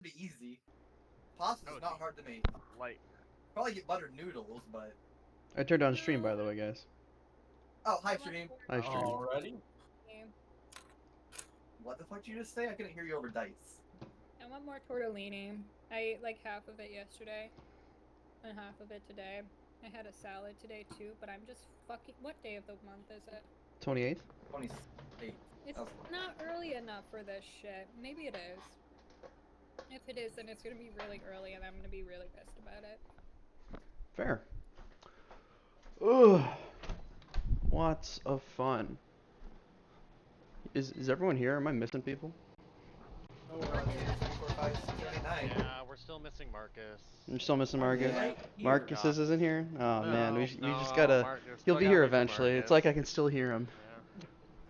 pretty easy. Pasta's Oh, not gee. hard to make. Light. Probably get buttered noodles, but... I turned on stream, by the way, guys. Oh, hi, stream. Hi, stream. Already? What the fuck did you just say? I couldn't hear you over dice. I want more tortellini. I ate like half of it yesterday, and half of it today. I had a salad today too, but I'm just fucking. What day of the month is it? 28th? 28. It's Oh. not early enough for this shit. Maybe it is. If it is, then it's gonna be really early, and I'm gonna be really pissed about it. Fair. Ugh. Lots of fun. Is everyone here? Am I missing people? Oh, 1, 2, 3, 4, 5, 6, 7, 8, 9. Yeah, we're still missing Marcus. I'm still missing Marcus. Yeah. Marcus No. isn't here? Oh man, we No, just gotta... Marcus, He'll still be gotta here wait for eventually. It's Marcus. like I can still hear him.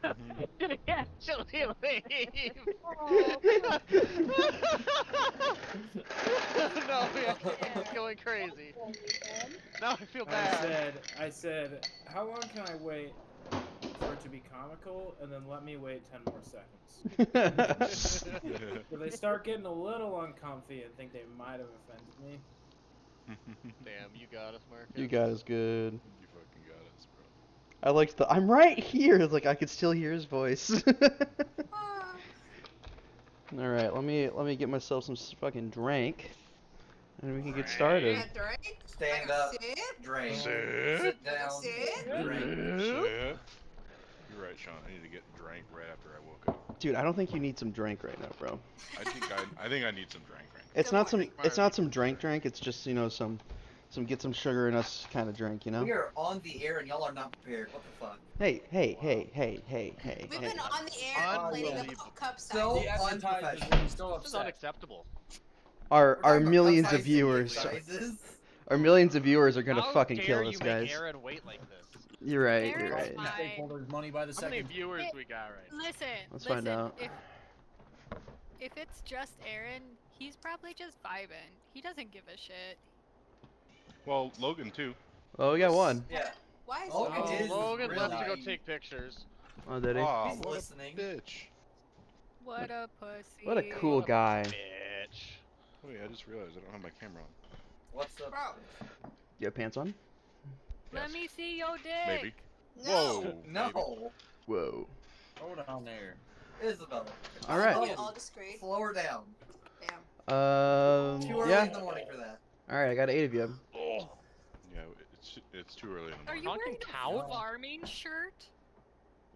Yeah. Gonna actually leave. No, he's going crazy. Now I feel bad. I said, how long can I wait for it to be comical, and then let me wait 10 more seconds? If they start getting a little uncomfy and think they might have offended me. Damn, you got us, Marcus. You guys good. You fucking got us, bro. I liked the... I'm right here! Like, I could still hear his voice. Alright, let me get myself some fucking drink. And we can get started. Drink? Stand Like a up, sip? drink, Sit. sit down, Sit. drink. Shit. You're right, Sean. I need to get drank right after I woke up. Dude, I don't think you need some drink right now, bro. I think I need some drink right It's Come not on. some it's not some drink, it's just, you know, some get some sugar in us kind of drink, you know? We are on the air and y'all are not prepared. What the fuck? Hey. We've been on the air complaining about Unbelievable. cup So sizes. The advertisers unprofessional. will be so This is upset. unacceptable. Our We're talking about millions cup of sizes, viewers sizes. our millions of viewers are gonna How fucking dare kill you us, make guys. Aaron wait like this? You're right, Aaron's you're right. fine. Stakeholders money by the How many second. viewers we got right now? Listen, Let's find out. If it's just Aaron, he's probably just vibing. He doesn't give a shit. Well, Logan too. Oh, we got one. Yeah. Why is Logan it? is Logan left to go really- take pictures. Oh, did he? Aw, He's what listening. a bitch. What a pussy. What a cool guy. Bitch. Wait, I just realized I don't have my camera on. What's up? Bro, You have pants on? Let Yes. me see your dick. Maybe. no. Whoa. Maybe. No, Whoa. Hold on there. Isabel. Are Alright. we all discreet? Slow her down. Damn. Too early Yeah. in the morning for that. Alright, I got 8 of you. Oh. Yeah, it's too early in the Are morning. you Honking wearing a cow? farming shirt?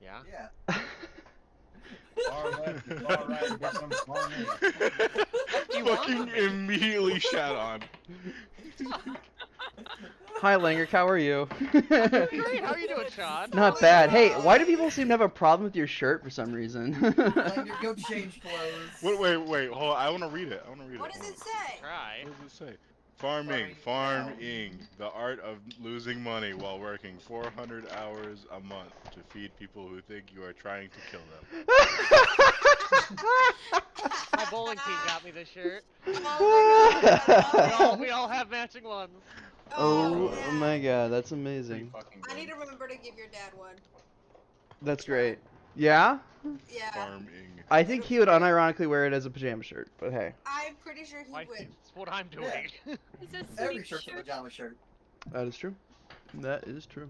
Yeah. Yeah. Alright, get some farming. Fucking immediately shat on. Hi, Langer, how are you? Great, how are you doing, Sean? Not bad. Hey, why do people seem to have a problem with your shirt for some reason? Langer, go change clothes. Wait, hold on. I want to read it. What does it say? Try. What does it say? Farming, the art of losing money while working 400 hours a month to feed people who think you are trying to kill them. My bowling team got me this shirt. Oh my god, I love it. We all have matching ones. Oh man. my god, that's amazing. I need to remember to give your dad one. That's great. Yeah? Yeah. Farming. I think he would unironically wear it as a pajama shirt, but hey. I'm pretty sure he Why, would. that's what I'm doing. It's a Every sweet shirt's a shirt. pajama shirt. That is true. That is true.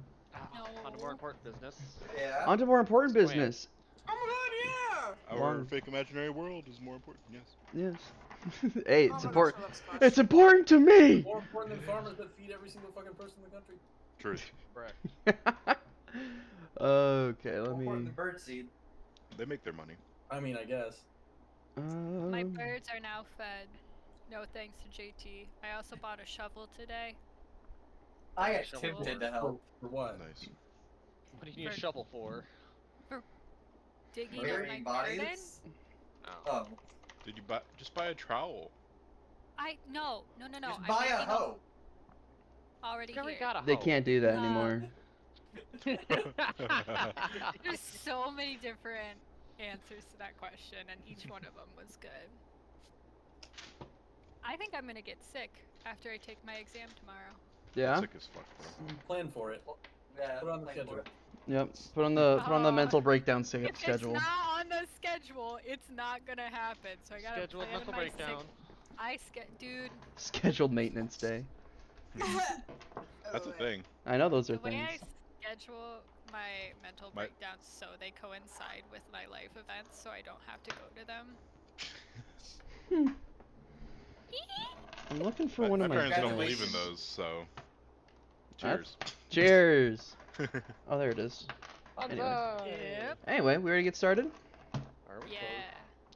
On to more important business. Yeah. On to more important Square. business. Oh my god, yeah! Our One. fake imaginary world is more important, yes. Yes. Hey, Oh it's my important. gosh, I love It's important to me! More important than farmers that feed every single fucking person in the country. Truth. Correct. Okay, let More important me. than birdseed. They make their money. I mean, I guess. My Um, birds are now fed. No thanks to JT. I also bought a shovel today. I got Shovel tempted board. to help. For what? Nice. What do you need a shovel for? Digging in my Burying garden. bodies? Oh. Oh. Did you just buy a trowel? No. Just I'm buy a making hoe. Already You already here. got a They hoe. can't do that Um, anymore. There's so many different answers to that question, and each one of them was good. I think I'm gonna get sick after I take my exam tomorrow. Yeah? Sick as fuck, bro. Plan for it. Yeah. Put on the like schedule. what? Yep. Put on the Uh, mental breakdown If schedule. it's not on the schedule, it's not gonna happen. So I gotta Schedule a plan mental my breakdown. Dude. Scheduled maintenance day. That's a thing. I know those are The way I things. schedule my mental My- breakdowns so they coincide with my life events, so I don't have to go to them. I'm looking for one My of my parents don't believe in Congratulations. those, so. That's- Cheers. Cheers. Oh, there it is. Anyway. Yep. Anyway, we ready to get started? Are we Yeah.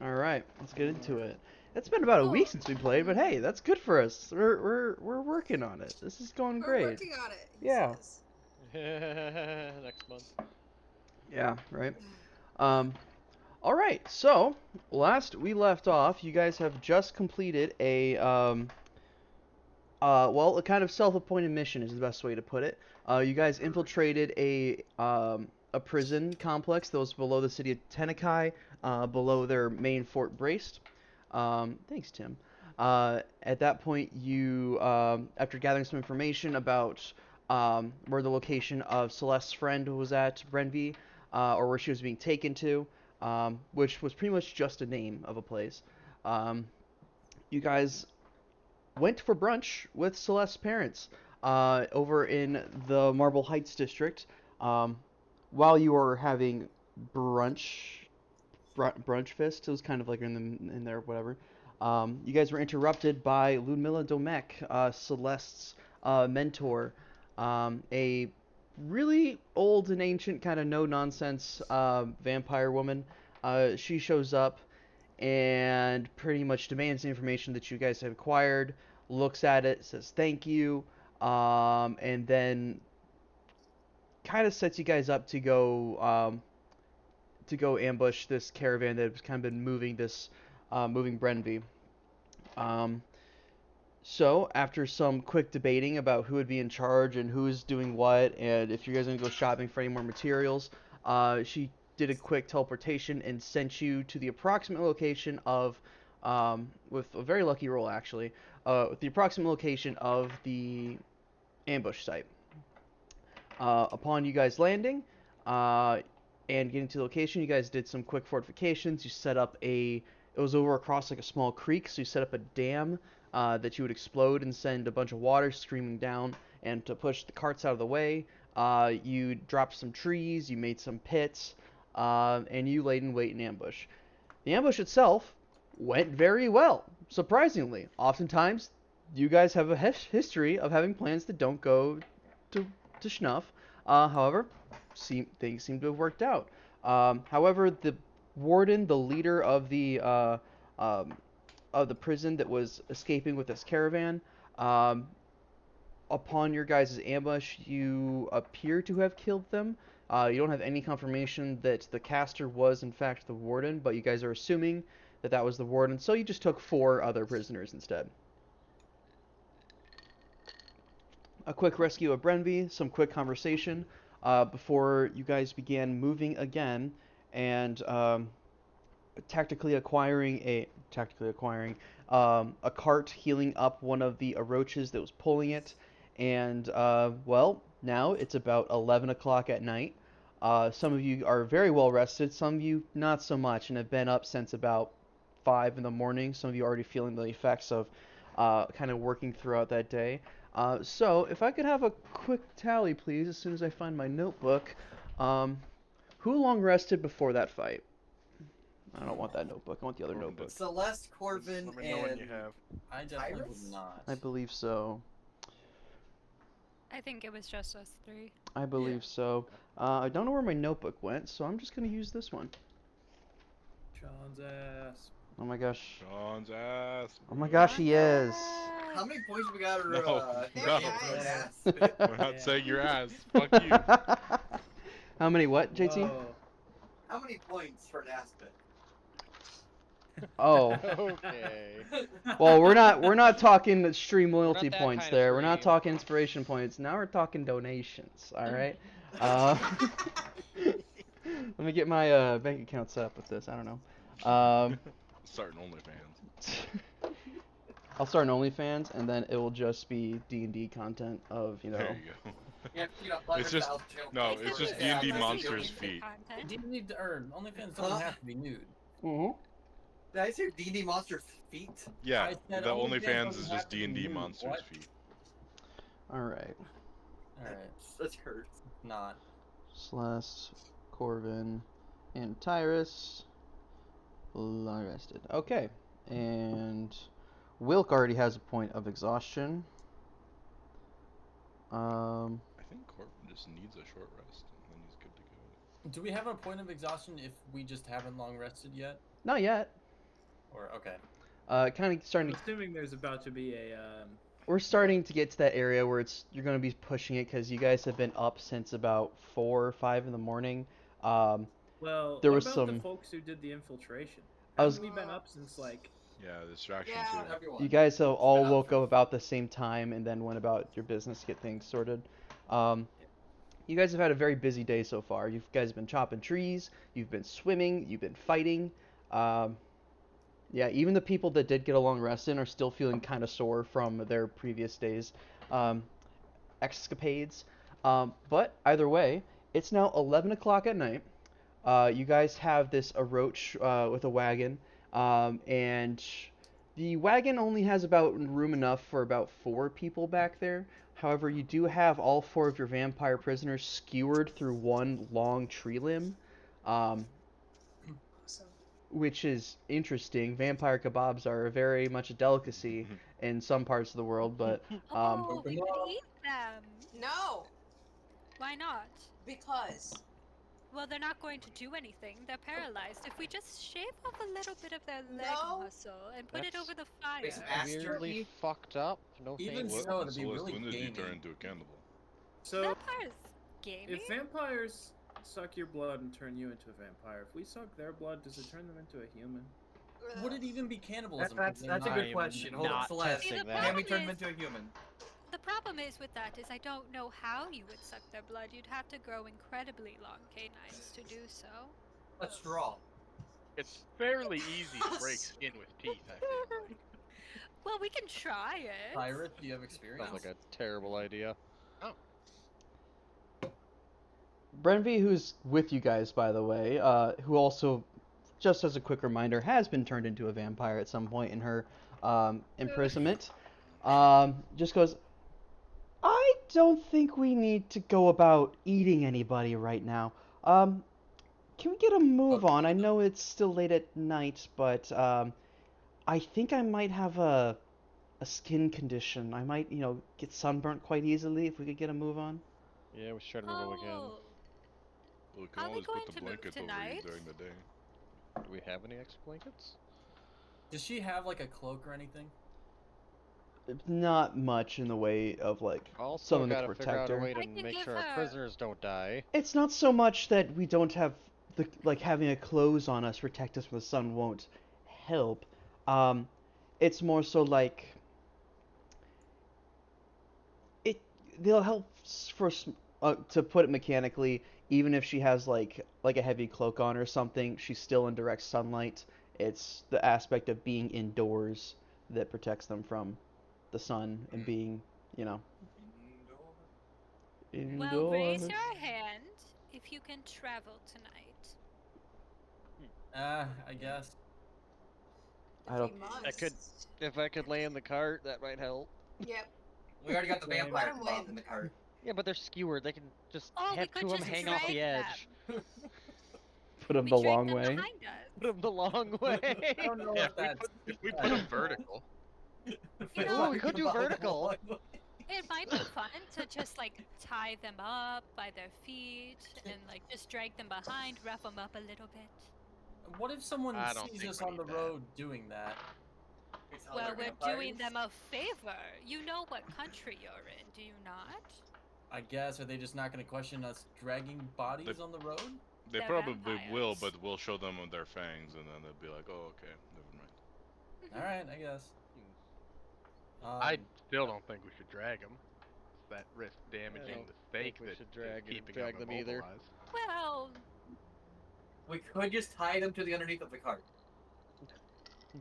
All right, let's get into it. It's been about a week since we played, but hey, that's good for us. We're working on it. This is going We're great. working on it. he Yeah. says. close? Next month. Yeah, right. All right. So last we left off, you guys have just completed a well, a kind of self-appointed mission is the best way to put it. You guys infiltrated a prison complex that was below the city of Tenekai, below their main fort Braced. Thanks, Tim. At that point, you, after gathering some information about where the location of Celeste's friend was at, Brenvi, or where she was being taken to, which was pretty much just a name of a place, you guys went for brunch with Celeste's parents over in the Marble Heights district. While you were having brunch fest, it was kind of like in there, whatever. You guys were interrupted by Ludmilla Domek, Celeste's mentor, a really old and ancient, kind of no-nonsense vampire woman. She shows up and pretty much demands the information that you guys have acquired, looks at it, says thank you, and then kind of sets you guys up to go ambush this caravan that has kind of been moving Brenvi. So after some quick debating about who would be in charge and who's doing what, and if you guys are gonna go shopping for any more materials, she did a quick teleportation and sent you to the approximate location of, with a very lucky roll actually, with the approximate location of the ambush site. Upon you guys landing, and getting to the location, you guys did some quick fortifications. You set up it was over across like a small creek, so you set up a dam that you would explode and send a bunch of water streaming down, and to push the carts out of the way, you dropped some trees, you made some pits, and you laid in wait in ambush. The ambush itself went very well, surprisingly. Oftentimes, you guys have a history of having plans that don't go to schnuff. However, things seem to have worked out. However, the warden, the leader of the prison that was escaping with this caravan, upon your guys' ambush, you appear to have killed them. You don't have any confirmation that the caster was in fact the warden, but you guys are assuming that that was the warden, so you just took 4 other prisoners instead. A quick rescue of Brenvi, some quick conversation before you guys began moving again, and tactically acquiring a cart, healing up one of the roaches that was pulling it, and well, now it's about 11 o'clock at night. Some of you are very well rested, some of you not so much, and have been up since about 5 in the morning. Some of you are already feeling the effects of kind of working throughout that day. So, if I could have a quick tally, please, as soon as I find my notebook. Who long rested before that fight? I don't want that notebook. I want the other notebook. Celeste, Corbin, Let me know when you and have. I definitely Iris? would not. I believe so. I think it was just us 3. I believe so. I don't know where my notebook went, so I'm just going to use this one. Sean's ass. Oh my gosh. Sean's ass. Oh my gosh, he is. how many points we got? No, no. Ass? We're not saying your ass. Fuck you. How many what, JT? Whoa. How many points for an ass bit? Oh. Okay. Well, we're not talking stream loyalty Not that points kind of there. We're not stream. talking inspiration points. Now we're talking donations. All right. Let me get my bank account set up with this. I don't know. Starting OnlyFans. I'll start an OnlyFans, and then it will just be D&D content of, you know. There you go. Yeah, It's just no, it's just D&D monsters feet. You didn't need to earn. OnlyFans Huh? doesn't have to be nude. Mm-hmm. Did I say D&D monster feet? Yeah, I said the OnlyFans OnlyFans doesn't is have just to be D&D nude. monsters What? feet. Alright. Alright, That's hurt. not. Celeste, Corvin, and Tyrus. Long rested. Okay. And Wilk already has a point of exhaustion. I think Corbin just needs a short rest, and then he's good to go. Do we have a point of exhaustion if we just haven't long rested yet? Not yet. Or okay. Kind of starting I'm to. assuming there's about to be a We're starting to get to that area where you're going to be pushing it because you guys have been up since about 4 or 5 in the morning. well. There what was about some- the folks who did the infiltration? I was- Haven't we been up since like? Yeah, distraction Yeah. too. Everyone. You guys have all been up woke for- up about the same time and then went about your business to get things sorted. You guys have had a very busy day so far. You guys have been chopping trees, you've been swimming, you've been fighting. Yeah, even the people that did get a long rest in are still feeling kind of sore from their previous days' escapades. But either way, it's now 11 o'clock at night. You guys have this Oroch with a wagon, and the wagon only has about room enough for about 4 people back there. However, you do have all 4 of your vampire prisoners skewered through one long tree limb, which is interesting. Vampire kebabs are very much a delicacy in some parts of the world, but Oh, we could eat them. No, Why not? because Well, they're not going to do anything. They're paralyzed. If we just shave off a little bit of their leg No. muscle and put it That's over the fire. Makes ass Weirdly jerky? fucked up. No Even thanks. so, it'd be Celeste, really when did you gamey. turn into a cannibal? So Vampires gamey? if vampires suck your blood and turn you into a vampire, if we suck their blood, does it turn them into a human? Would it even be cannibalism? That's Because a they're good I'm question. Hold on, not Celeste. See, the testing that. Can we turn problem him is- into a human? The problem is with that is I don't know how you would suck their blood. You'd have to grow incredibly long canines to do so. A straw. It's fairly easy to break skin with teeth, I feel like. Well, we can try it. Pirate, do you have experience? Sounds like a terrible idea. Brenvy, who's with you guys, by the way, who also, just as a quick reminder, has been turned into a vampire at some point in her imprisonment, just goes, I don't think we need to go about eating anybody right now. Can we get a move on? I know it's still late at night, but I think I might have a skin condition. I might, get sunburnt quite easily if we could get a move on. Yeah, we should try to move again. Oh, Well, we can Are we always going put the to move blanket over you tonight? during the day. Do we have any extra blankets? Does she have like a cloak or anything? Not much in the way of Also, something to gotta figure out protect a her. way I to can make give sure our her- prisoners don't die. It's not so much that we don't have having a clothes on us protect us from the sun won't help. It's more so they'll help to put it mechanically. Even if she has like a heavy cloak on or something, she's still in direct sunlight. It's the aspect of being indoors that protects them from the sun and being, indoors. well, raise your hand if you can travel tonight. I guess. I don't- I could- If I could lay in the cart, that might help. Yep. We already got the Let vampire him kebab win. in the cart. Yeah, but they're skewered. They can just Oh, we head could to them, just hang off the drag edge. them. Put them We the drag long them way. behind us. Put them the long way. I don't know Yeah, if that's. if we put them vertical. You know, we could do vertical. It might be fun to just tie them up by their feet and just drag them behind, rough them up a little bit. What if someone I don't sees think us we on the need that. road doing that? Well, we're doing them a favor. You know what country you're in, do you not? I guess. Are they just not going to question us dragging bodies They- on the road? They They're probably will, vampires. but we'll show them their fangs, and then they'll be like, "Oh, okay, never mind." All right, I guess. I still don't think we should drag them. That risk I damaging don't the stake think we that should is drag keeping them either. immobilized. Well, We could just tie them to the underneath of the cart.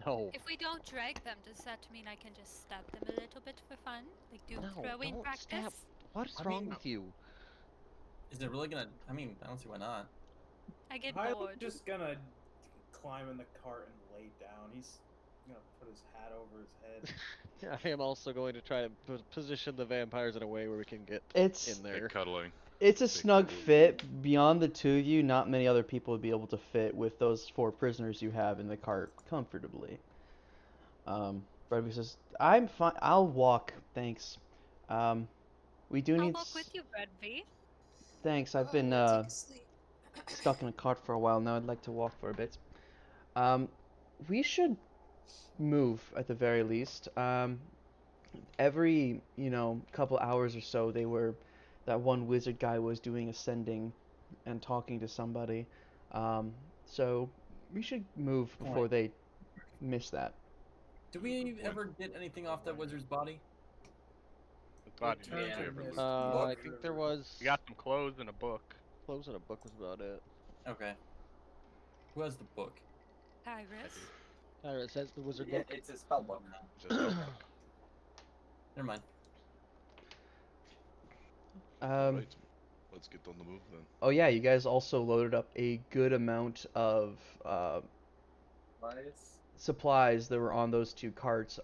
No. if we don't drag them, does that mean I can just stab them a little bit for fun? Do No, throwing don't practice? stab. What is I wrong mean- with you? Is it really gonna? I mean, I don't see why not. I get I'm bored. just gonna climb in the cart and lay down. He's gonna put his hat over his head. I am also going to try to position the vampires in a way where we can get It's in Big there. cuddling. it's a Big snug cuddling. fit. Beyond the two of you, not many other people would be able to fit with those 4 prisoners you have in the cart comfortably. Bradley says, "I'm fine. I'll walk, thanks. We do I'll need. walk with you, Red V. Thanks. I've been Take a sleep. stuck in a cart for a while now. I'd like to walk for a bit. We should move at the very least. Every, couple hours or so, that one wizard guy was doing ascending and talking to somebody. So we should move before they miss that. Did we ever get anything off that wizard's body? The body Turn needs to to be mist. removed. I think there was We got some clothes and a book. clothes and a book was about it. Okay. Who has the book? Tyrus. It says the wizard Yeah, book. it's a spell book. Just a book. Never mind. Right. Let's get on the move then. Oh yeah, you guys also loaded up a good amount of supplies that were on those 2 carts,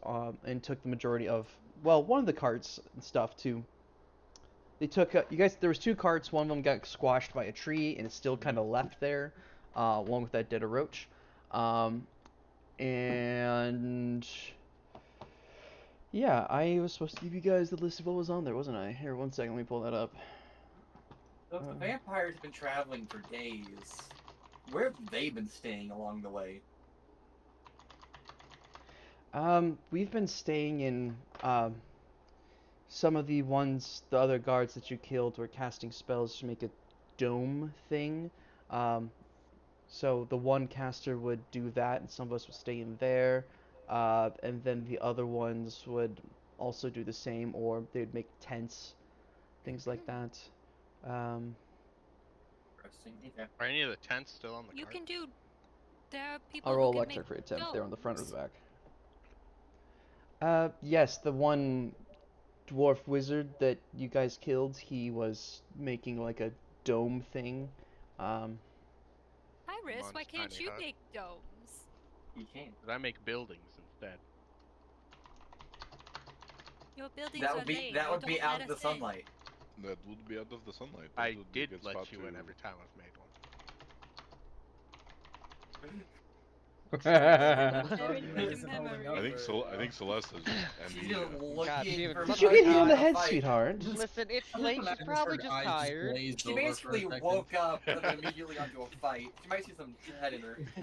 and took the majority of, well, one of the carts and stuff too. They took, you guys, there was 2 carts, one of them got squashed by a tree and it's still kind of left there, along with that dead roach. And yeah, I was supposed to give you guys the list of what was on there, wasn't I? Here, one second, let me pull that up. So if the vampires have been traveling for days, where have they been staying along the way? We've been staying in, some of the other guards that you killed were casting spells to make a dome thing. So the one caster would do that, and some of us would stay in there. And then the other ones would also do the same, or they'd make tents, things like that. Interesting. Okay. Are any of the tents still on the You cart? can do. There are people I'll roll who can Electric make for attempt. They're on the front or the domes. back. Yes, the one dwarf wizard that you guys killed, he was making like a dome thing. Iris, Mine's why can't tiny you hut. make domes? You can. Did I make buildings instead? Your buildings That are would be lame. that You would be don't out let of the us in. sunlight. That would be out of the sunlight. That I would be a did good let spot you in to- every time I've made one. Very good Isn't holding memory. up I think very I think Celeste is She's envy. just looking God, for Steven, Did you get hit in the head, fight. sweetheart? Listen, it's I'm late. just She's probably her just eyes tired. glazed She over for a basically second. woke up and then immediately onto a fight. She might see some head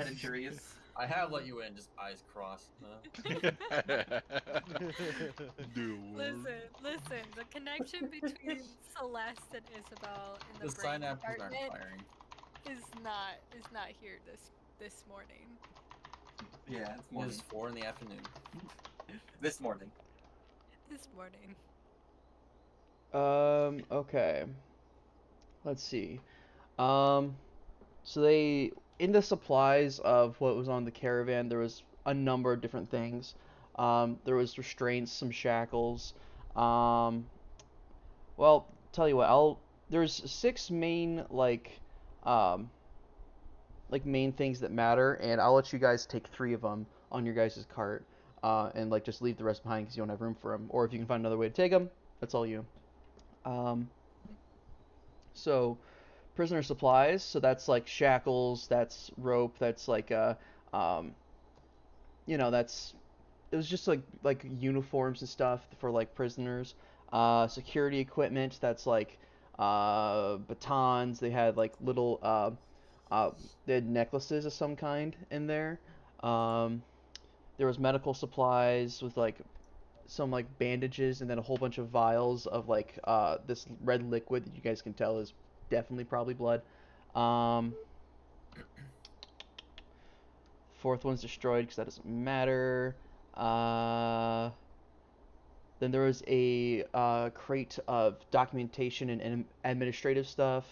injuries. I have let you in, just eyes crossed. Listen. The connection between Celeste and Isabel in The the brain synapses aren't department firing. is not here this morning. Yeah, it's It morning. is 4 in the afternoon. This morning. This morning. Okay. Let's see. So in the supplies of what was on the caravan, there was a number of different things. There was restraints, some shackles. Well, tell you what, there's 6 main, main things that matter, and I'll let you guys take 3 of them on your guys' cart, and, just leave the rest behind because you don't have room for them. Or if you can find another way to take them, that's all you. So, prisoner supplies, so that's shackles, that's rope, that's it was just uniforms and stuff for prisoners. Security equipment, that's batons. They had little they had necklaces of some kind in there. There was medical supplies with some bandages, and then a whole bunch of vials of this red liquid that you guys can tell is definitely probably blood. 4th one's destroyed because that doesn't matter. Then there was a crate of documentation and administrative stuff.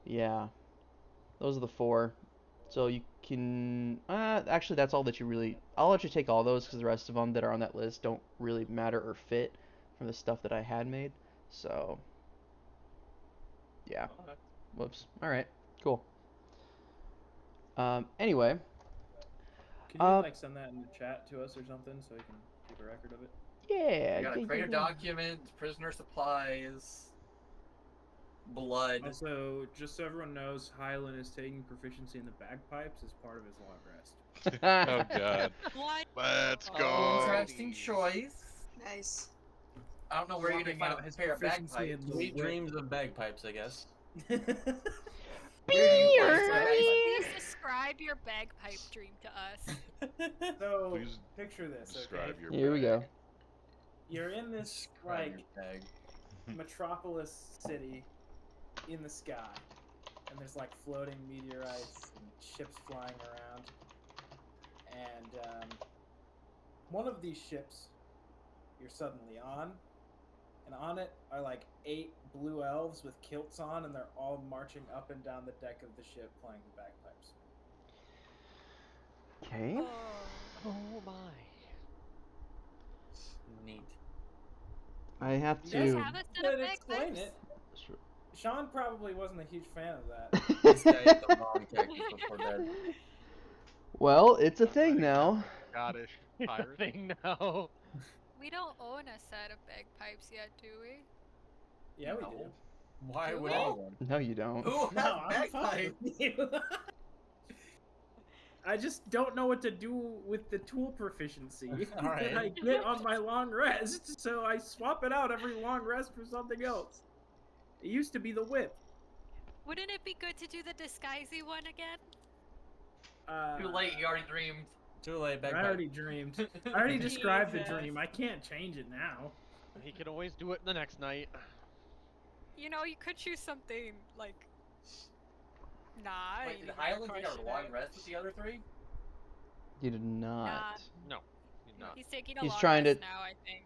Yeah, those are the 4. So you can actually that's all that you really. I'll let you take all those because the rest of them that are on that list don't really matter or fit from the stuff that I had made. So yeah. Whoops. All right. Cool. Anyway, Can you like send that in the chat to us or something so we can keep a record of it? yeah. We got a trader document, prisoner supplies, blood. Also, just so everyone knows, Highland is taking proficiency in the bagpipes as part of his long rest. Oh god. What? Let's Oh, go. interesting choice. Nice. I don't know where you're gonna find His a pair of proficiency bagpipes. in the Sweet whip. dreams of bagpipes, I guess. Where do you find bagpipes? Please describe your bagpipe dream to us. So, Please picture this, okay? Describe your Here we go. You're in this, Describe like, your bag. metropolis city in the sky. And there's, like, floating meteorites and ships flying around. And, one of these ships you're suddenly on, and on it are, like, 8 blue elves with kilts on, and they're all marching up and down the deck of the ship playing the bagpipes. Okay. Oh my. Neat. I have You guys to. have a set of But explain bagpipes? it. Sean probably wasn't a huge fan of that. This guy hit the wrong technique before bed. Well, it's a thing now. Scottish pirate. Thing now. We don't own a set of bagpipes yet, do we? Yeah, we No. do. Why would No. anyone? No, you don't. Who No, has I'm fine bagpipes? with you. I just don't know what to do with the tool proficiency Alright. that I get on my long rest, so I swap it out every long rest for something else. It used to be the whip. Wouldn't it be good to do the disguisey one again? Too late, you already dreamed. Too late, I bagpipe. already dreamed. I already described the Jesus. dream. I can't change it now. He can always do it the next night. You know, you could choose something like. Nah. I Wait, ain't did even Highland take question a long it. rest with the other three? You did not. No, he's not. He's taking a He's long trying to- rest now, I think.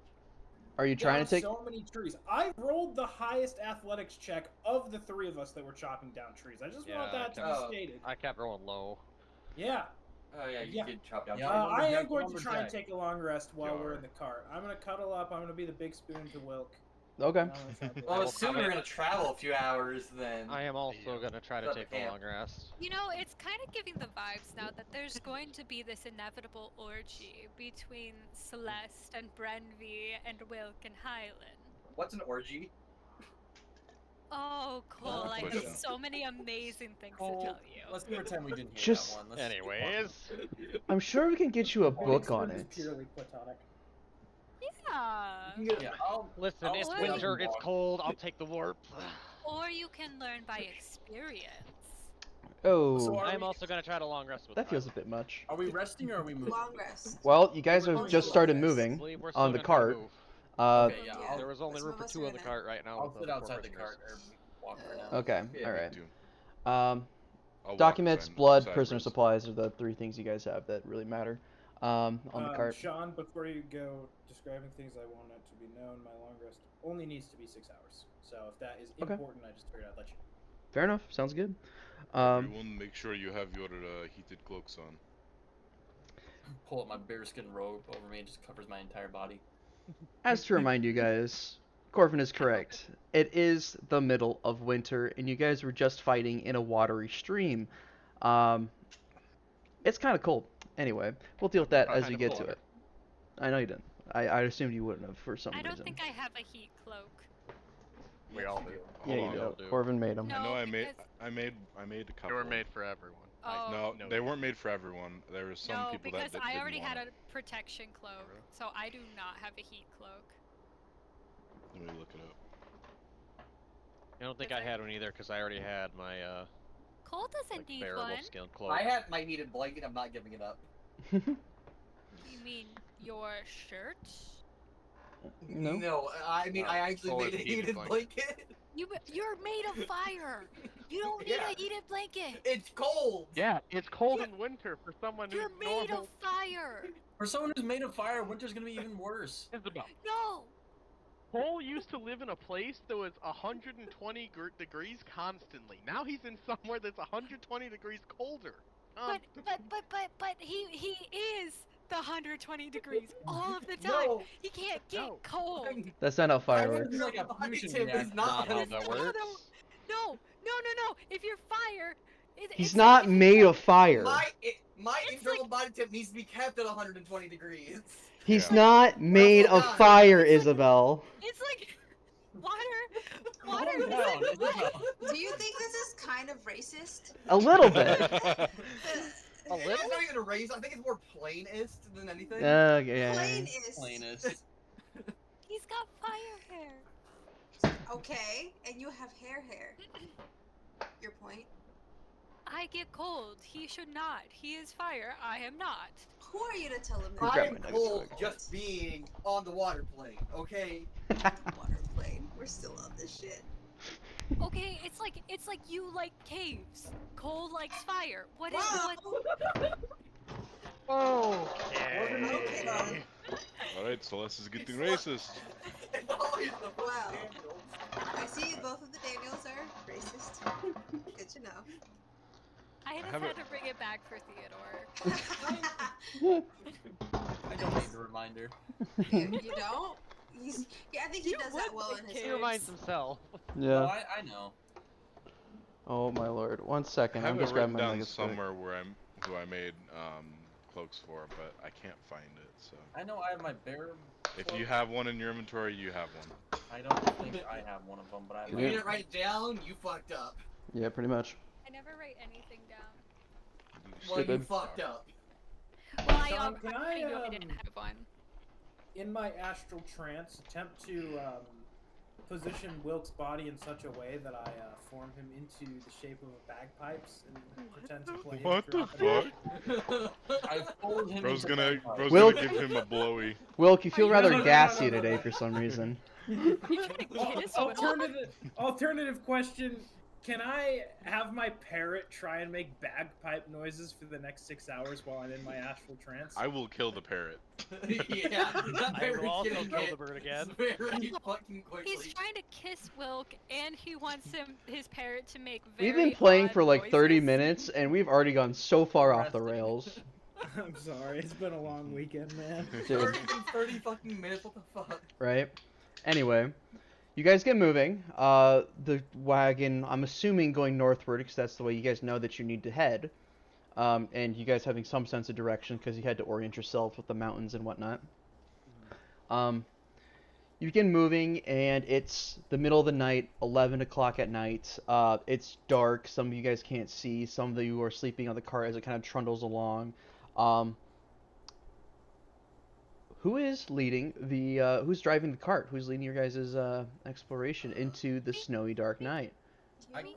Are you trying Down to take? so many trees? I rolled the highest athletics check of the 3 of us that were chopping down trees. I just want Yeah, that to oh. be stated. I kept rolling low. Yeah. Oh yeah, you Yeah. did chop down. Yeah, trees. I am lumberjack, going to try and lumberjack. take a long rest while we're Yar. in the cart. I'm going to cuddle up. I'm going to be the big spoon to Wilk. Okay. And I'm gonna try to- Well, will assuming comment- we're gonna travel a few hours, then. I am also gonna try to Set take the a camp. long rest. You know, it's kind of giving the vibes now that there's going to be this inevitable orgy between Celeste and Brenvy and Wilk and Highland. What's an orgy? Oh, Cole, I question. have so many amazing things Cole, to tell you. Let's pretend we didn't hear Just- that one. Let's Anyways, I'm sure we can get you a book on It's it. purely platonic. Yeah. Yeah, I'll listen, I'll it's wait. winter, it's cold, I'll take the warp. Or you can learn by experience. Oh, So are I'm we- also gonna try to long rest with that feels a Highland. bit much. Are we resting or are we moving? Long rest. Well, you guys have Long just rest. started moving Believe we're still on the gonna try to cart. move. Uh, Okay, yeah, Yeah. I'll, There was only Some room of for us 2 are on the in it. cart right now. I'll with sit the outside the prisoners. cart or walk for now. okay, Yeah, all me right. too. I'll walk Documents, beside- blood, beside prisoner Riz. supplies are the 3 things you guys have that really matter. On the cart. Sean, before you go describing things I want it to be known, my long rest only needs to be 6 hours. So if that is Okay. important, I just figured I'd let you know. Fair enough. Sounds good. Everyone, make sure you have your heated cloaks on. Pull up my bearskin robe over me, it just covers my entire body. As to remind you guys, Corvin is correct. It is the middle of winter, and you guys were just fighting in a watery stream. It's kind of cold. Anyway, we'll deal with that Oh, as kinda we get to polar. it. I know you didn't. I assumed you wouldn't have for some I don't reason. think I have a heat cloak. We all do. Yeah, Hold you on. do. Corvin made them. No, I know I because- made a couple. They were made for everyone. Oh, No, No. they weren't made for everyone. There were some no, people because that I didn't already want had it. a protection cloak, so I do not have a heat cloak. Let me look it up. I don't think I had one either because I already had my Cole doesn't like need bearable one. skin cloak. I have my heated blanket. I'm not giving it up. You mean your shirt? No. No, I mean No, I actually full made a of heated heated blanket. You're made of fire. You don't need Yeah. a heated blanket. It's cold. Yeah, it's cold in winter for someone You're who's made normal. of fire. For someone who's made of fire, winter's gonna be even worse. Isabel, No. Cole used to live in a place that was 120 degrees constantly. Now he's in somewhere that's 120 degrees colder. But he is the 120 degrees all of the time. No. He can't get No. cold. That's not how fire would works. be like a Body fusion temp reactor, is not Not how how that No, works. no. If you're fire, He's it's not even made more- of fire. My It's internal body temp needs to be kept at 120 degrees. He's Yeah. not made else of not? fire, Isabel. It's like water. Calm Water. down, Is like, Isabel. Do you think this is kind of racist? A little bit. A It's little? not even a race. I think it's more plainist than anything. Yeah. Plain is Plainest. he's got fire hair. okay, and you have hair. Your point. I get cold. He should not. He is fire. I am not. Who are you to tell him Grab that? I'm my nuggets cold quick. just being on the water plane, okay? Water plane. We're still on this shit. Okay, it's like you like caves. Cold likes fire. What is Whoa. what? Okay. Alright, Celeste is getting racist. It's always the fucking Wow. Daniels. I see both of the Daniels are racist. Good to know. I just haven't- had to bring it back for Theodore. I don't need a reminder. You don't? I think he does that well in his He reminds himself. No, Yeah. I know. Oh my lord. 1 I second. I'm have just it grabbing written my down nuggets quick. somewhere who I made cloaks for, but I can't find it. So I know I have my bear. if cloak. you have one in your inventory, you have one. I don't think I have one of them, but I If have you Yeah. didn't write it down, you fucked up. Yeah, pretty much. I never write anything down. Well, you Stupid. fucked up. Well, I Sean, can already knew I I, didn't have one. in my astral trance, attempt to position Wilk's body in such a way that I form him into the shape of a bagpipes and pretend to play. him What the throughout fuck? I folded him Bro's into gonna bagpipes. Will- give him a blowy. Wilk, you feel you- rather No, no, no, gassy no, no, today no. for some reason. You trying to kiss Will? Alternative question. Can I have my parrot try and make bagpipe noises for the next 6 hours while I'm in my astral trance? I will kill the parrot. Yeah, that I will very also getting kill hit the bird again. Very fucking quickly. He's trying to kiss Wilk, and he wants his parrot to make very We've been playing odd for like 30 noises. minutes, and we've already gone so far off the Interesting. rails. I'm sorry, it's been a long weekend, man. Dude, 30 fucking minutes, what the fuck? right? Anyway, you guys get moving. The wagon, I'm assuming going northward, because that's the way you guys know that you need to head. And you guys having some sense of direction, because you had to orient yourself with the mountains and whatnot. You begin moving, and it's the middle of the night, 11 o'clock at night. It's dark. Some of you guys can't see. Some of you are sleeping on the cart as it kind of trundles along. Who is leading the? Who's driving the cart? Who's leading your guys' exploration into the snowy dark night? I, Me?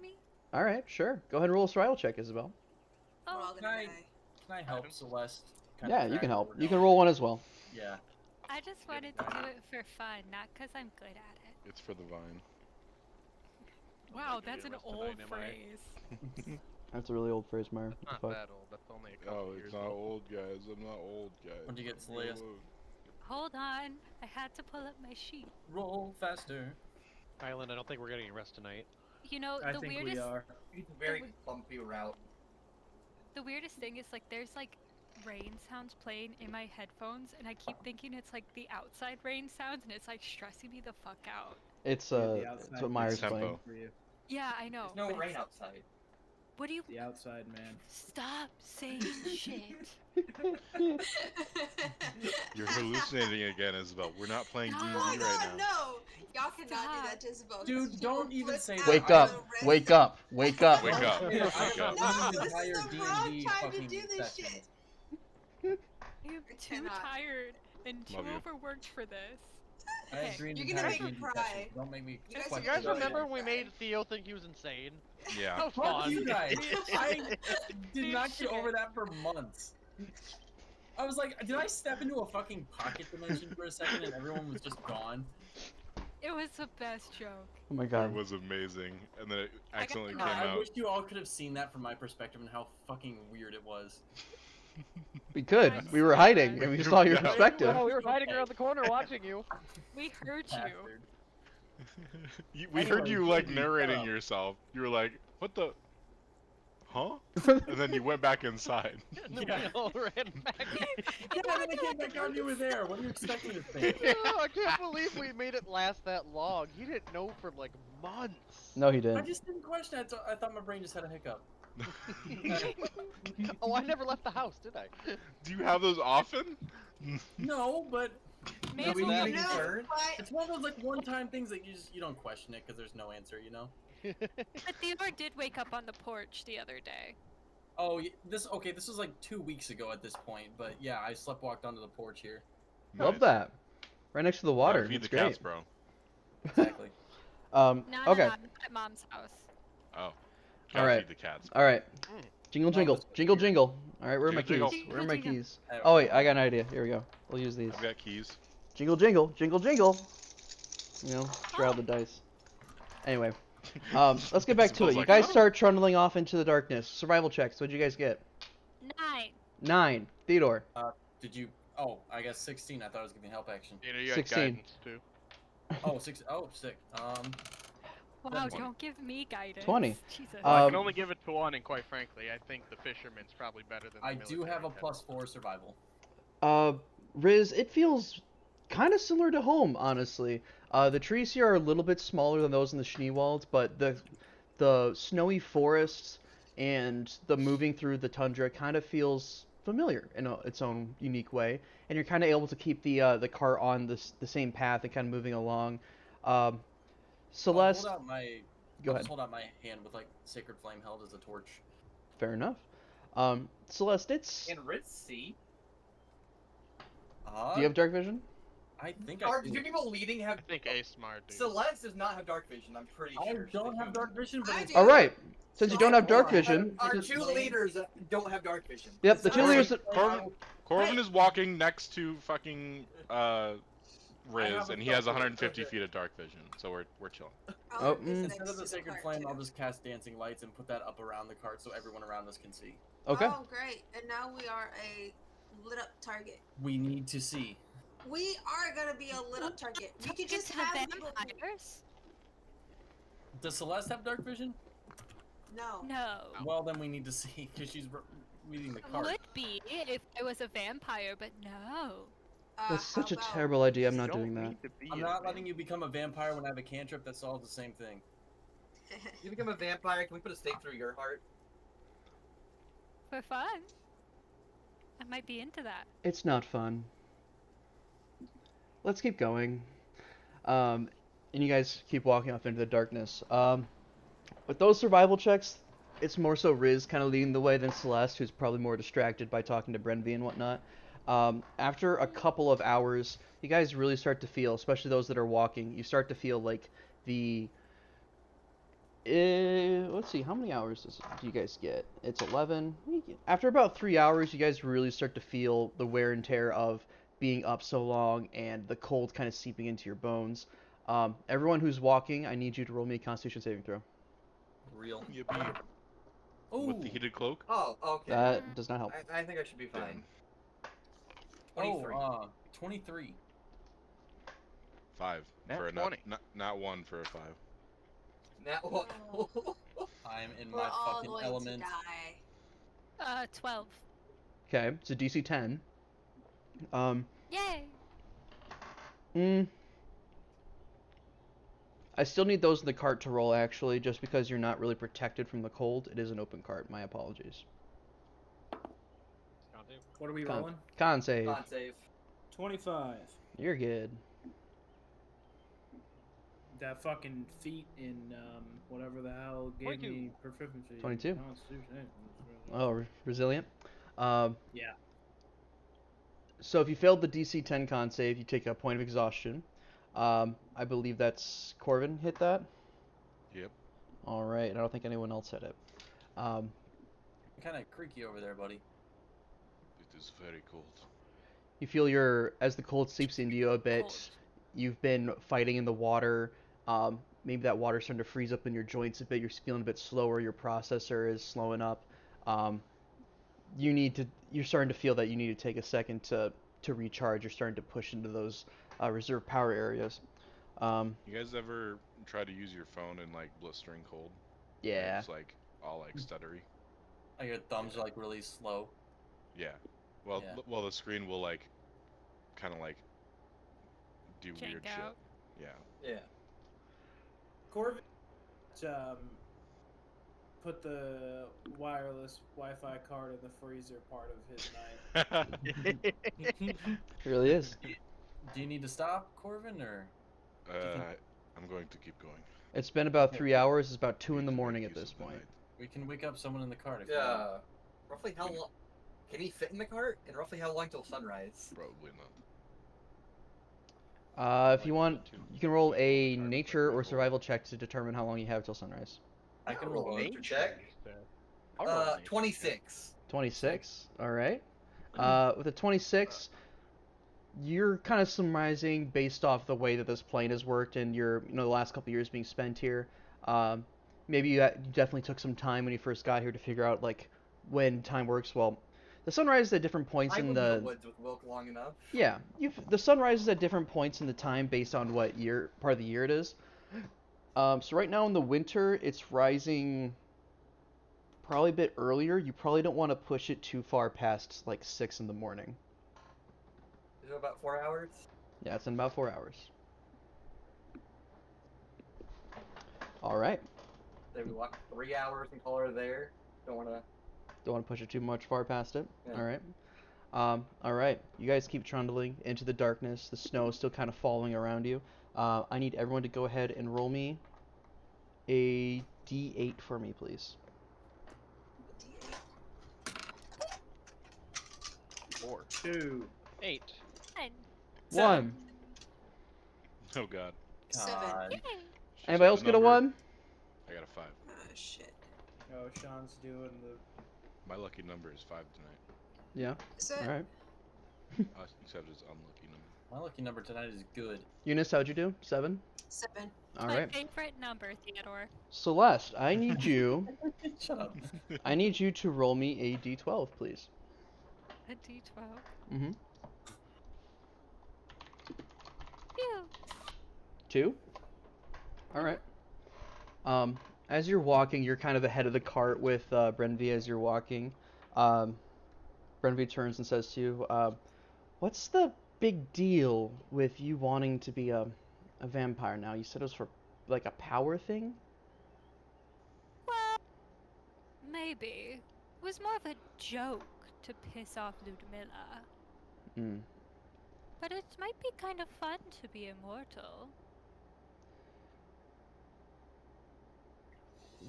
Me? All right, sure. Go ahead and roll a survival check, Isabel. We're all Oh, gonna Can die. can I help Celeste? kind Yeah, of you can track help. where we're You can going? roll one as well. Yeah. I just wanted to do it for fun, not because I'm good at it. It's for the vine. Like Wow, you're that's an doing old tonight, am I? phrase. That's a really old phrase, Myra. What the Not fuck? that old. That's only a couple Oh, years it's not old. old, guys. I'm not old, guys. When'd you get Celeste? Hold on, I had to pull up my sheet. Roll faster. Island, I don't think we're getting any rest tonight. You know, I the think weirdest we are. It's a very bumpy route. the weirdest thing is like there's like rain sounds playing in my headphones, and I keep thinking it's like the outside rain sounds, and it's like stressing me the fuck out. It's The it's outside what Myra's tempo. playing. For you. Yeah, I know. There's no but rain it's- outside. What do you? The outside man. Stop saying shit. You're hallucinating again, Isabel. We're not playing D&D Oh my right god, now. no! Y'all cannot do that to Isabel. Dude, She don't will even flip say out that. Wake on up! the rest Wake of- up! Wake up! Wake up! Yeah, Wake I up! don't No, want an this is entire the wrong D&D time to fucking do this session. shit. I am too cannot. tired and too Love you. overworked for this. I Okay, agree. you're gonna make me cry. Don't make me. You guys fucking You guys Fuck remember yeah. when we made Theo think he was insane? Yeah. How Fuck fun. you guys. I did Dude, not get shit. over that for months. I was like, did I step into a fucking pocket dimension for a second and everyone was just gone? It was the best joke. Oh my It god. was amazing, and then it got accidentally the came I out. wish you all could have seen that from my perspective and how fucking weird it was. We could. I'm We were so hiding, bad. and we saw your Yeah. perspective. Oh, we were hiding around the corner watching you. We heard you. Bastard. We heard Anyway, you like shut narrating up. yourself. You were like, "What the? Huh?" And then you went back inside. And then Yeah. we all ran back. Yeah, and then I came back out and you were there. What do you expect me to think? Oh, I can't believe we made it last that long. He didn't know for like months. No, he I didn't. just didn't question it. I thought my brain just had a hiccup. Oh, I never left the house, did I? Do you have those often? No, but Maybe we you need know, concern? But it's one of those like one-time things that you don't question it because there's no answer, you know. but Theodore did wake up on the porch the other day. Oh, this was like 2 weeks ago at this point, but yeah, I walked onto the porch here. Love Nice. that. Right next to the water. Gotta feed It's the great. cats, bro. Exactly. No, Okay. I'm at mom's house. Oh. Gotta Alright. feed the cats. All right. Mm. Jingle, No, jingle, this- jingle, jingle. All right, where are my Jingle, keys? jingle. Where are my Jingle, jingle. keys? There we Oh wait, go. I got an idea. Here we go. We'll use these. I've got keys. Jingle, jingle, jingle, jingle. You know, straddle the dice. Anyway, let's get back to Smells it. You like guys fun. start trundling off into the darkness. Survival checks. What'd you guys get? 9. 9. Theodore. Did you? Oh, I guess 16. I thought I was giving help action. You know, you had 16. guidance too. Oh, 6. Oh, sick. Wow, That's don't give me guidance. 20. Jesus. I Um, can only give it to one, and quite frankly, I think the fisherman's probably better than the I do have a military +4 survival. Riz, it feels kind of similar to home, honestly. The trees here are a little bit smaller than those in the Schneewald, but the snowy forests and the moving through the tundra kind of feels familiar in its own unique way, and you're kind of able to keep the car on the same path and kind of moving along. Celeste, Hold out my. go I'll ahead. just hold out my hand with like sacred flame held as a torch. Fair enough. Celeste, it's. And Ritz see. Do you have dark vision? I think Are I two do. people leading have? I think Ace Smart dude. Celeste does not have dark vision. I'm pretty I sure. don't have dark vision, but I it's do. All right. Since you So don't have dark I- vision, Our just- two leaders don't have dark vision. yep, the two Sorry. leaders. Corbin is walking next to fucking Riz, have a and he has dark 150 vision. feet of dark vision, so we're chilling. Oh, this is Instead of the next sacred to flame, cart, I'll too. just cast dancing lights and put that up around the cart so everyone around us can see. Okay. Oh, great. And now we are a lit up target. We need to see. We are gonna be a lit up target. We could just to the have people. vampires? Does Celeste have dark vision? No. No. Well, then we need to see because she's reading the cart. Would be if I was a vampire, but no. That's such How a about- terrible idea. I'm You not don't doing that. need to be I'm a not man. letting you become a vampire when I have a cantrip that solves the same thing. You become a vampire. Can we put a stake through your heart? For fun. I might be into that. It's not fun. Let's keep going. And you guys keep walking off into the darkness. With those survival checks, it's more so Riz kind of leading the way than Celeste, who's probably more distracted by talking to Brenvy and whatnot. After a couple of hours, you guys really start to feel, especially those that are walking, you start to feel like the... let's see, how many hours do you guys get? It's 11. After about 3 hours, you guys really start to feel the wear and tear of being up so long and the cold kind of seeping into your bones. Everyone who's walking, I need you to roll me a Constitution saving throw. Real. Yippee. Oh, With the heated cloak? Oh, okay. That does not help. I think I should be fine. oh, 23. 23. 5. Nat For a 20. not 1 for a 5. Now what? I'm in We're my all fucking going element. to die. 12. Okay, it's a DC 10. Yay! I still need those in the cart to roll, actually, just because you're not really protected from the cold. It is an open cart. My apologies. What are we Con, rolling? con save. Con save. 25. You're good. That fucking feat in whatever the hell gave 22. me proficiency. 22. Constitution. Oh, resilient. Yeah. So if you failed the DC 10 con save, you take a point of exhaustion. I believe that's Corvin hit that. Yep. All right. I don't think anyone else hit it. Kind of creaky over there, buddy. It is very cold. You feel as the cold seeps into you a bit. Cold. You've been fighting in the water. Maybe that water's starting to freeze up in your joints a bit. You're feeling a bit slower. Your processor is slowing up. You're starting to feel that you need to take a second to recharge. You're starting to push into those reserve power areas. You guys ever try to use your phone in like blistering cold? Yeah. It's like all like stuttery. Like your thumbs are like really slow. Yeah. Well, Yeah. well, the screen will like, kind of like, do Jank weird out. shit. Yeah. Yeah. Corvin put the wireless Wi-Fi card in the freezer part of his night. It really is. Do you need to stop, Corvin, or? I'm going to keep going. It's been about 3 hours. It's about 2 Need in the to make morning at use this of the point. night. We can wake up someone in the cart if you want. Yeah. Roughly how long can he fit in the cart? And roughly how long till sunrise? Probably not. If you want, you can roll a nature or survival check to determine how long you have till sunrise. I can roll a nature check. I'll roll a nature check. 26. 26. All right. With a 26, you're kind of surmising based off the way that this plane has worked and your, the last couple years being spent here. Maybe you definitely took some time when you first got here to figure out like when time works. Well, the sunrise is at different points I in was in the the woods with Wilk long enough. Yeah, the sunrise is at different points in the time based on what part of the year it is. So right now in the winter, it's rising probably a bit earlier. You probably don't want to push it too far past like 6 in the morning. Is it about 4 hours? Yeah, it's in about 4 hours. All right. Say we walk 3 hours and call her there. Don't want to. Don't want to push it too much far past it. Yeah. All right. All right. You guys keep trundling into the darkness. The snow is still kind of falling around you. I need everyone to go ahead and roll me a D8 for me, please. 4. 2. 8. 1. Oh god. God. She Anybody said else the get a number. 1? I got a 5. Shit. Oh, Sean's doing the. My lucky number is 5 tonight. Yeah. Is it? All right. Except his unlucky number. My lucky number tonight is good. Eunice, how'd you do? 7? 7. All My right. favorite number, Theodore. Celeste, I need you. Shut up. I need you to roll me a D12, please. A D12. Mm-hmm. Phew. 2? All right. As you're walking, you're kind of ahead of the cart with Brenvy as you're walking. Brenvy turns and says to you, what's the big deal with you wanting to be a vampire now? You said it was for, like, a power thing? Well, maybe. It was more of a joke to piss off Ludmilla. Hmm. But it might be kind of fun to be immortal.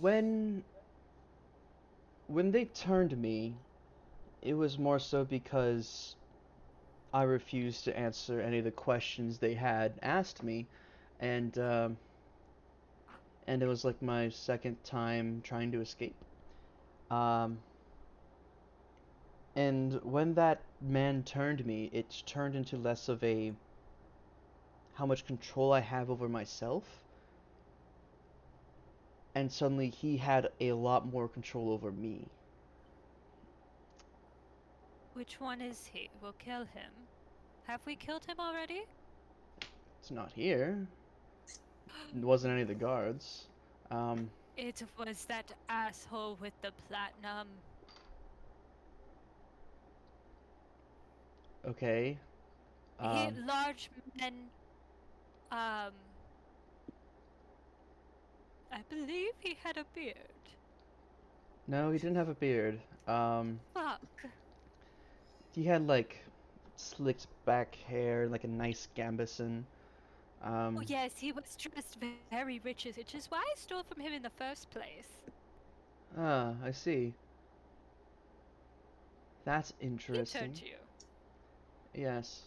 When they turned me, it was more so because I refused to answer any of the questions they had asked me, and it was like my second time trying to escape. And when that man turned me, it turned into less of a how much control I have over myself, and suddenly he had a lot more control over me. Which one is he? We'll kill him. Have we killed him already? It's not here. It wasn't any of the guards. It was that asshole with the platinum. Okay. He large men. I believe he had a beard. No, he didn't have a beard. Fuck. He had like slicked back hair, like a nice gambeson. Oh yes, he was dressed very rich, which is why I stole from him in the first place. Ah, I see. That's He interesting. turned you. Yes.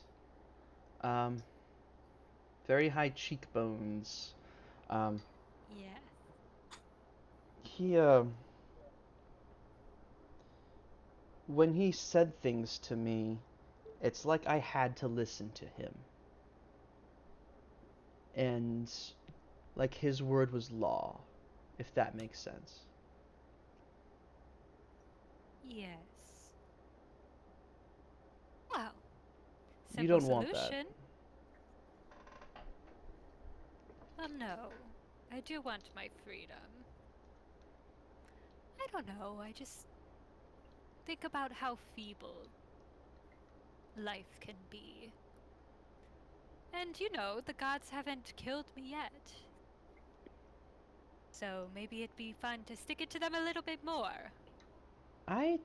Very high cheekbones. Yeah. He, when he said things to me, it's like I had to listen to him. And, like, his word was law, if that makes sense. Yes. Well, You simple don't want that. solution. Well, no. I do want my freedom. I don't know, I just think about how feeble life can be. And you know, the gods haven't killed me yet. So maybe it'd be fun to stick it to them a little bit more. I'm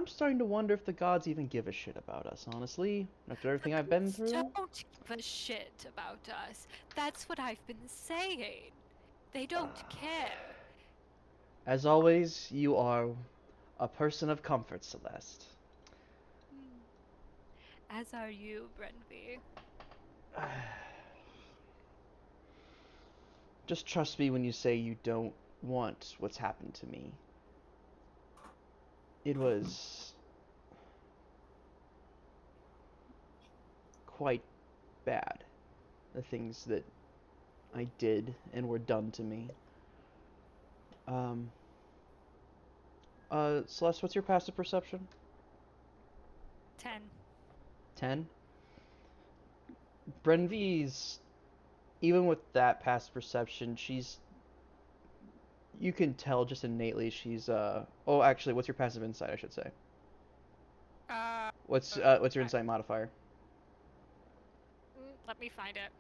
starting to wonder if the gods even give a shit about us, honestly. After everything I've been through. Don't give a shit about us. That's what I've been saying. They don't care. As always, you are a person of comfort, Celeste. As are you, Brenby. Just trust me when you say you don't want what's happened to me. It was quite bad, the things that I did and were done to me. Celeste, what's your passive perception? 10. 10? Brenvy's, even with that passive perception, you can tell just innately she's, oh, actually, what's your passive insight, I should say? What's your insight modifier? Let me find it.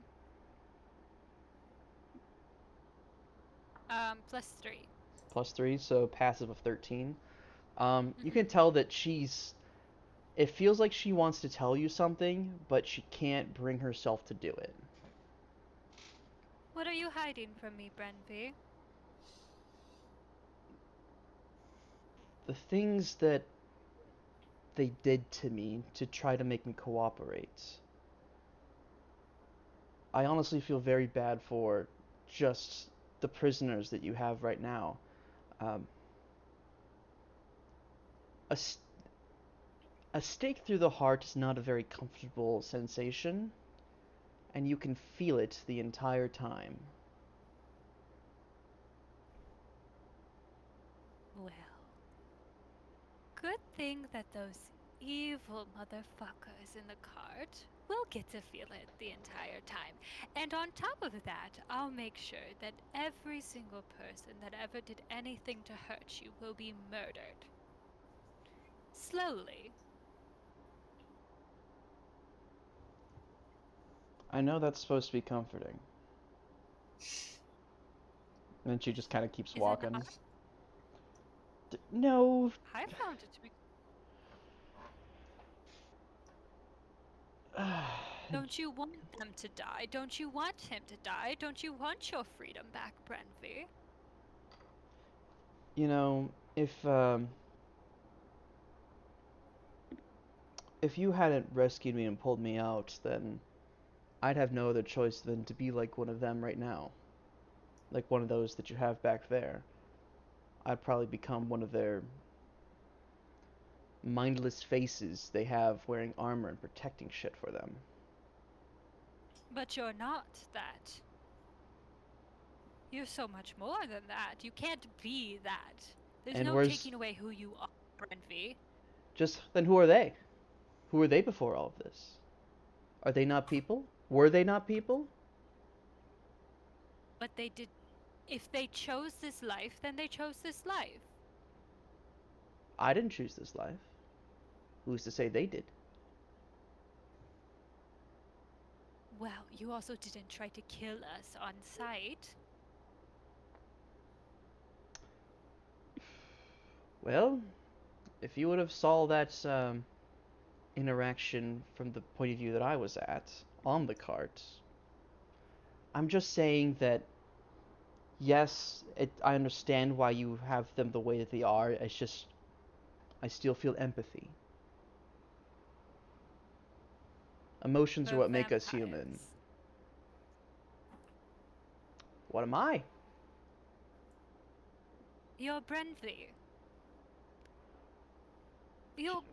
+3. +3, so passive of 13. You can tell that it feels like she wants to tell you something, but she can't bring herself to do it. What are you hiding from me, Brenby? The things that they did to me to try to make me cooperate. I honestly feel very bad for just the prisoners that you have right now. A stake through the heart is not a very comfortable sensation, and you can feel it the entire time. Well, good thing that those evil motherfuckers in the cart will get to feel it the entire time. And on top of that, I'll make sure that every single person that ever did anything to hurt you will be murdered. Slowly. I know that's supposed to be comforting. And then she just kind of keeps walking. No. I found it to be. Don't you want them to die? Don't you want him to die? Don't you want your freedom back, Brenby? You know, if you hadn't rescued me and pulled me out, then I'd have no other choice than to be like one of them right now. Like one of those that you have back there. I'd probably become one of their mindless faces they have wearing armor and protecting shit for them. But you're not that. You're so much more than that. You can't be that. There's no taking away who you are, Brenby. Then who are they? Who were they before all of this? Are they not people? Were they not people? But they did. If they chose this life, then they chose this life. I didn't choose this life. Who's to say they did? Well, you also didn't try to kill us on sight. Well, if you would have saw that interaction from the point of view that I was at on the cart, I'm just saying that yes, I understand why you have them the way that they are. It's just I still feel empathy. Emotions are what make us human. What am I? You're Brenby.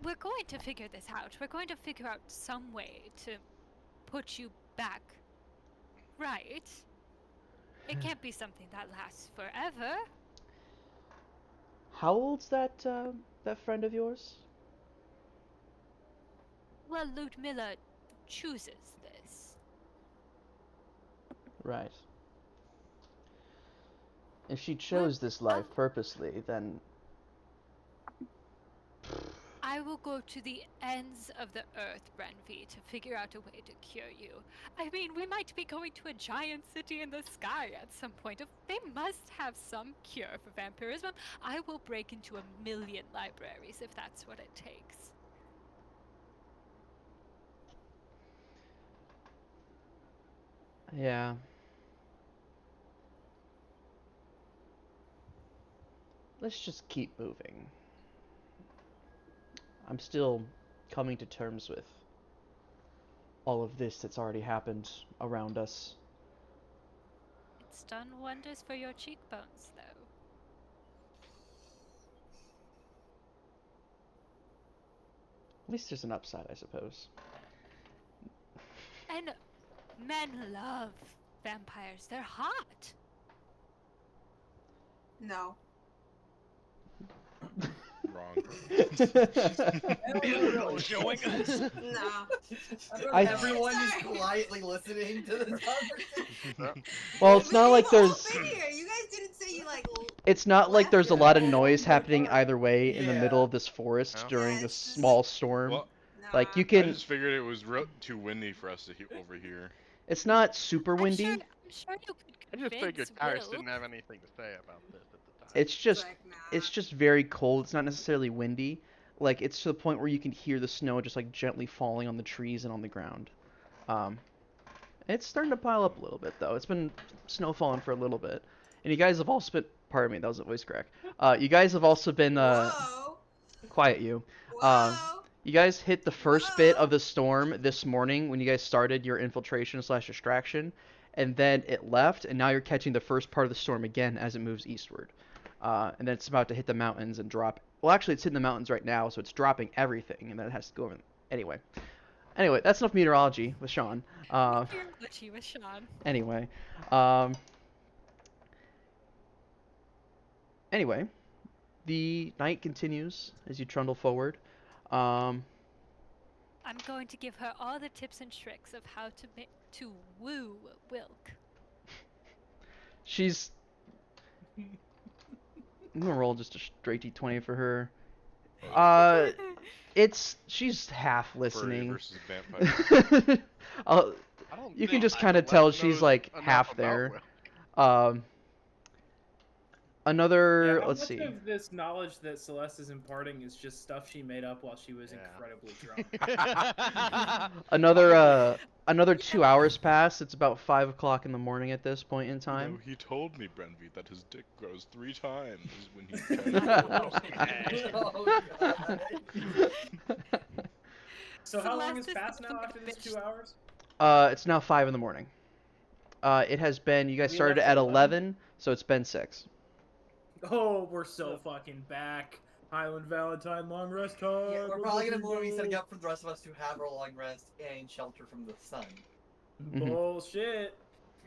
We're going to figure this out. We're going to figure out some way to put you back right. It can't be something that lasts forever. How old's that friend of yours? Well, Ludmilla chooses this. Right. If she chose this life purposely, then I will go to the ends of the earth, Brenvi, to figure out a way to cure you. I mean, we might be going to a giant city in the sky at some point. They must have some cure for vampirism. I will break into 1,000,000 libraries if that's what it takes. Yeah. Let's just keep moving. I'm still coming to terms with all of this that's already happened around us. It's done wonders for your cheekbones, though. At least there's an upside, I suppose. And men love vampires. They're hot. No. Wrong. Showing us. No. Everyone is quietly listening to this conversation. Well, it's not like there's. You guys didn't say you like. It's not like there's a lot of noise happening either way in the middle of this forest Yeah. during a small storm. Well, Like you I can. just figured it was too windy for us to overhear. It's not super windy. I'm sure you could I just convince figured Tyrus Will. didn't have anything to say about this at the time. It's just very cold. It's not necessarily windy. Like it's to the point where you can hear the snow just like gently falling on the trees and on the ground. It's starting to pile up a little bit though. It's been snow falling for a little bit, and you guys have also been. Pardon me, that was a voice crack. You guys have also been. Quiet you. You guys hit the first bit of the storm this morning when you guys started your infiltration / extraction, and then it left, and now you're catching the first part of the storm again as it moves eastward. And then it's about to hit the mountains and drop. Well, actually, it's hitting the mountains right now, so it's dropping everything, and then it has to go over. Anyway, that's enough meteorology with Sean. Meteorology with Sean. Anyway, the night continues as you trundle forward. I'm going to give her all the tips and tricks of how to woo Wilk. She's. I'm gonna roll just a straight d20 for her. She's half listening. Furry versus vampire. You can just kind of tell she's like half there. Yeah, Let's see. How much of this knowledge that Celeste is imparting is just stuff she made up while she was incredibly drunk? Another 2 hours pass. It's about 5 o'clock in the morning at this point in time. No, he told me, Brenvi, that his dick grows 3 times when he. So how long has passed now after this 2 hours? It's now 5 in the morning. It has been. You guys We started left at at 11, so it's been 6. Oh, we're so fucking back. Highland Valentine long rest time. Yeah, we're probably gonna be setting up for the rest of us to have our long rest and shelter from the sun. Bullshit.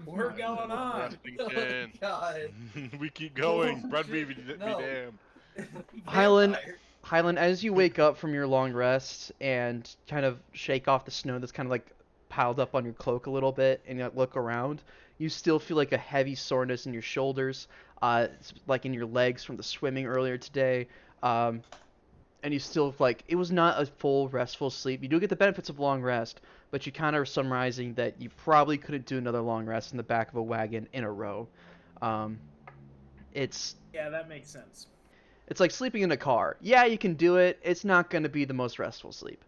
We're going on. Oh, God. We keep going. Brenvi, be No. damned. Highland, as you wake up from your long rest and kind of shake off the snow that's kind of like piled up on your cloak a little bit, and you look around, you still feel like a heavy soreness in your shoulders, it's like in your legs from the swimming earlier today, and you still like it was not a full restful sleep. You do get the benefits of long rest, but you kind of are summarizing that you probably couldn't do another long rest in the back of a wagon in a row. Yeah, that makes sense. It's like sleeping in a car. Yeah, you can do it. It's not going to be the most restful sleep.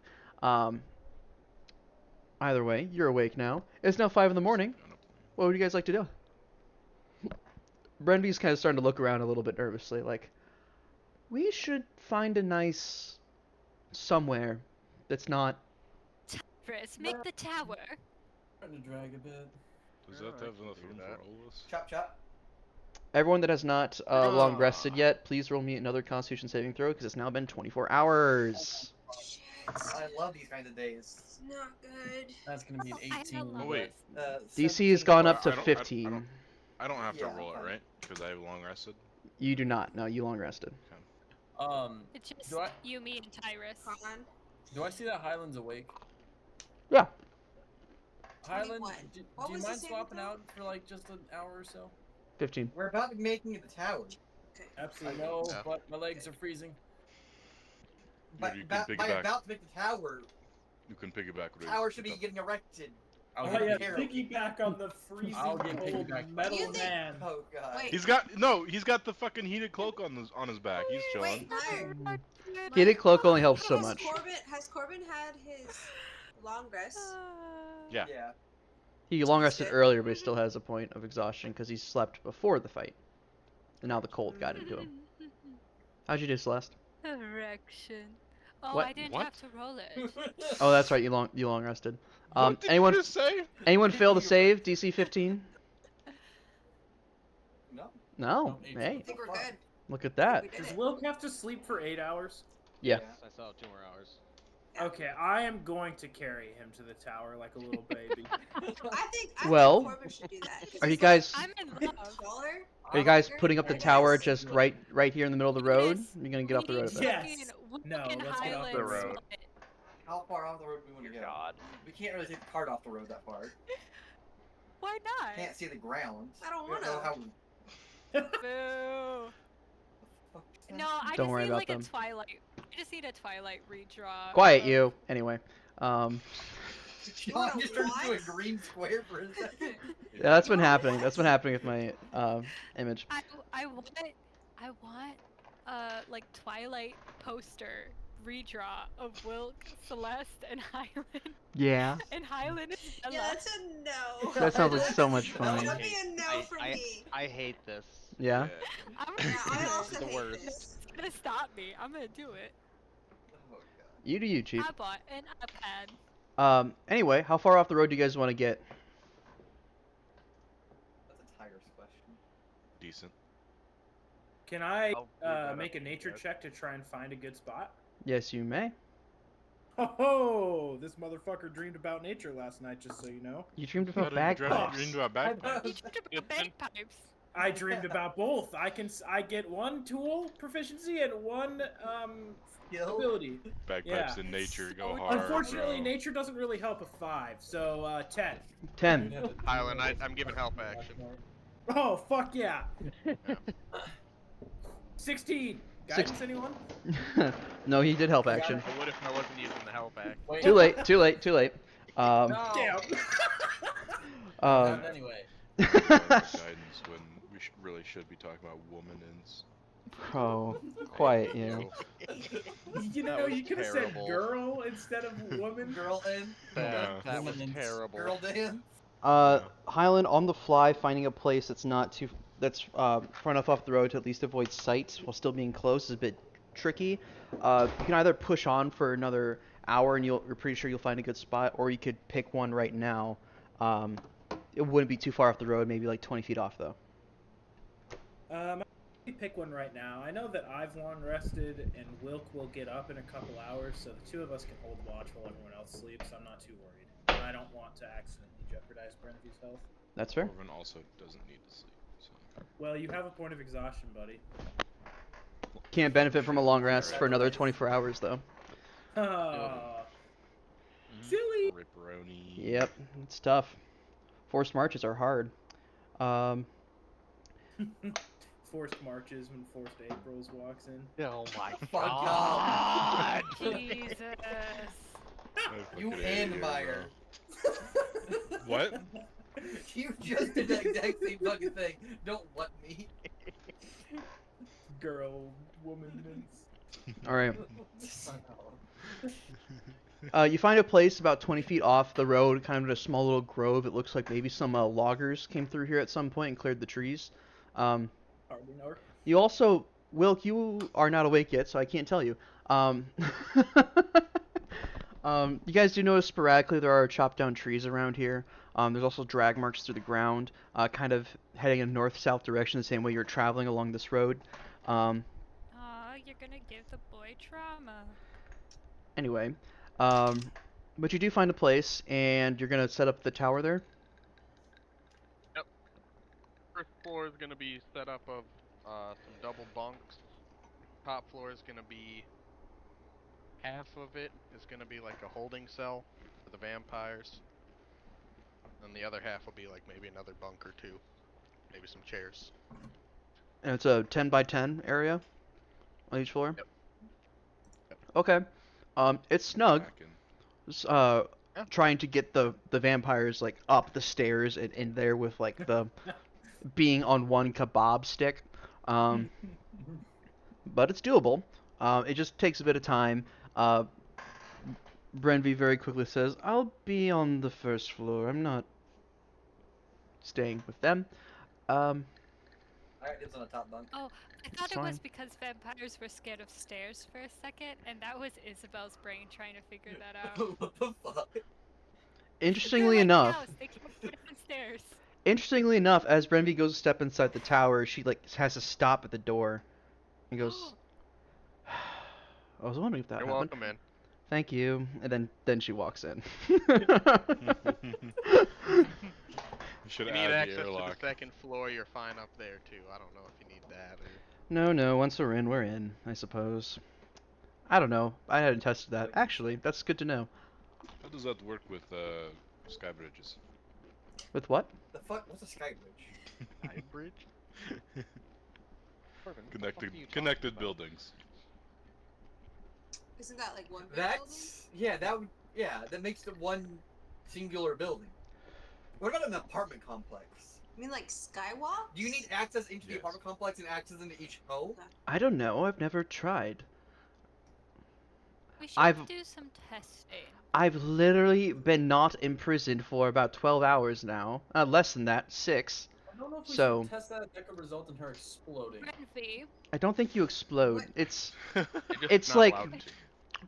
Either way, you're awake now. It's now 5 in the morning. What would you guys like to do? Brenby's kind of starting to look around a little bit nervously, like, we should find a nice somewhere that's not. Tyrus, make the tower. Trying to drag a bit. Does that have enough room for all of us? Chop chop. Everyone that has not long rested yet, please roll me another Constitution saving throw because it's now been 24 hours. I love these kinds of days. Not good. That's gonna be an 18. Oh wait. DC has gone up to I don't- 15. I don't have to Yeah, roll it, fine. right? Because I have long rested. You do not. No, you long rested. It's just Do I- you, me, and Tyrus. Do I see that Highland's awake? Yeah. Highland, 21. do What you was the mind saving swapping throw? out for like just an hour or so? 15. We're about to be making it the tower. I Absolutely. know, Yeah. but my legs are freezing. Maybe you can by piggyback. about to make the tower, You can piggyback. the tower should be getting erected. I'll Oh get yeah, Carol. piggyback on the freezing I'll get cold piggyback. metal You think- man. Oh god. Wait. He's got the fucking heated cloak on his back. He's chilling. Wait, Meyer. Heated cloak only helps so Has much. Has Corbin had his long rest? Yeah. Yeah. He long rested Shit. earlier, but he still has a point of exhaustion because he slept before the fight. And now the cold got into him. How'd you do, Celeste? Erection. Oh, What? I didn't What? have to roll it. Oh, that's right. You long rested. What did Anyone you just say? anyone fail to save DC 15? No. No. No, Hey, I think we're good. look at that. We did Does it. Wilk have to sleep for 8 hours? Yeah. I saw 2 more hours. Okay, I am going to carry him to the tower like a little baby. I think Well, Corbin should do that. 'cause Are you he's, guys I'm in like, love. taller. are you guys bigger, putting up the and tower yes. just right here in the middle of the road? Yes. You're gonna get off the road a bit. Yes. No, let's get off the road. How far off the road do we want to go? God. We can't really take the cart off the road that far. Why not? Can't see the ground. I don't We wanna. know how. Boo. No, I Don't just worry need about like them. a Twilight. I just need a Twilight redraw. Quiet of- you. Anyway. John just turned into a green square for a second. Yeah, that's been happening. That's been happening with my image. I want like Twilight poster redraw of Wilk, Celeste, and Hyland. Yeah. And Hyland is Bella. Yeah, that's a no. That sounds like so much fun. That would be a no from me. I hate this. Yeah. I'm Yeah, I also The hate worst. this. It's gonna stop me. I'm gonna do it. Oh, God. You do you, Chief. I bought an iPad. Anyway, how far off the road do you guys want to get? That's a Tiger's question. Decent. Can I I'll leave that up make a to you nature guys. check to try and find a good spot? Yes, you may. Oh, this motherfucker dreamed about nature last night, just so you know. You dreamed How about did you bagpipes. dream about bagpipes? You talked about bagpipes. I dreamed about both. I get 1 tool proficiency and 1 Skill? ability. Bagpipes Yeah. in nature go So hard. Unfortunately, bro. nature doesn't really help a 5, so 10. 10. Hyland, I'm giving help action. Oh fuck yeah! 16. Guidance, anyone? No, he did help action. I would if I wasn't using the help action. Wait. Too late. Too late. Too late. No. Damn. Anyway. Guidance when we really should be talking about womanins. Oh, quiet you. You That know, was you could have said terrible. girl instead of woman. Girl in. Yeah. That was Woman's terrible. Girl dance. Highland on the fly, finding a place that's not too that's far enough off the road to at least avoid sight while still being close is a bit tricky. You can either push on for another hour and you're pretty sure you'll find a good spot, or you could pick one right now. It wouldn't be too far off the road, maybe like 20 feet off though. I'll pick one right now. I know that I've long rested, and Wilk will get up in a couple hours, so the 2 of us can hold watch while everyone else sleeps. I'm not too worried. And I don't want to accidentally jeopardize Brennevy's health. That's fair. Corbin also doesn't need to sleep. So. Well, you have a point of exhaustion, buddy. Can't benefit from a long rest for another 24 hours though. Silly. Ripperoni. Yep, it's tough. Forced marches are hard. Forced marches when Forced Aprils walks in. Oh my Fuck god. Jesus. I You fucking and hate Meyer. bro. What? You just did the exact same fucking thing. Don't what me. Girl, woman, mince. All right. You find a place about 20 feet off the road, kind of in a small little grove. It looks like maybe some loggers came through here at some point and cleared the trees. Hardly know her. You also, Wilk, you are not awake yet, so I can't tell you. You guys do notice sporadically there are chopped down trees around here. There's also drag marks through the ground, kind of heading in north-south direction, the same way you're traveling along this road. Aw, you're gonna give the boy trauma. Anyway, but you do find a place, and you're gonna set up the tower there. First floor is gonna be set up of some double bunks. Top floor is gonna be half of it is gonna be like a holding cell for the vampires. And the other half will be like maybe another bunk or 2. Maybe some chairs. And it's a 10 by 10 area on each floor. Yep. Okay. It's snug. Packing. Trying to get the vampires like up the stairs and in there with like the being on one kebab stick. But it's doable. It just takes a bit of time. Brenvy very quickly says, "I'll be on the first floor. I'm not staying with them." Alright, it's on the top bunk. Oh, I thought It's it was fine. because vampires were scared of stairs for a second, and that was Isabel's brain trying to figure that out. What the fuck? Interestingly They're like enough, cows, they can't get up the stairs. Interestingly enough, as Brenvy goes to step inside the tower, she like has to stop at the door and goes, "I was wondering if that You're happened. welcome in. Thank you." And then she walks in. You should You need add the access to airlock. the second floor, you're fine up there too. I don't know if you need that or... No, once we're in, I suppose. I don't know. I hadn't tested that. Actually, that's good to know. How does that work with sky bridges? With what? The fuck? What's a sky bridge? Sky bridge? Corbin, what the fuck are you talking Connected about? buildings. Isn't that like one big That's that makes it one singular building. What about an apartment complex? You mean like skywalk? Do you need access into the Yes. apartment complex and access into each home? I don't know. I've never tried. We should I've- do some testing. I've literally been not imprisoned for about 12 hours now. Less than that, 6. I don't know if we So- should test that. That could result in her exploding. Renvi, I don't think you explode. What? It's You're just It's not like- allowed to.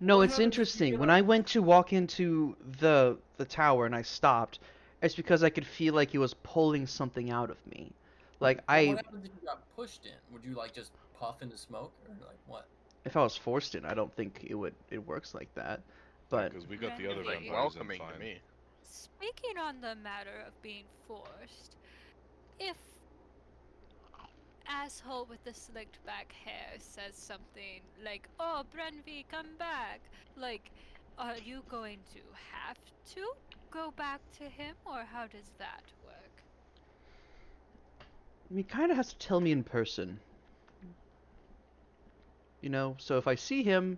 No, What it's happens if you interesting. get When up- I went to walk into the tower and I stopped, it's because I could feel like it was pulling something out of me. Like What I, happens if you got pushed in? Would you like just puff into smoke or like what? if I was forced in, I don't think it works like that. But Because we got the other Like, vampires in welcoming to fine. me. speaking on the matter of being forced, if asshole with the slicked back hair says something like, "Oh, Brenvy, come back," like, are you going to have to go back to him, or how does that work? he kind of has to tell me in person. You know, so if I see him,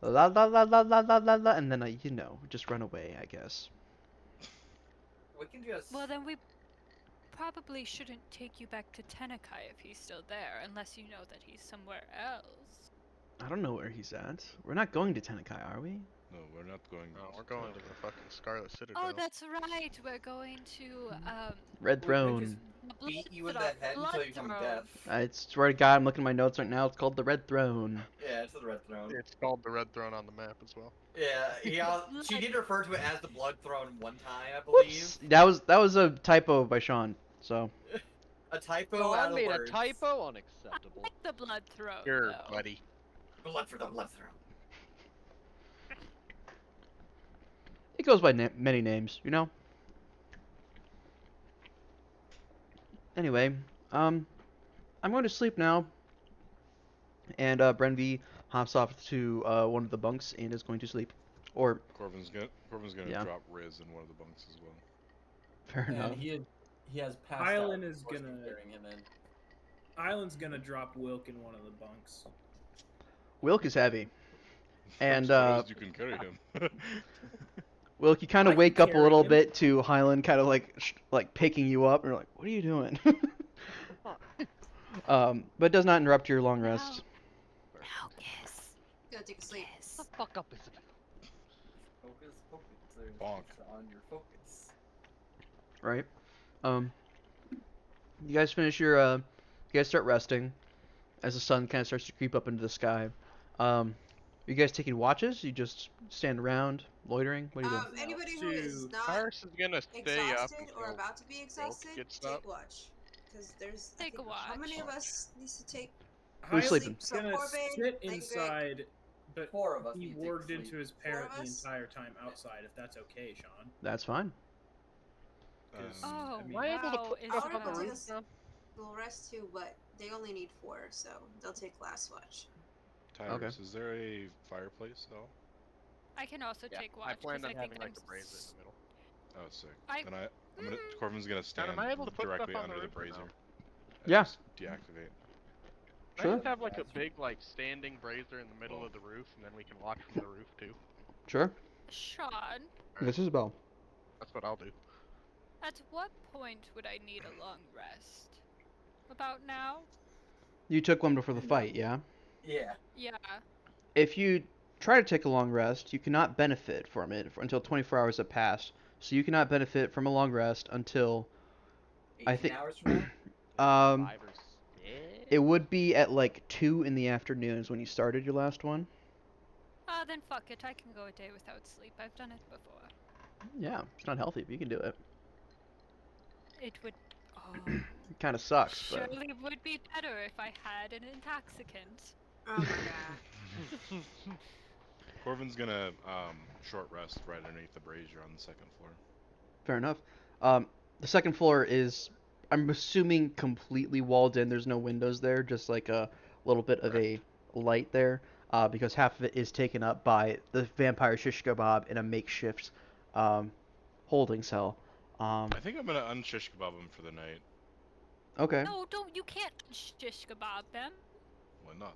la la la la la la la la, and then I, just run away, I guess. We can just. Well, then we probably shouldn't take you back to Tenekai if he's still there, unless you know that he's somewhere else. I don't know where he's at. We're not going to Tenekai, are we? No, we're not going. No, we're going to the fucking Scarlet Citadel. Oh, that's right. We're going to Red we can Throne. just beat you in the head until you become deaf. I swear to God, I'm looking at my notes right now. It's called the Red Throne. Yeah, it's the Red Throne. It's called the Red Throne on the map as well. Yeah, she did refer to it as the Blood Throne one time, I believe. Whoops. That was a typo by Sean. So A typo So out I of made words. a typo. Unacceptable. like the Blood Throne. Here, though. buddy. Blood for the Blood Throne. it goes by many names, you know. Anyway, I'm going to sleep now. And Brenvy hops off to one of the bunks and is going to sleep. Or Corbin's gonna Yeah. drop Riz in one of the bunks as well. fair enough. And he has passed Island out. is Of course, gonna- we're carrying him in. Island's gonna drop Wilk in one of the bunks. Wilk is heavy. And I'm surprised you can carry him. Wilk, you kind I of can wake up a carry little him. bit to Highland kind of like picking you up, and you're like, "What are you doing?" But it does not interrupt your long rest. Now kiss. Go take a sleep. Kiss. The fuck up, Isabel. Focus. There's Bonk. on your focus. Right. You guys finish your you guys start resting as the sun kind of starts to creep up into the sky. You guys taking watches? You just stand around loitering? What are you doing? Anybody who is Dude, not Paris is gonna stay up exhausted or until about to be exhausted, gets take up. watch. Because there's I Take a think, how many watch. of us needs to take? Who's Highland's sleeping? So gonna Corbin, sit like Greg. inside, but 4 of us he need to take warged sleep. into his Four parrot of the us? entire time outside. If that's okay, Sean. That's fine. Oh, I mean- Am I able to wow, put I stuff wanna on the go take a roof s- now? We'll rest too, but they only need 4, so they'll take last watch. Tyrus, is there a fireplace though? I can also Yeah, take watch. I planned 'cause on I think having like I'm a brazier in the middle. Oh, sick. I- Then I'm gonna Corbin's gonna stand am I able to put directly stuff on the under the roof or no? brazier. Yeah. Just deactivate. Can I just have like a big like standing brazier in the middle of the roof, and then we can watch from the roof too? Sure. Sean, This is Bell. That's what I'll do. at what point would I need a long rest? About now? You took one before the fight, yeah? Yeah. Yeah. If you try to take a long rest, you cannot benefit from it until 24 hours have passed. So you cannot benefit from a long rest until 18 think- hours from now? 5 or 6? it would be at like 2 in the afternoon is when you started your last one. Then fuck it. I can go a day without sleep. I've done it before. Yeah, it's not healthy, but you can do it. It would. Oh, It kind of sucks, but surely would be better if I had an intoxicant. Oh my god. Corvin's gonna short rest right underneath the brazier on the second floor. fair enough. The second floor is, I'm assuming, completely walled in. There's no windows there, just like a little bit of a light there, because half of it is taken up by the vampire shish kebab in a makeshift holding cell. I think I'm gonna unshish kebab him for the night. Okay. No, don't. You can't shish kebab them. Why not?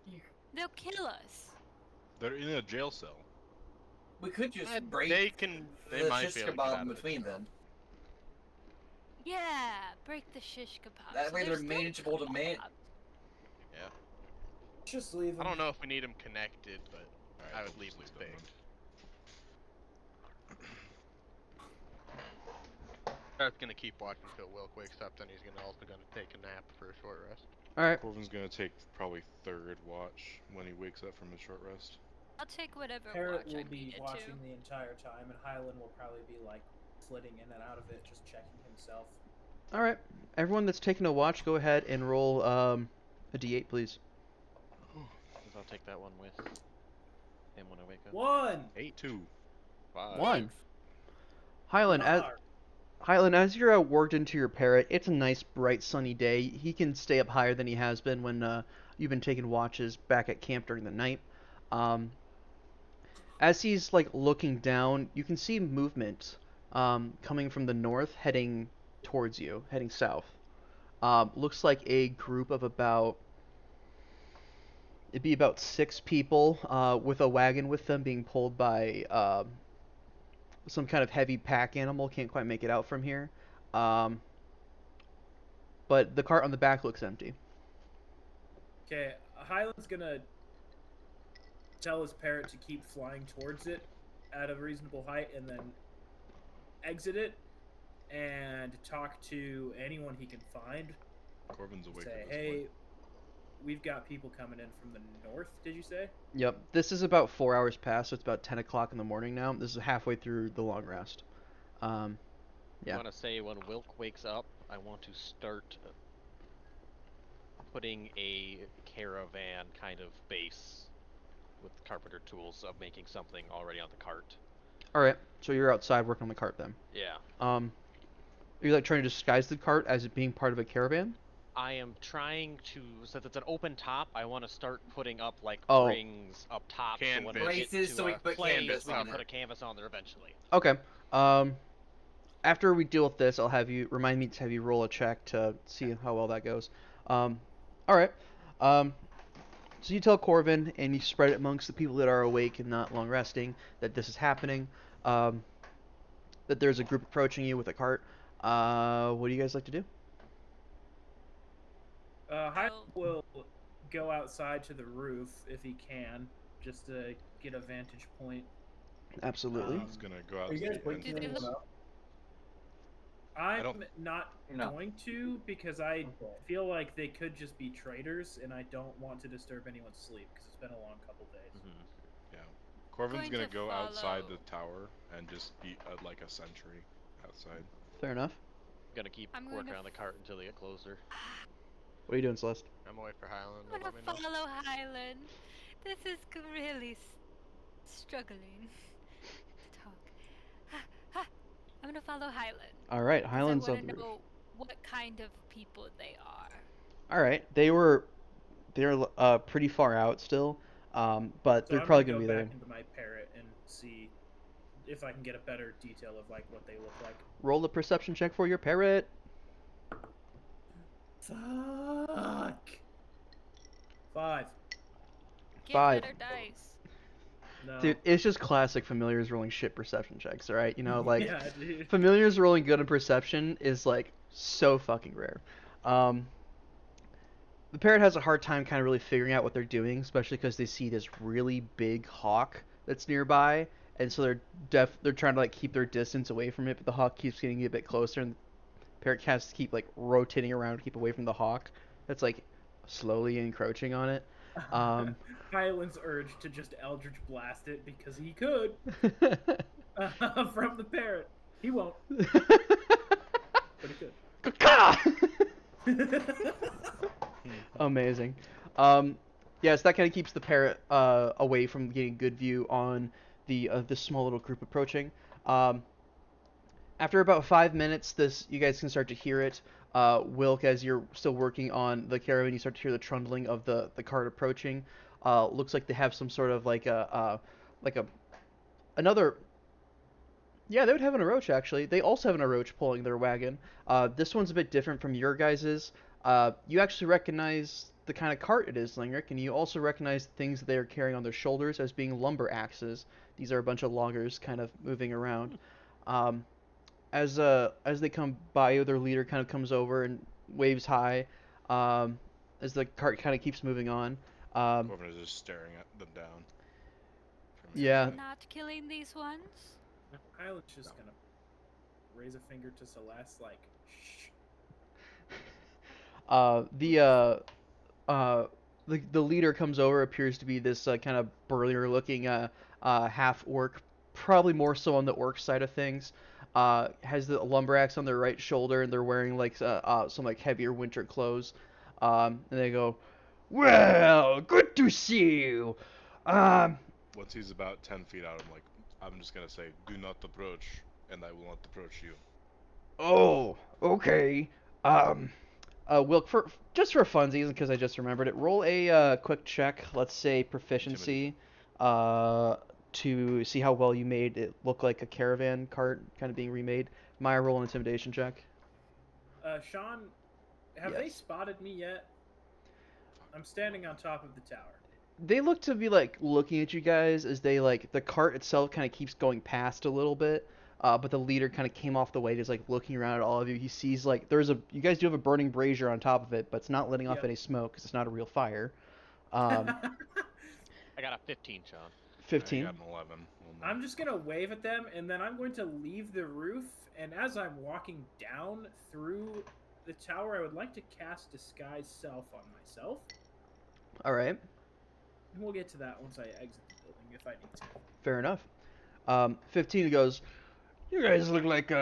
They'll kill us. They're in a jail cell. We could just And break they can. They the might shish be able to get kebab out in of it. between them. Yeah, break the shish kebab. That so way they're still manageable to man. kebab. Yeah. Just leave I them. don't know if we need them connected, but Alright, I would just leave this them big. then. I was gonna keep watching until Wilk wakes up, then he's also gonna take a nap for a short rest. All right. Corvin's gonna take probably third watch when he wakes up from his short rest. I'll take whatever Parrot watch will I be needed watching to. the entire time, and Highland will probably be like flitting in and out of it, just checking himself. All right. Everyone that's taking a watch, go ahead and roll a d8, please. I'll take that one with him when I wake up. 1. 8-2. 5. 1. Highland, as Nar. Highland, as you're worked into your parrot, it's a nice, bright, sunny day. He can stay up higher than he has been when you've been taking watches back at camp during the night. As he's like looking down, you can see movement coming from the north, heading towards you, heading south. Looks like a group of it'd be about 6 people with a wagon with them being pulled by some kind of heavy pack animal. Can't quite make it out from here. But the cart on the back looks empty. Okay, Highland's gonna tell his parrot to keep flying towards it at a reasonable height and then exit it and talk to anyone he can find. Corvin's awake Say, at this hey, point. we've got people coming in from the north, did you say? Yep, this is about 4 hours past, so it's about 10 o'clock in the morning now. This is halfway through the long rest. Yeah. I want to say when Wilk wakes up, I want to start putting a caravan kind of base with carpenter tools of making something already on the cart. Alright, so you're outside working on the cart then. Yeah. Are you like trying to disguise the cart as it being part of a caravan? I am trying to, since it's an open top, I want to start putting up like Oh. rings up top. So when we Canvas. get Braces to so we a can put place, canvas we on can put it. a canvas on there eventually. Okay. After we deal with this, I'll have you remind me to have you roll a check to see how well that goes. Alright. So you tell Corvin, and you spread it amongst the people that are awake and not long resting, that this is happening. That there's a group approaching you with a cart. What do you guys like to do? Highland will go outside to the roof if he can, just to get a vantage point. Absolutely. He's gonna go out Are you to guys the waking entrance. anyone up? I'm don't- not No. going to because I feel like they could just be traitors, and I don't want to disturb anyone's sleep because it's been a long couple days. Yeah. Corvin's Going gonna to go outside follow. the tower and just be like a sentry outside. Fair enough. Gonna keep I'm going working to on the cart until they get closer. What are you doing, Celeste? I'm away for Highland. I'm Let gonna me know. follow Highland. This is really struggling to talk. I'm gonna follow Highland. Alright, 'cause Highlands I of wanna the roof. know what kind of people they are. Alright, they're pretty far out still, but So they're I'm probably gonna gonna go be there. back into my parrot and see if I can get a better detail of like what they look like. Roll a perception check for your parrot. Fuck. 5. Get 5. better dice. No. Dude, it's just classic familiars rolling shit perception checks, alright? You know, like, Yeah, dude. familiars rolling good in perception is, like, so fucking rare. The parrot has a hard time kind of really figuring out what they're doing, especially because they see this really big hawk that's nearby, and so they're trying to, like, keep their distance away from it, but the hawk keeps getting a bit closer, and the parrot has to keep, like, rotating around to keep away from the hawk that's, like, slowly encroaching on it. Highland's urge to just Eldritch Blast it because he could from the parrot. He won't, but he could. Amazing. Yes, that kind of keeps the parrot away from getting good view on the this small little group approaching. After about 5 minutes, you guys can start to hear it. Wilk, as you're still working on the caravan, you start to hear the trundling of the cart approaching. Looks like they have some sort of another. Yeah, they would have an Oroch, actually. They also have an Oroch pulling their wagon. This one's a bit different from your guys's. You actually recognize the kind of cart it is, Lingrick, and you also recognize the things that they are carrying on their shoulders as being lumber axes. These are a bunch of loggers kind of moving around. As they come by you, their leader kind of comes over and waves hi, as the cart kind of keeps moving on. Corbin is just staring at them down. Yeah. Not killing these ones? Highland's just gonna raise a finger to Celeste, like, shh. The leader comes over, appears to be this kind of burlier looking half orc, probably more so on the orc side of things. Has the lumber axe on their right shoulder, and they're wearing like some like heavier winter clothes. And they go, "Well, good to see you." Once he's about 10 feet out, I'm just gonna say, "Do not approach," and I will not approach you. Oh, okay. Wilk, just for funsies, because I just remembered it, roll a quick check. Let's say proficiency, to see how well you made it look like a caravan cart kind of being remade. Maya, roll an intimidation check. Sean, have they spotted me yet? I'm standing on top of the tower. They look to be like looking at you guys as they like the cart itself kind of keeps going past a little bit. But the leader kind of came off the way, just like looking around at all of you. He sees like you guys do have a burning brazier on top of it, but it's not letting off any smoke because it's not a real fire. I got a 15, Sean. 15. I got an 11. I'm just gonna wave at them, and then I'm going to leave the roof. And as I'm walking down through the tower, I would like to cast Disguise Self on myself. All right. And we'll get to that once I exit the building if I need to. Fair enough. 15 goes, "You guys look like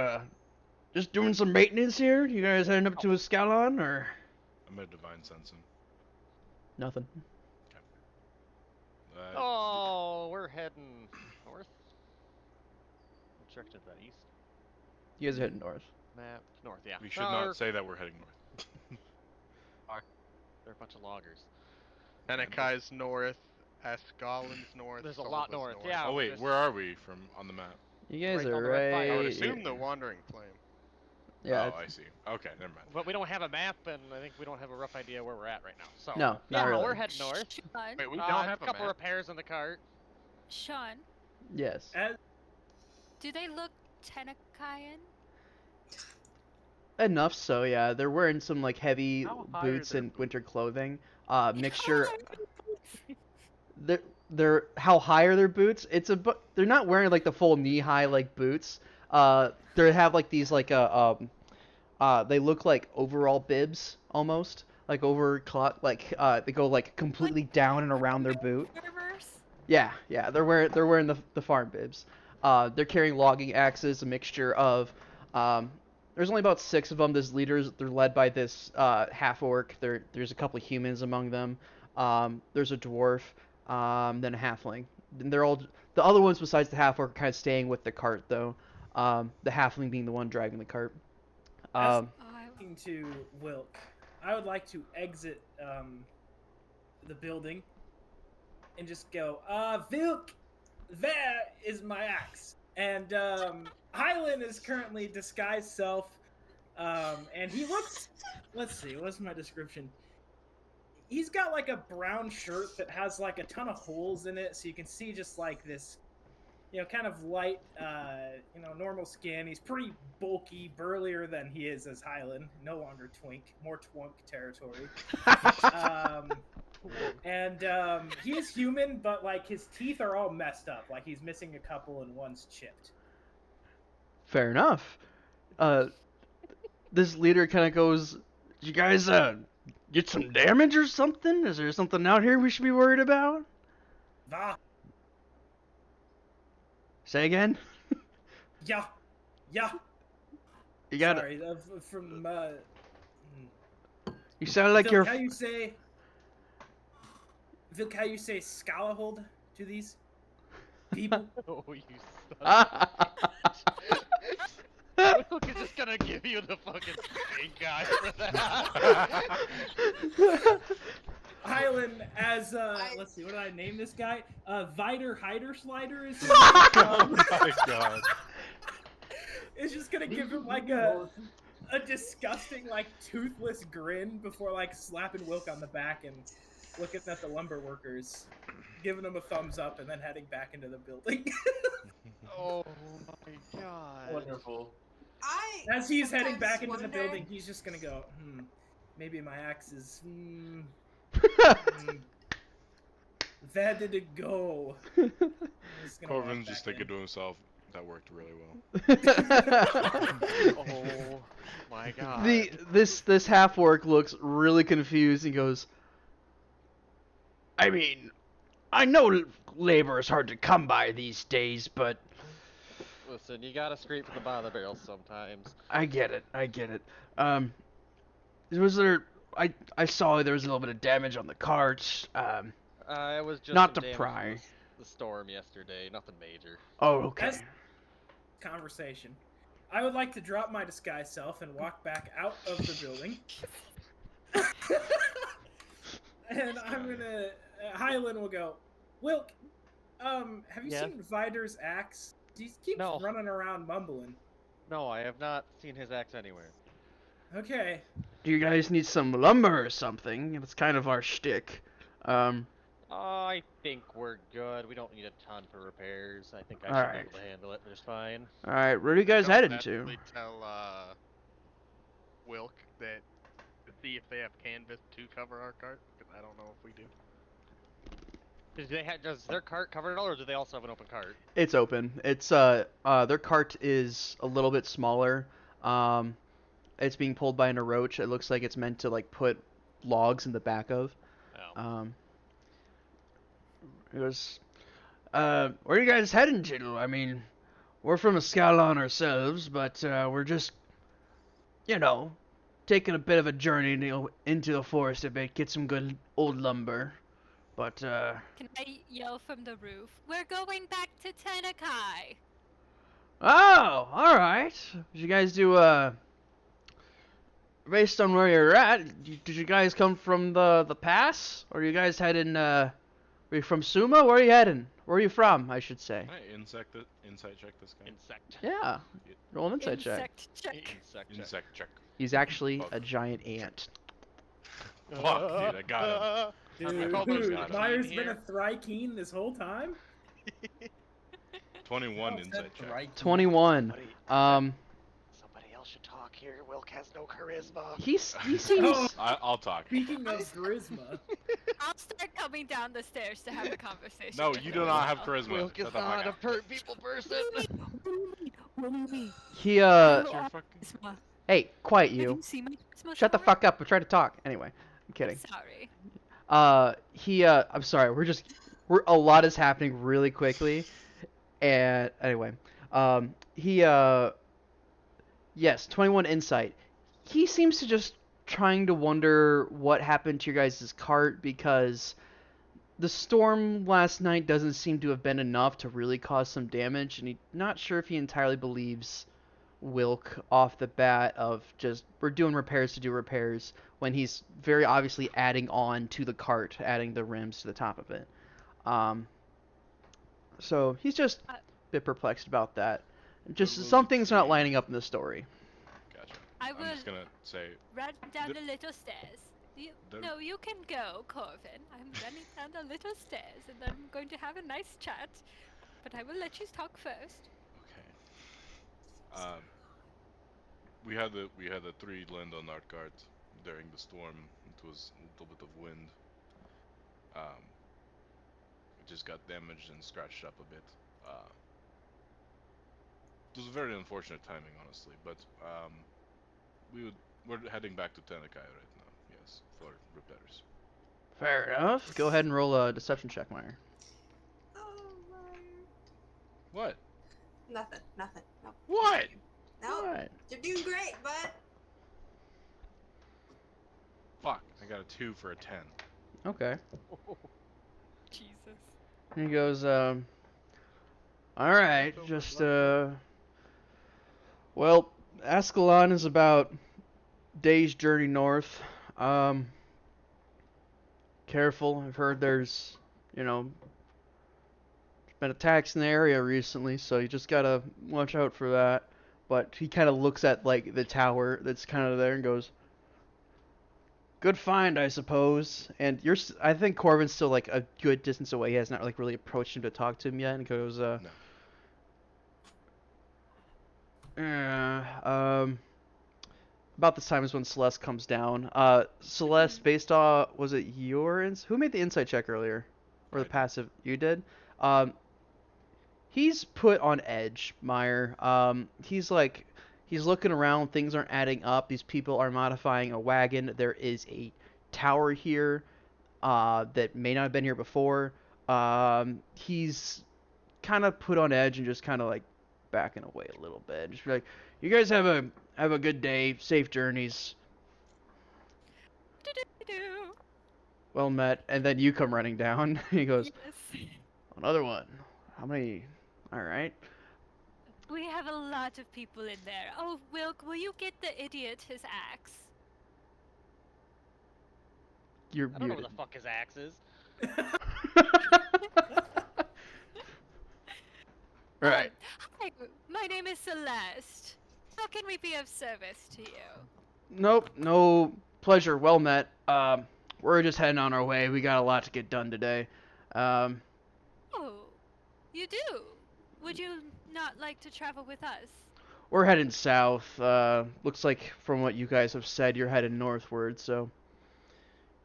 just doing some maintenance here. You guys heading up to Escalon or?" I'm a divine sensing. Nothing. Oh, we're heading north. Which direction is that? East? You guys are heading north. Map north, yeah. We should not say that we're heading north. They're a bunch of loggers. Tenakai's north, Escalin's north. There's a lot north, Solva's yeah. Oh wait, where are we from on the map? You guys Right are on the red fire. I would right. assume the Wandering Flame. Yeah. Oh, I see. Okay, never mind. But we don't have a map, and I think we don't have a rough idea where we're at right now. So No, not yeah, really. we're heading north. Sean, Wait, we don't have a couple map. repairs in the cart. Sean, Yes. do they look Tenakaian? Enough so, yeah. They're wearing some like heavy How high are boots their and winter clothing. Mixture. They're how high are their boots? They're not wearing like the full knee high like boots. They have like these like they look like overall bibs almost like they go like completely down and around their boot. Yeah, they're wearing the farm bibs. They're carrying logging axes, a mixture of there's only about 6 of them. These leaders, they're led by this half orc. There's a couple of humans among them. There's a dwarf, then a halfling. And they're all the other ones besides the half orc are kind of staying with the cart though. The halfling being the one driving the cart. Talking to Wilk, I would like to exit the building and just go, Vilk, there is my axe. And Highland is currently disguised self, and he looks, let's see, what's my description? he's got like a brown shirt that has like a ton of holes in it, so you can see just like this, kind of light, normal skin. He's pretty bulky, burlier than he is as Hyland. No longer twink, more twunk territory. He is human, but like his teeth are all messed up. Like he's missing a couple and one's chipped. Fair enough. This leader kind of goes, "Did you guys get some damage or something? Is there something out here we should be worried about?" Va. Say again? Yeah. You got Sorry, from You sound like you're. How you say? Vilk, how you say Scalahold to these people? Oh, you son Look, is just gonna give you the fucking stink eye for that. Hyland as let's see, what did I name this guy? Vider Hider Slider is his Oh my god. It's just gonna give him like a disgusting like toothless grin before like slapping Wilk on the back and looking at the lumber workers, giving them a thumbs up and then heading back into the building. Oh my god. Wonderful. As he's heading sometimes back into the wonder- building, he's just gonna go, maybe my axe is where did it go? He's gonna walk Corvin's just back thinking in. to himself, that worked really well. Oh my god. This half orc looks really confused and goes, "I mean, I know labor is hard to come by these days, but Listen, you gotta scrape from the bottom of the barrel sometimes. I get it. Was there? I saw there was a little bit of damage on the cart. It was just Not some to damage pry. from the storm yesterday, nothing major. Oh, okay. As conversation, I would like to drop my disguise self and walk back out of the building. And I'm gonna Hyland will go, Wilk, have you Yeah? seen Vider's axe? He keeps No. running around mumbling. No, I have not seen his axe anywhere. Okay. Do you guys need some lumber or something? It's kind of our shtick. I think we're good. We don't need a ton for repairs. I think I should Alright. be able to handle it just fine. All right, where are you guys Don't headed to? definitely tell Wilk that to see if they have canvas to cover our cart, because I don't know if we do. Does their cart cover it all, or do they also have an open cart? It's open. It's their cart is a little bit smaller. It's being pulled by an Oroch. It looks like it's meant to like put logs in the back of. Oh. It was, where are you guys heading to? I mean, we're from Ascalon ourselves, but we're just, taking a bit of a journey into the forest a bit, get some good old lumber. But, Can I yell from the roof? We're going back to Tenekai. oh, alright. Did you guys do, based on where you're at, did you guys come from the pass? Or are you guys heading, are you from Suma? Where are you heading? Where are you from, I should say? Can I insight check this guy? Insect. Yeah, roll an insight check. Insect check. Insect check. Insect check. He's actually Fuck. a giant ant. Fuck, dude, I got him. Dude, call those guys Myers in been a here. Thrykeen this whole time? 21 Oh, insight that's check. right. 21. Somebody else should talk here. Wilk has no charisma. He seems. Oh, I'll talk. speaking of charisma, I'll start coming down the stairs to have a conversation. No, with you him. do not have charisma. Wilk is Shut the fuck not a up. people person. What do you mean? He You're fucking- Charisma. Hey, quiet Have you. you seen my charisma Shut the score? fuck up. I'm trying to talk. Anyway, I'm kidding. Sorry. I'm sorry. We're a lot is happening really quickly, and anyway, yes, 21 insight. He seems to just trying to wonder what happened to your guys' cart because the storm last night doesn't seem to have been enough to really cause some damage, and he's not sure if he entirely believes Wilk off the bat of just we're doing repairs to do repairs when he's very obviously adding on to the cart, adding the rims to the top of it. So he's just a bit perplexed about that. Just We'll some get things to are not you. lining up in the story. Gotcha. I I'm will just gonna say, run down the- the little stairs No, you can go, Corvin. I'm running down the little stairs, and I'm going to have a nice chat. But I will let you talk first. Okay. We had the 3 land on our cart during the storm. It was a little bit of wind. It just got damaged and scratched up a bit. It was very unfortunate timing, honestly. But we're heading back to Tenekai right now. Yes, for repairs. Fair enough. Go ahead and roll a deception check, Meyer. Oh, What? nothing. No. What? No, Alright. you're doing great, bud. Fuck! I got a 2 for a 10. Okay. Jesus. He goes, alright, just, well, Ascalon is about day's journey north. Careful, I've heard there's, been attacks in the area recently, so you just gotta watch out for that. But he kind of looks at, like, the tower that's kind of there and goes, good find, I suppose. And I think Corvin's still, like, a good distance away. He has not, like, really approached him to talk to him yet. And goes, No. About this time is when Celeste comes down. Celeste, based on, was it who made the insight check earlier? Or the passive? You did? He's put on edge, Meyer. He's looking around, things aren't adding up. These people are modifying a wagon. There is a tower here that may not have been here before. He's kind of put on edge and just kind of like backing away a little bit. Just be like, you guys have a good day, safe journeys. Well met. And then you come running down. He goes, Yes. another one. How many? All right. We have a lot of people in there. Oh, Wilk, will you get the idiot his axe? You're I don't know muted. where the fuck his axe is. Right. Hi, my name is Celeste. How can we be of service to you? Nope. No pleasure. Well met. We're just heading on our way. We got a lot to get done today. Oh, you do? Would you not like to travel with us? We're heading south. Looks like from what you guys have said, you're headed northward. So,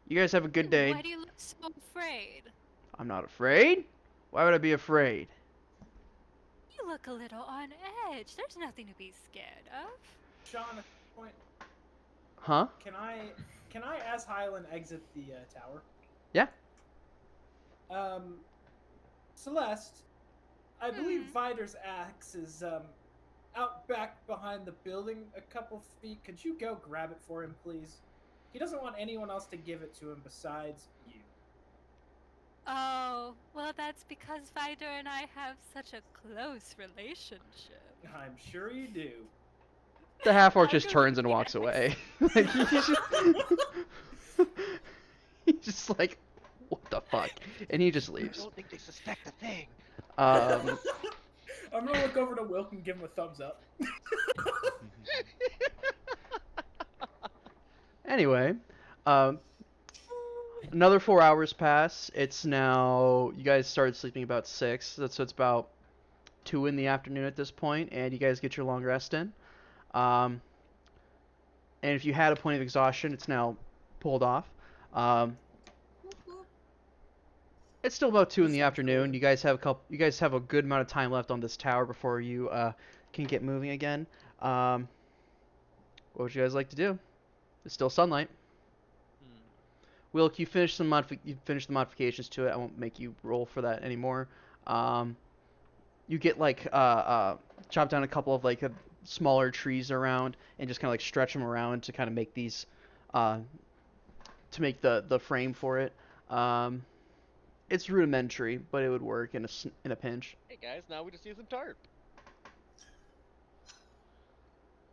you guys have a good day. Why do you look so afraid? I'm not afraid. Why would I be afraid? You look a little on edge. There's nothing to be scared of. Sean, at this point, Huh? can I as Hyland exit the tower? Yeah. Celeste, I believe Vider's axe is out back behind the building a couple feet. Could you go grab it for him, please? He doesn't want anyone else to give it to him besides you. Oh, well, that's because Vider and I have such a close relationship. I'm sure you do. The half orc I just go turns get and the walks axe. away. Like, he's just like, what the fuck? And he just I leaves. don't think they suspect a thing. Um, I'm gonna look over to Wilk and give him a thumbs up. Anyway, another 4 hours pass. It's now, you guys started sleeping about 6, so it's about 2 in the afternoon at this point, and you guys get your long rest in. And if you had a point of exhaustion, it's now pulled off. It's still about 2 in the afternoon. You guys have a good amount of time left on this tower before you can get moving again. What would you guys like to do? It's still sunlight. Wilk, you finished the modifications to it. I won't make you roll for that anymore. You get like chop down a couple of like smaller trees around and just kind of like stretch them around to kind of make these to make the frame for it. It's rudimentary, but it would work in a pinch. Hey guys, now we just need some tarp.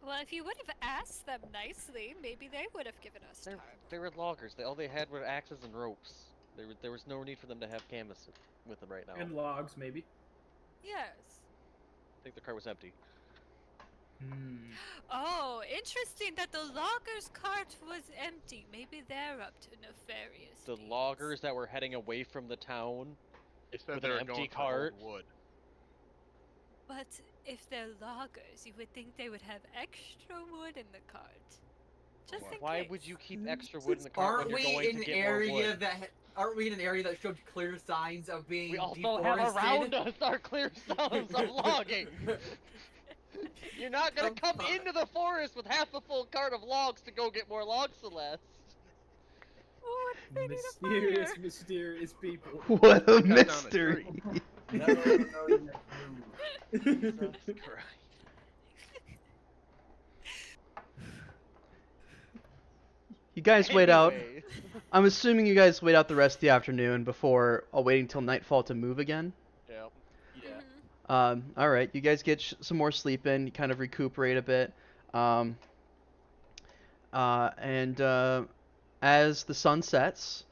Well, if you would have asked them nicely, maybe they would have given us tarp. They were loggers. All they had were axes and ropes. There was no need for them to have canvas with them right now. And logs, maybe. Yes. I think the cart was empty. Oh, interesting that the logger's cart was empty. Maybe they're up to nefarious The deeds. loggers that were heading away from the town They said with they an were empty going to cart. hold wood. But if they're loggers, you would think they would have extra wood in the cart. Just in Why case. would you keep extra wood in the cart Aren't when you're we going in to an get more area wood? that aren't we in an area that showed clear signs of being We also deforested? have around us our clear signs of logging. You're not gonna come into the forest with half a full cart of logs to go get more logs, Celeste. Oh, what if they need a Mysterious, fire? mysterious people. What a Cut down a mystery. Never know your next move. Jesus Christ. You guys wait out. Anyways. I'm assuming you guys wait out the rest of the afternoon before waiting till nightfall to move again. Yeah. Yeah. All right, you guys get some more sleep in, kind of recuperate a bit. As the sun sets,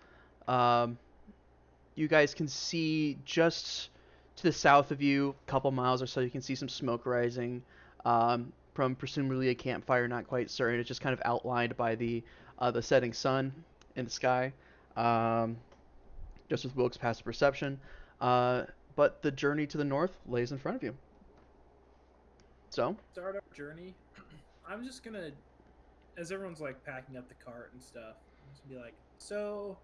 you guys can see just to the south of you, a couple miles or so, you can see some smoke rising from presumably a campfire, not quite certain. It's just kind of outlined by the setting sun in the sky, just with Wilkes' passive perception. But the journey to the north lays in front of you. So, Start our journey. I'm just gonna, as everyone's like packing up the cart and stuff, I'm just gonna be like, so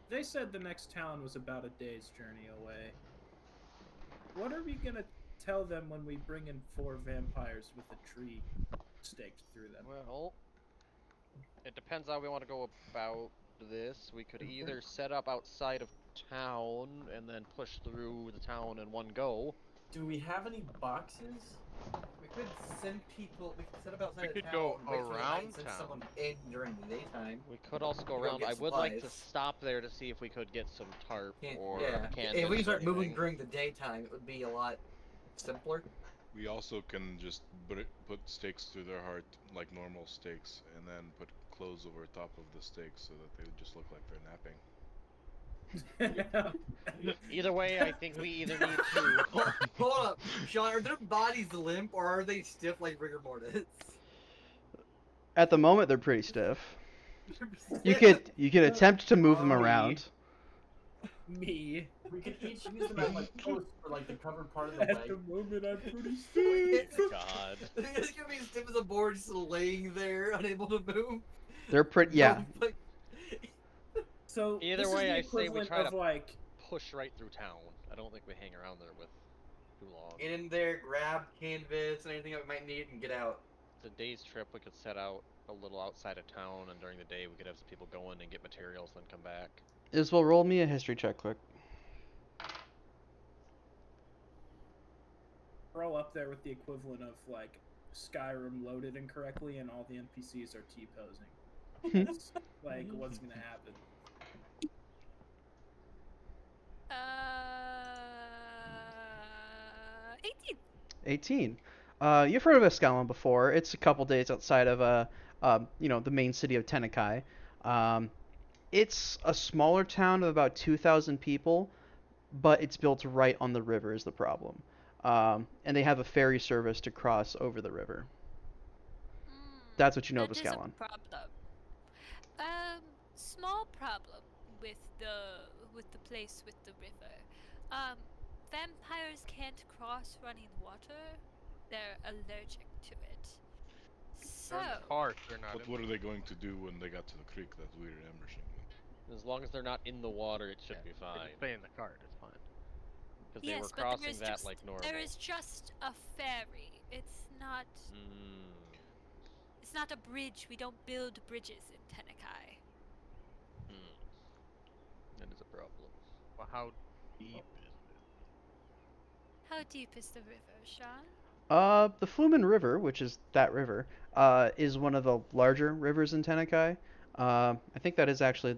they said the next town was about a day's journey away. What are we gonna tell them when we bring in 4 vampires with a tree staked through them? Well, it depends how we want to go about this. We could either set up outside of town and then push through the town in one go. Do we have any boxes? We could send people. We could set up outside We of could town go and wait for the night around and send town. someone in during the daytime. We could also go Go around. get I would like to supplies. stop there to see if we could get some tarp or Yeah. canvas If we or start moving anything. during the daytime, it would be a lot simpler. We also can just put stakes through their heart like normal stakes, and then put clothes over top of the stakes so that they just look like they're napping. Either way, I think we either need to. Hold up, Sean. Are their bodies limp or are they stiff like rigor mortis? at the moment, they're pretty stiff. You could attempt to move them around. Me. We could each use them as like posts for like the covered part of the At the leg. moment, I'm pretty stiff. God. It's gonna be stiff as a board, just laying there, unable to move. They're pretty. Yeah. Like, So Either this is way, the I say we equivalent try of to like push right through town. I don't think we hang around there with too long. get in there, grab canvas and anything that we might need, and get out. The day's trip, we could set out a little outside of town, and during the day we could have some people go in and get materials, then come back. Iswell, roll me a history check quick. we're all up there with the equivalent of like Skyrim loaded incorrectly and all the NPCs are T-posing. It's like what's gonna happen? 18. 18. You've heard of Escalon before. It's a couple days outside of the main city of Tenekai. It's a smaller town of about 2,000 people, but it's built right on the river is the problem. And they have a ferry service to cross over the river. That's what you know of That is Escalon. a problem. Small problem with the place with the river. Vampires can't cross running water. They're allergic to it. So, Cart, they're not. But what are they going to do when they got to the creek that we were ambushing? As long as they're not in the water, it should be They fine. can stay in the cart. It's fine. Because they yes, were but there crossing is that just, like normal. there is just a ferry. It's not. It's not a bridge. We don't build bridges in Tenekai. That is a problem. Well, how deep is it? How deep is the river, Sean? The Flumen River, which is that river, is one of the larger rivers in Tenekai. I think that is actually,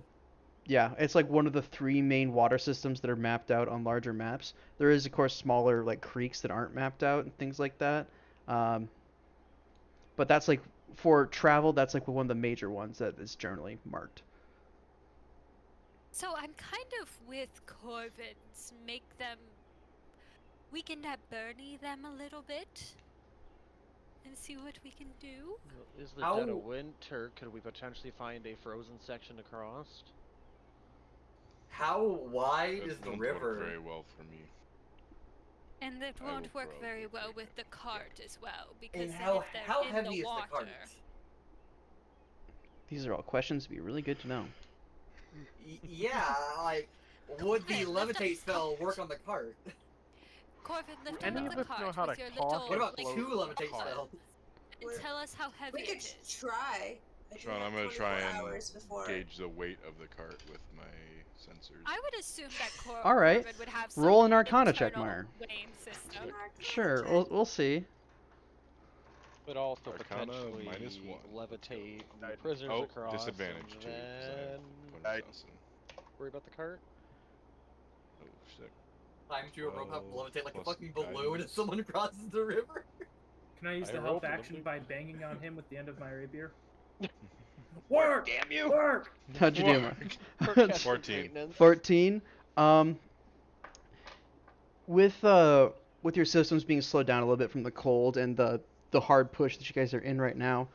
yeah, it's like one of the 3 main water systems that are mapped out on larger maps. There is, of course, smaller like creeks that aren't mapped out and things like that. But that's like, for travel, that's like one of the major ones that is generally marked. So I'm kind of with Corvin's. Make them. We can Bernie them a little bit. and see what we can do. Is the How- dead of winter? Could we potentially find a frozen section to cross? How wide That is the won't work river? very well for me. And it I will won't work very probably well take with it. the cart as well, because And then how if they're how in heavy the is water, the cart? These are all questions to be really good to know. Yeah, like, would the Corvin, lift up levitate the spell cart. work on the cart? Corvin, lift Any up of the us know cart how with to your toss little, What about like, two levitate cart, spells? and tell us how heavy We could it is. try. I do Sean, have I'm gonna 24 try and hours before. gauge the weight of the cart with my sensors. I would assume that All right. Corvin would have some Roll an Arcana check, internal Meyer. weighing system. Sure, we'll see. But also Arcana potentially -1. levitate the prisoners Oh, across. disadvantage and too, because I have then bonus assassin. worry about the cart. Oh shit. Time to rope up Well, levitate like a plus fucking balloon as guidance. someone crosses the river. Can I use I the rolled help the action number. by banging on him with the end of my rapier? Work! Damn you! Work! How'd you do, What? Mark? Perception 14. maintenance. 14. With your systems being slowed down a little bit from the cold and the hard push that you guys are in right now,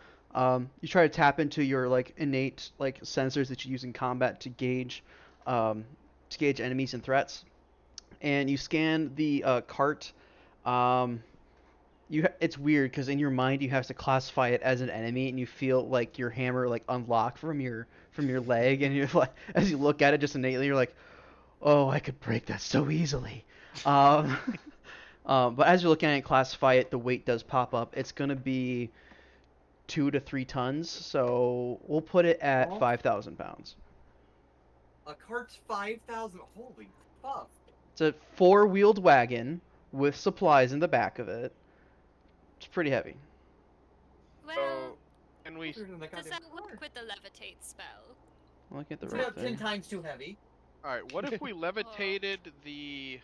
you try to tap into your like innate like sensors that you use in combat to gauge enemies and threats, and you scan the cart. It's weird because in your mind you have to classify it as an enemy, and you feel like your hammer like unlock from your leg, and you're like, as you look at it just innately, you're like, oh, I could break that so easily. But as you're looking at it and classify it, the weight does pop up. It's gonna be 2 to 3 tons, so we'll put it at Oh. 5,000 pounds. A cart's 5,000. Holy fuck! It's a 4-wheeled wagon with supplies in the back of it. It's pretty heavy. Well, And we Bigger than the does goddamn that work cart. with the levitate spell? Look at the It's right about 10 there. times too heavy. all right. What if we levitated the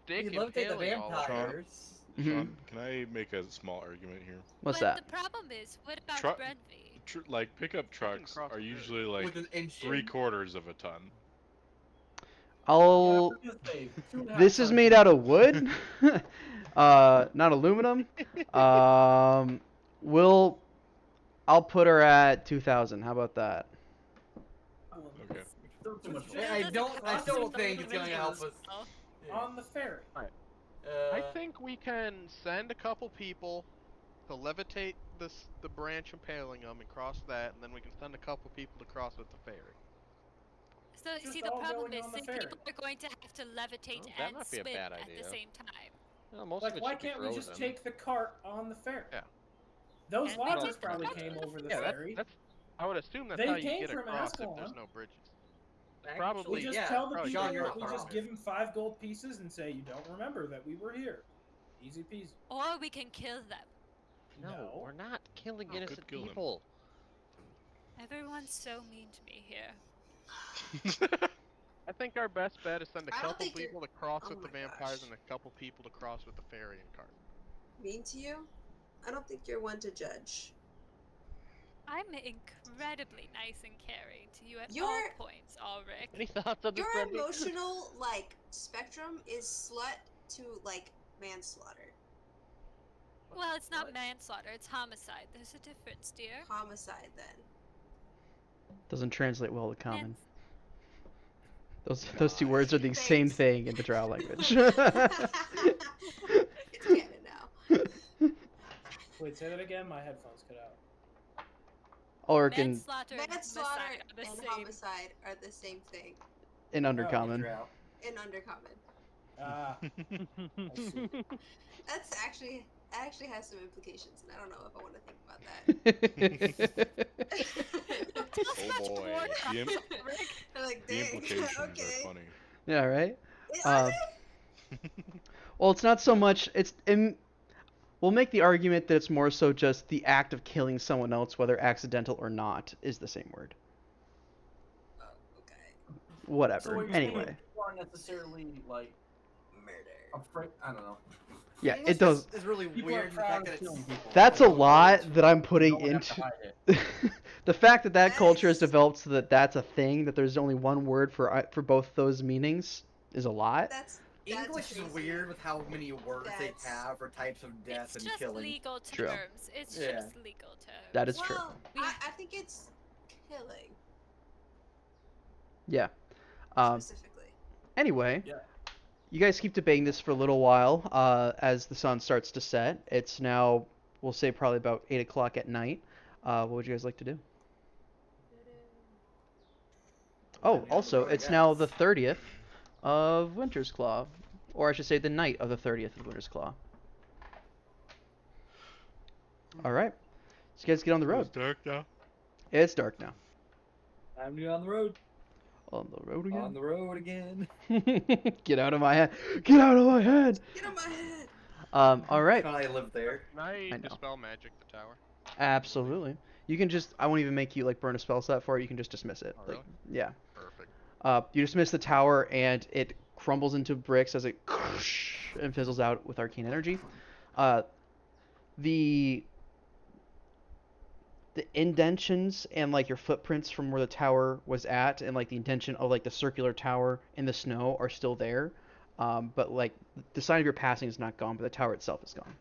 stick We levitate the impaling all of them? vampires. Mhm. Sean, can I make a small argument here? What's but that? the problem is, what about Tru- Brenvy? Like pickup trucks cross are the usually like With an engine. 3/4 of a ton. I'll. This is made out of wood, not aluminum. I'll put her at 2,000. How about that? Okay. I don't think it's gonna help us. On the ferry. I think we can send a couple people to levitate the branch impaling them and cross that, and then we can send a couple people to cross with the ferry. So Just see, the all problem going is on the that ferry. people are going to have to levitate Oh, that and might be a swim bad at idea. the same time. No, most of Like, it why should be can't we just frozen. take the cart on the ferry? Yeah. Those And we loggers just probably cross came the over the Yeah, ferry. that's. I would assume that's They how you came get from across if there's Ascalon. no bridges. Actually, Probably, We just yeah. tell the probably people, Sean, you're not we far just off. give them 5 gold pieces and say, you don't remember that we were here. Easy peasy. Or we can kill them. No, No. we're not killing Oh, innocent good killing. people. Everyone's so mean to me here. I think our best bet is send a I don't couple think you're- people to cross oh with the my vampires gosh. and a couple people to cross with the ferry and cart. Mean to you? I don't think you're one to judge. I'm incredibly nice and caring to you at all You're- points, Ulrich. Any thoughts on this, Your Brendan? emotional, like, spectrum is slut to, like, manslaughter. Well, it's not What? manslaughter, it's homicide. There's a difference, dear. Homicide, then. Doesn't translate well to common. Mans- Those two words are the same Thanks. thing in the drow language. It's canon now. Wait, say that again? My headphones cut out. Ulrich in Manslaughter and Manslaughter homicide are the and same. homicide are the same thing Undercommon. Drow. in Undercommon. Ah, I see. That's actually has some implications, and I don't know if I want to think about that. Oh boy. The, im- I'm like, the dang, implications okay. are funny. Yeah, right. Are Well, it's not so much. We'll make the argument that it's more so just the act of killing someone else, whether accidental or not, is the same word. they? Oh, okay. Whatever. So what you're saying Anyway, is people aren't necessarily like Murder. afraid. I don't know. yeah, English it does. Is really People weird. are The proud fact of that it's killing people. That's a They don't lot want that I'm to- putting no one has to into. hide it. The fact that that culture has Yes. developed so that that's a thing, that there's only one word for both those meanings, is a lot. That's English is crazy. weird with how many words they That's- have for types of death It's and just killing. legal True. terms. It's Yeah. just legal terms. That is true. Well, I think it's killing Yeah. specifically. Anyway, Yeah. you guys keep debating this for a little while as the sun starts to set. It's now, we'll say, probably about 8 o'clock at night. What would you guys like to do? Oh, Depending on the also, road, I it's now guess. the 30th of Winter's Claw. Or I should say the night of the 30th of Winter's Claw. Alright. So you guys get on the road. It's dark now. It's dark now. Time to get on the road. On the road again? On the road again. Get out of my head. Get out of my head! Get on my head. Alright. I live there. Can I I know. dispel magic the tower? Absolutely. You can just, I won't even make you like burn a spell slot for it, you can just dismiss it. Oh, Like, really? yeah. Perfect. You dismiss the tower and it crumbles into bricks as it and fizzles out with arcane energy. The indentions and like your footprints from where the tower was at and like the indention of like the circular tower in the snow are still there. But like the sign of your passing is not gone, but the tower itself is gone.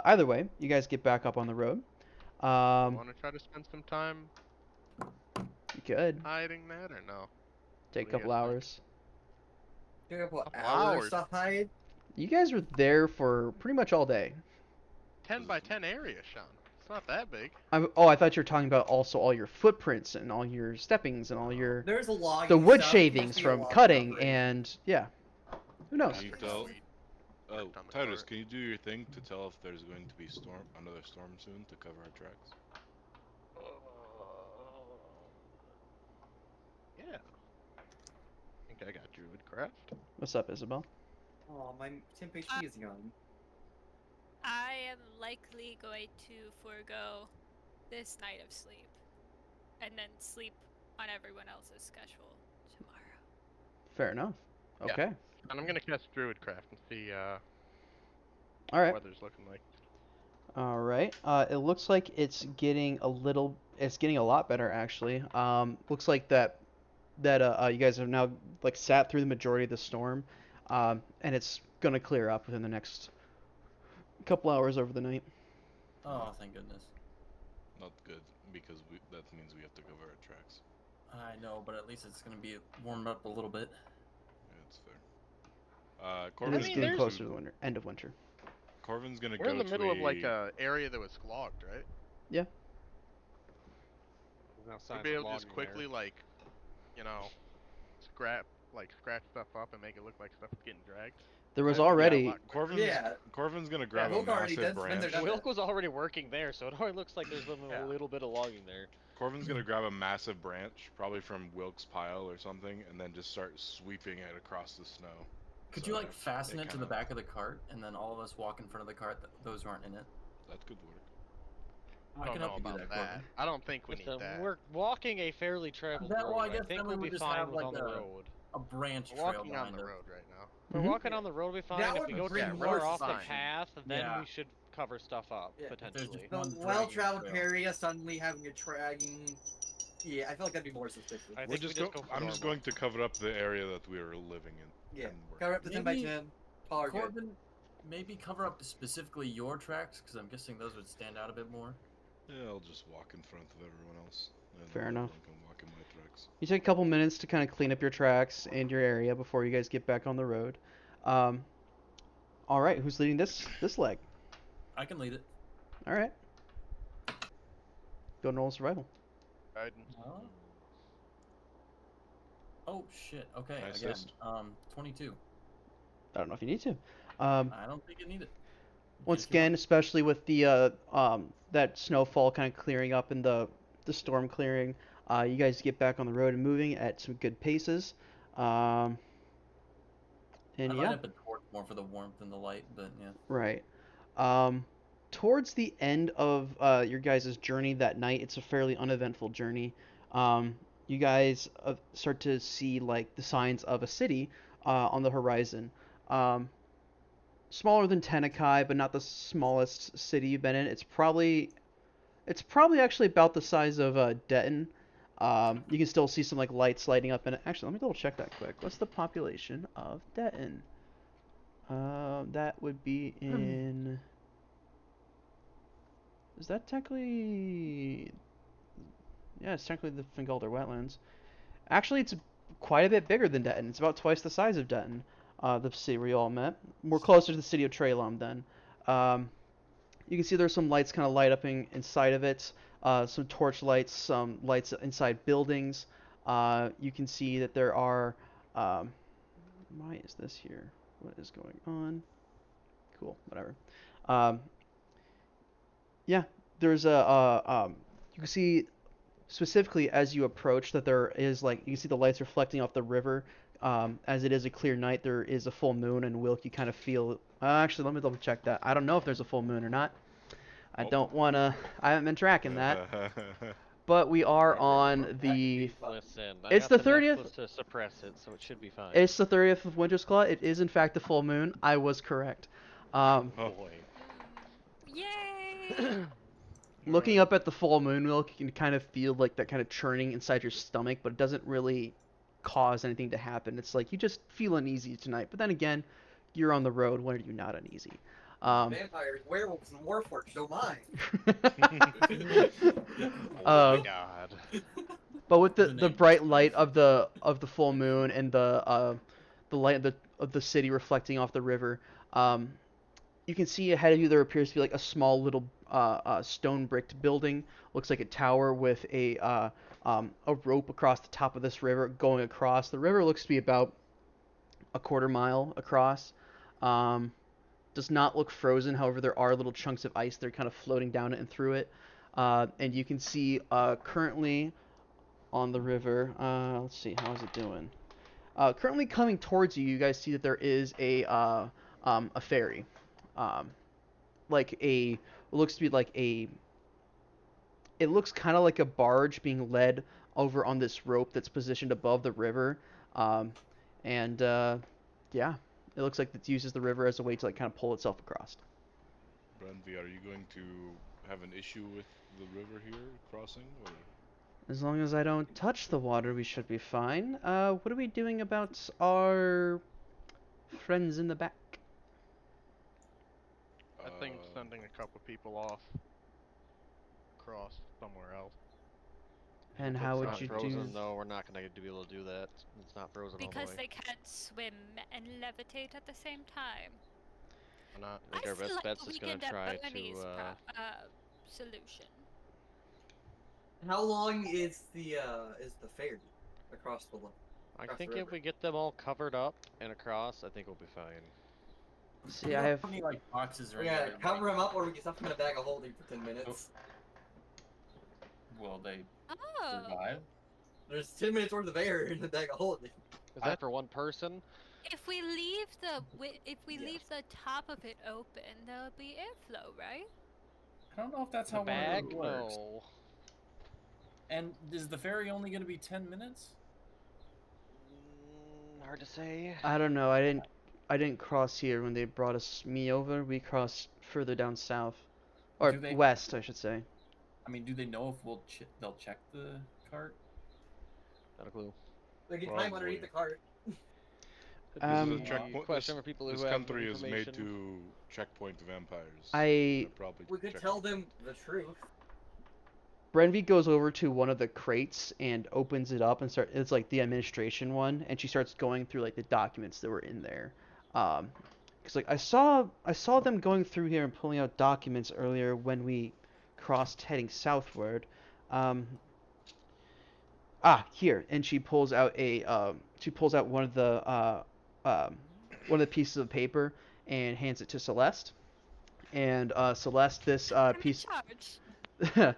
Either way, you guys get back up on the road. Want to try to spend some time You could hiding that or no? take a What do you couple guys think? hours. Do a couple Couple hours hours. to hide. You guys were there for pretty much all day. 10 by 10 area, Sean. It's not that big. Oh, I thought you were talking about also all your footprints and all your steppings and all your There's a log. the wood shavings from cutting and yeah. Who knows? Can you pretty tell? sweet. Oh, On the Titus, cart. can you do your thing to tell if there's going to be another storm soon to cover our tracks? Yeah. I think I got Druidcraft. What's up, Isabel? Oh, my temp HP is gone. I am likely going to forego this night of sleep and then sleep on everyone else's schedule tomorrow. Fair enough. Yeah. Okay. And I'm gonna cast Druidcraft and see All right. what weather's looking like. All right. It looks like it's getting a lot better actually. Looks like that you guys have now like sat through the majority of the storm, and it's gonna clear up within the next couple hours over the night. Oh, thank goodness. Not good, because that means we have to cover our tracks. I know, but at least it's gonna be warmed up a little bit. Yeah, that's fair. It Corvin's is mean, getting there's- closer to the winter, end of winter. Corvin's gonna We're go in the to middle of like a- a area that was clogged, right? Yeah. We'll be able to just quickly like, you know, scratch stuff up and make it look like stuff is getting dragged. There was Yeah, already lot quicker. Yeah. Corvin's gonna grab a Wilk already massive does spend their branch. time- Wilk was already working there, so it already looks like there's been Yeah. a little bit of logging there. Corvin's gonna grab a massive branch, probably from Wilk's pile or something, and then just start sweeping it across the snow. Could So you like fasten they it to the kinda- back of the cart, and then all of us walk in front of the cart? Those who aren't in it. That could work. I I don't can know help you do about that, that. Corbin. I don't think we need Listen, that. we're walking a fairly traveled That- road. well, I guess think then we we'll would be just fine have, with like, on the road. A branch We're trail walking on behind the us. road right now. We're Mhm. walking on the road, we find. That If we would go bring too more far off the fun. path, then Yeah. we should cover stuff up Yeah, if there's potentially. just The one well-traveled dragging trail. area suddenly having a dragging. Yeah, I feel like that'd be more suspicious. I We're think we just just go- go for I'm just normal. going to cover up the area that we are living in. Yeah, and working cover up the 10 by Maybe- 10. Call her good. Corbin, maybe cover up specifically your tracks, because I'm guessing those would stand out a bit more. Yeah, I'll just walk in front of everyone else. And Fair everyone enough. can walk in my tracks. You take a couple minutes to kind of clean up your tracks and your area before you guys get back on the road. All right, who's leading this leg? I can lead it. All right. Go and roll survival. Guidance. Oh shit. Okay. Nice Again. assist. 22. I don't know if you need to. I don't think you need it. Once If you again, especially with the that snowfall kind of clearing up and the storm clearing, you guys get back on the road and moving at some good paces. And I light yeah, up a torch more for the warmth and the light, but yeah. right. Towards the end of your guys' journey that night, it's a fairly uneventful journey. You guys start to see like the signs of a city on the horizon. Smaller than Tenekai, but not the smallest city you've been in. It's probably actually about the size of Detton. You can still see some like lights lighting up in it. Actually, let me double check that quick. What's the population of Detton? That would be in. Is that technically? Yeah, it's technically the Fingolder wetlands. Actually, it's quite a bit bigger than Denton. It's about twice the size of Denton, the city where you all met. We're closer to the city of Trelum then. You can see there's some lights kind of light up inside of it. Some torch lights, some lights inside buildings. You can see that there are. Why is this here? What is going on? Cool, whatever. Yeah, there's a. You can see specifically as you approach that there is like you can see the lights reflecting off the river. As it is a clear night, there is a full moon, and Wilk, you kind of feel. Actually, let me double check that. I don't know if there's a full moon or not. I don't wanna. I haven't been tracking that. But we are on the. Listen, It's I the got 30th. necklace to suppress it, so it should be fine. It's the 30th of Winter's Claw. It is in fact the full moon. I was correct. Boy. Yay! Looking up at the full moon, Wilk, you can kind of feel like that kind of churning inside your stomach, but it doesn't really cause anything to happen. It's like you just feel uneasy tonight. But then again, you're on the road. When are you not uneasy? Vampires, werewolves, and warforged don't mind. Oh my god. But with the bright light of the full moon and the light of the city reflecting off the river, you can see ahead of you there appears to be like a small little stone bricked building. Looks like a tower with a rope across the top of this river going across. The river looks to be about a quarter mile across. Does not look frozen. However, there are little chunks of ice that are kind of floating down it and through it. And you can see currently on the river. Let's see, how is it doing? Currently coming towards you, you guys see that there is a ferry. Like a looks to be like a. It looks kind of like a barge being led over on this rope that's positioned above the river. Yeah. It looks like it uses the river as a way to like kind of pull itself across. Brandy, are you going to have an issue with the river here crossing? Or? As long as I don't touch the water, we should be fine. What are we doing about our friends in the back? I think sending a couple people off across somewhere else. And If how it's would not you frozen, do? No, we're not gonna be able to do that. It's not frozen all Because the way. they can't swim and levitate at the same time. Why not? I think our feel best like bet's we just gonna can have try Bernie's to. solution. How long is the ferry across the lake? I across think the if river? we get them all covered up and across, I think we'll be fine. See, I have. How many like boxes are We in gotta there? cover them up, or we can stuff them in a bag of holding for 10 minutes. Will they Oh. survive? There's 10 minutes worth of air in the bag of holding. Is that for one person? If we leave Yes. leave the top of it open, there'll be airflow, right? I don't know if that's The how one of bag? those works. No. And is the ferry only going to be 10 minutes? Hard to say. I don't know. I didn't cross here when they brought me over. We crossed further down south, or Do they- west, I should say. I mean, do they know if they'll check the cart? Not a clue. They can climb underneath the cart. This is Um, a checkpoint. Question for people who This have country is made information. to checkpoint vampires. I- They're probably We could check- tell them the truth. Brenvi goes over to one of the crates and opens it up and it's like the administration one, and she starts going through like the documents that were in there. Cause like I saw them going through here and pulling out documents earlier when we crossed heading southward. Here, and she pulls out one of the pieces of paper and hands it to Celeste. And Celeste, this I'm piece. in charge.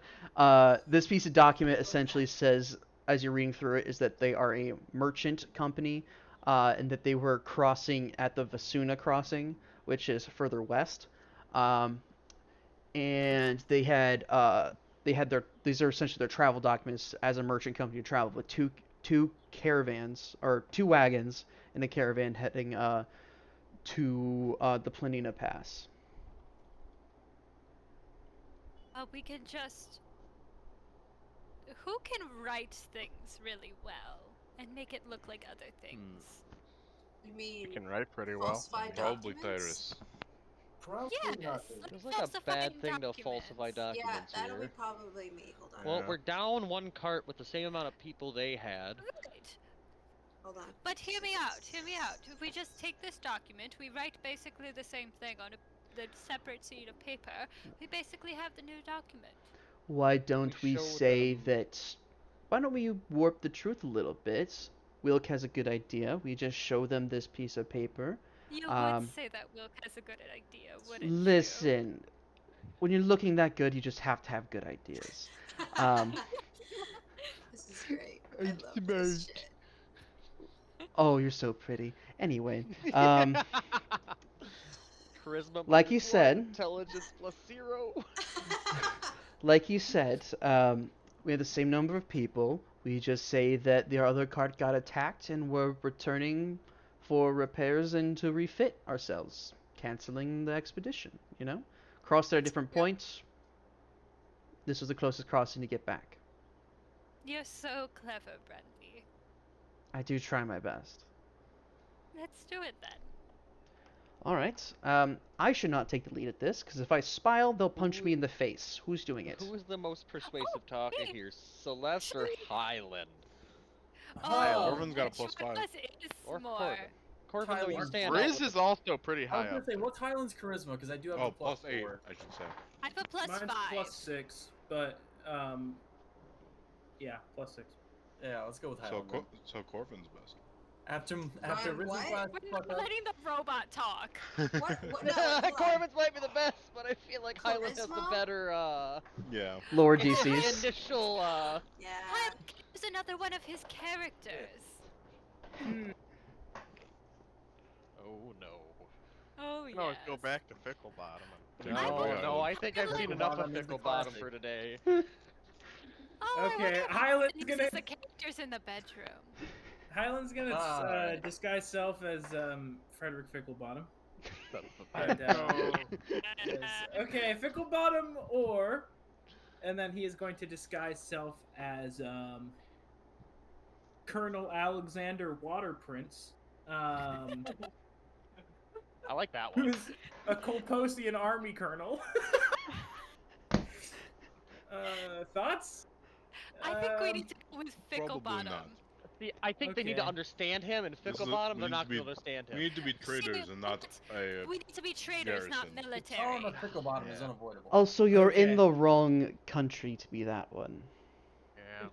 This piece of document essentially says, as you're reading through it, is that they are a merchant company, and that they were crossing at the Vasuna crossing, which is further west. And they had these are essentially their travel documents as a merchant company to travel with two caravans or two wagons in the caravan heading to the Planina Pass. We can just. Who can write things really well and make it look like other things? You mean You can write pretty well. falsified Probably documents? Tyrus. Probably Yes. nothing. Like Feels like a bad falsifying thing to documents. falsify Yeah, documents that'll be here. probably me. Hold on. Well, Yeah. we're down one cart with the same amount of people they had. Right. Hold on. But hear me out. Hear me out. If we just take this document, we write basically the same thing on the separate sheet of paper. We basically have the new document. Why don't we showed say them- that? Why don't we warp the truth a little bit? Wilk has a good idea. We just show them this piece of paper. You Um, would say that Wilk has a good idea, wouldn't you? Listen, when you're looking that good, you just have to have good ideas. Um, This is great. I It's love this shit. Oh, you're so pretty. Anyway, Charisma Like minus you one, said. intelligence plus 0. like you said, we have the same number of people. We just say that the other cart got attacked and we're returning for repairs and to refit ourselves, canceling the expedition. You know, crossed at a different points. This was the closest crossing to get back. You're so clever, Brandy. I do try my best. Let's do it then. All right. I should not take the lead at this because if I smile, they'll punch me in the face. Who's doing it? Who is the most persuasive talker me. here, Celeste or Highland? Corvin's got a which plus one 5. of us is Or more? Corbin? Corbin, though, you Highland. stand out Riz with is also pretty I was high gonna up. say, what's Highland's charisma? Because I do have Oh, a plus plus 8, 4. I should say. I have a plus Mine's 5. +6, but yeah, +6. Yeah, let's go with So, Highland. so Corvin's best. After Ryan, Riz's what? last We're fuck up, letting the robot talk. What? No, hold on. Corbin's might be the best, but I feel like Highland has the Charisma? better, Yeah. Lower Yeah. DCs. initial, Yeah. Hyde is another one of his characters. Oh no. Oh, You can always go yes. back to Fickle Bottom. Yeah, No, yeah. no, I think I've seen Fickle enough of Bottom is the Fickle Bottom classic. for today. Oh, I Okay, wonder what Highland's happens gonna- as the characters in the bedroom. Highland's gonna Ah. disguise self as Frederick Ficklebottom. Son And, of a- yes. Okay, Ficklebottom, and then he is going to disguise self as Colonel Alexander Waterprince, I like that one. who's a Kolposian army colonel. Thoughts? I think we Um, need to go with Fickle Probably Bottom. not. See, I think they need to Okay. understand him, and This Fickle is- Bottom, we they're need not to be- going to understand We him. need to be traders and not a. We need to be traders, not garrison. military. Calling a Fickle Bottom is Yeah. unavoidable. Also, you're Okay. in the wrong country to be that one. Yeah.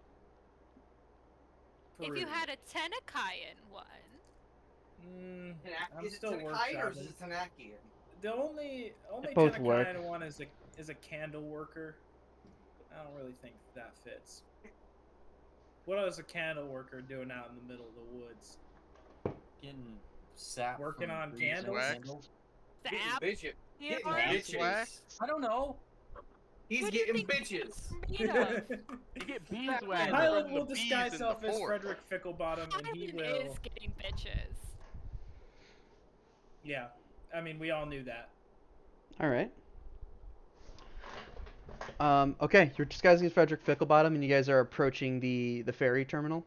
If you had a Tenakayan one, I'm Is it still Tenkai or is it workshopping. Tanakian? The only both work. Tenakayan one is a candle worker. I don't really think that fits. What is a candle worker doing out in the middle of the woods? Getting sap Working from on trees and candles? candles. the Getting app. bitches. You Getting know, bitches. I don't know. He's What do you getting think- bitches. made of. You get Beeswax. beeswax Highland from will the bees disguise in self the as forest. Frederick Ficklebottom, and he Highland will. is getting bitches. Yeah, I mean, we all knew that. All right. Okay, you're disguising as Frederick Ficklebottom, and you guys are approaching the ferry terminal.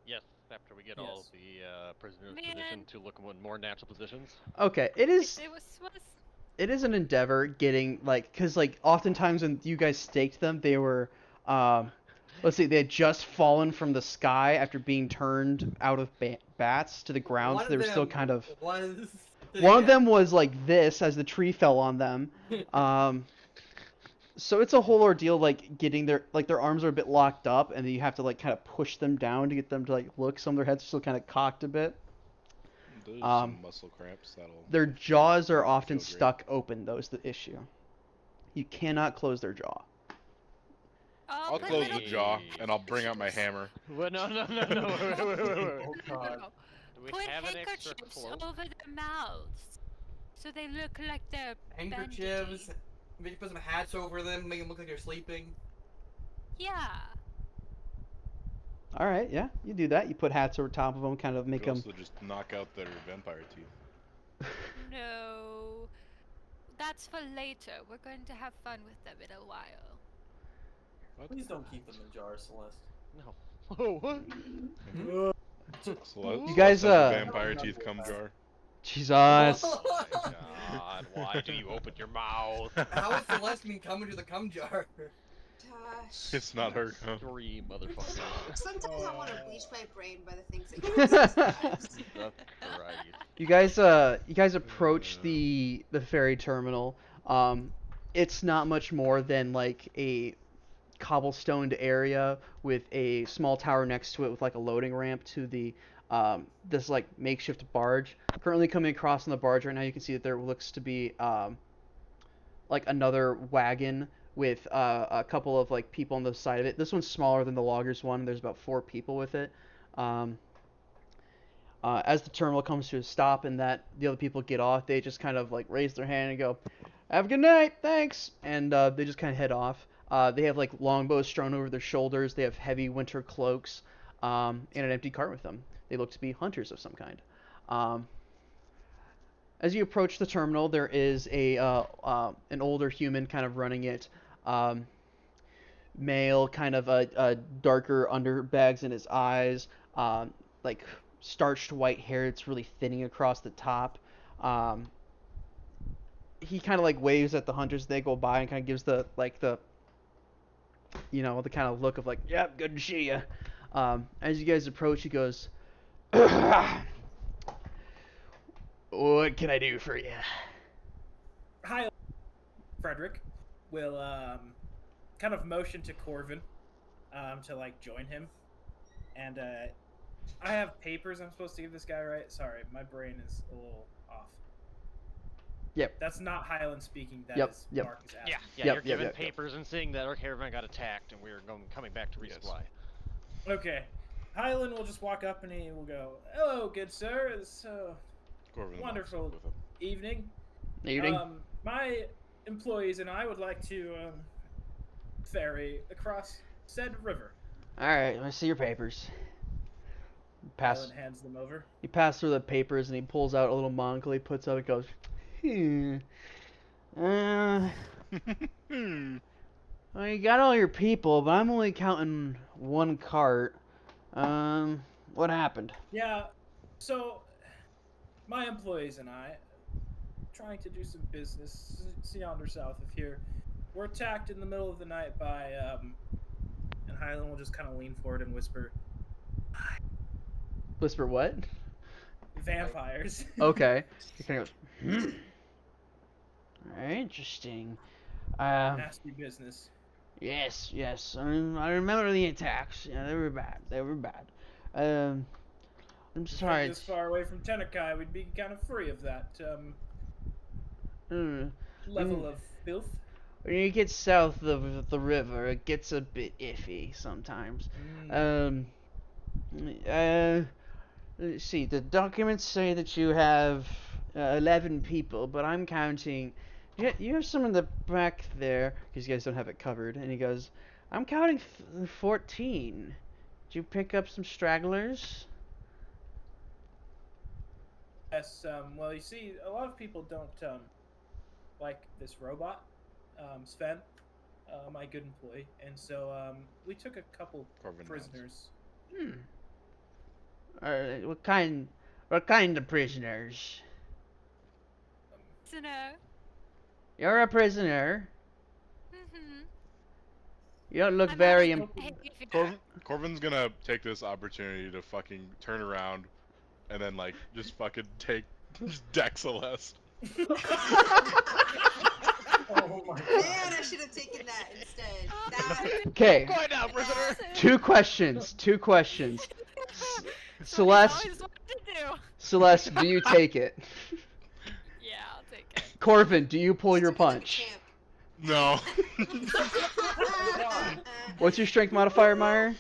Yes, after we get all Yes. the prisoners Man. positioned to look in more natural positions. Okay, it is It was it is an endeavor getting because oftentimes when you guys staked them, they were let's see, they had just fallen from the sky after being turned out of bats to the ground, so they were still kind of. One of them was like this as the tree fell on them. So it's a whole ordeal, like getting their arms are a bit locked up, and then you have to like kind of push them down to get them to like look. Some of their heads are still kind of cocked a bit. There's Um, some muscle cramps that'll. Their jaws are Feel often great. stuck open, though, is the issue. You cannot close their jaw. I'll put close the little- jaw and I'll bring out my hammer. Well, no. Wait. Oh god. Do we Put have an extra handkerchiefs cloak? over their mouths, so they look like they're Handkerchiefs. bandaging. Maybe put some hats over them, make them look like they're sleeping. Yeah. All right, yeah, you do that. You put hats over top of them, kind of You make could them. also just knock out their vampire teeth. No. That's for later. We're going to have fun with them in a while. Please don't keep them in jars, Celeste. No. Oh, what? Celeste, You guys, Celeste has a vampire teeth cum jar. Jesus. God, why do you open your mouth? How is Celeste mean coming to the cum jar? Gosh. It's not her cum. Three motherfuckers. Sometimes I want to bleach my brain by the things that you say sometimes. That's right. You guys approach the ferry terminal. It's not much more than like a cobblestoned area with a small tower next to it with like a loading ramp to the this like makeshift barge. Currently coming across on the barge right now, you can see that there looks to be like another wagon with a couple of like people on the side of it. This one's smaller than the loggers one. There's about 4 people with it. As the terminal comes to a stop and that the other people get off, they just kind of like raise their hand and go, "Have a good night, thanks," and they just kind of head off. They have like longbows strewn over their shoulders. They have heavy winter cloaks and an empty cart with them. They look to be hunters of some kind. As you approach the terminal, there is an older human kind of running it. Male, kind of a darker underbags in his eyes, like starched white hair. It's really thinning across the top. He kind of like waves at the hunters as they go by and kind of gives the you know, the kind of look of like, "Yep, good to see you." As you guys approach, he goes, "What can I do for you?" Hi, Frederick will kind of motion to Corvin to like join him, and I have papers I'm supposed to give this guy, right? Sorry, my brain is a little off. Yep. That's not Highland speaking. That is Yep. Marcus asking. Yeah, Yep, you're yep, given yep. papers and saying that our caravan got attacked and we're coming back to resupply. Okay. Highland will just walk up and he will go, "Hello, good sir. It's Corbin wonderful walks up with him. evening. Evening. My employees and I would like to ferry across said river." All right, let me see your papers. Pass. Highland hands them over. He passes through the papers and he pulls out a little monocle. He puts up. It goes, well, you got all your people, but I'm only counting 1 cart. What happened? Yeah, so my employees and I, trying to do some business yonder south of here, were attacked in the middle of the night by, and Highland will just kind of lean forward and whisper, Whisper what? "Vampires." Okay. He kind of goes, Alright, interesting. Nasty business. Yes. I remember the attacks. Yeah, they were bad. I'm sorry. This far away from Tenekai, we'd be kind of free of that level of filth. When you get south of the river, it gets a bit iffy sometimes. Let's see. The documents say that you have 11 people, but I'm counting. You have some in the back there, because you guys don't have it covered. And he goes, "I'm counting 14. Did you pick up some stragglers?" Yes, well, you see, a lot of people don't like this robot, Sven, my good employee, and so we took a couple Corbin prisoners. What kind of prisoners? Prisoner. You're a prisoner. Mm-hmm. You don't look I'm very. not a behavior. Corbin's gonna take this opportunity to fucking turn around and then like just fucking deck Celeste. Oh my god. Man, I should have taken that instead. That... Okay. Go now, prisoner! 2 questions. Celeste. Always wanted to do. Celeste, do you take it? Yeah, I'll take it. Corvin, do you pull your punch? No. What's your strength modifier, Meyer?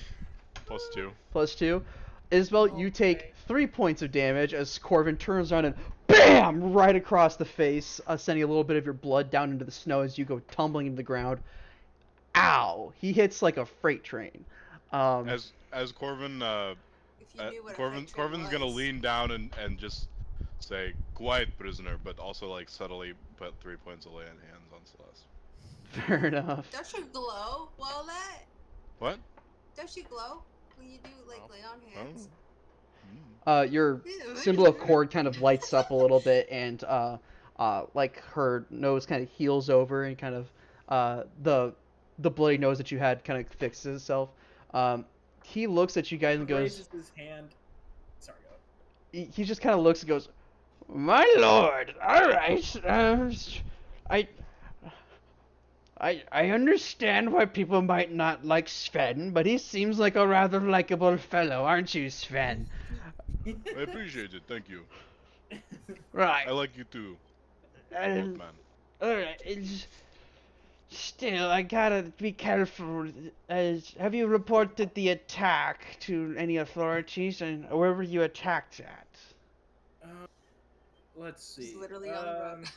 +2. +2. Isabel, you take 3 points of damage as Corvin turns around and BAM! Right across the face, sending a little bit of your blood down into the snow as you go tumbling into the ground. Ow! He hits like a freight train. As Corvin, If you knew what a freight train Corvin's gonna was. lean down and just say, "Quiet, prisoner," but also like subtly put 3 points of lay on hands on Celeste. Fair enough. Don't you glow while that? What? Don't you glow when you do like lay on hands? Your Yeah, symbol of cord kind of lights up a little bit, and like her nose kind of heals over, and kind of the bloody nose that you had kind of fixes itself. He looks at you guys and goes. Raises his hand. Sorry, go. He just kind of looks and goes, "My lord, all right. I understand why people might not like Sven, but he seems like a rather likable fellow, aren't you, Sven?" I appreciate it. Thank you. Right. I like you too, Um, man. Alright, still, I gotta be careful. Have you reported the attack to any authorities, and where were you attacked at? Let's see. He's literally on the road.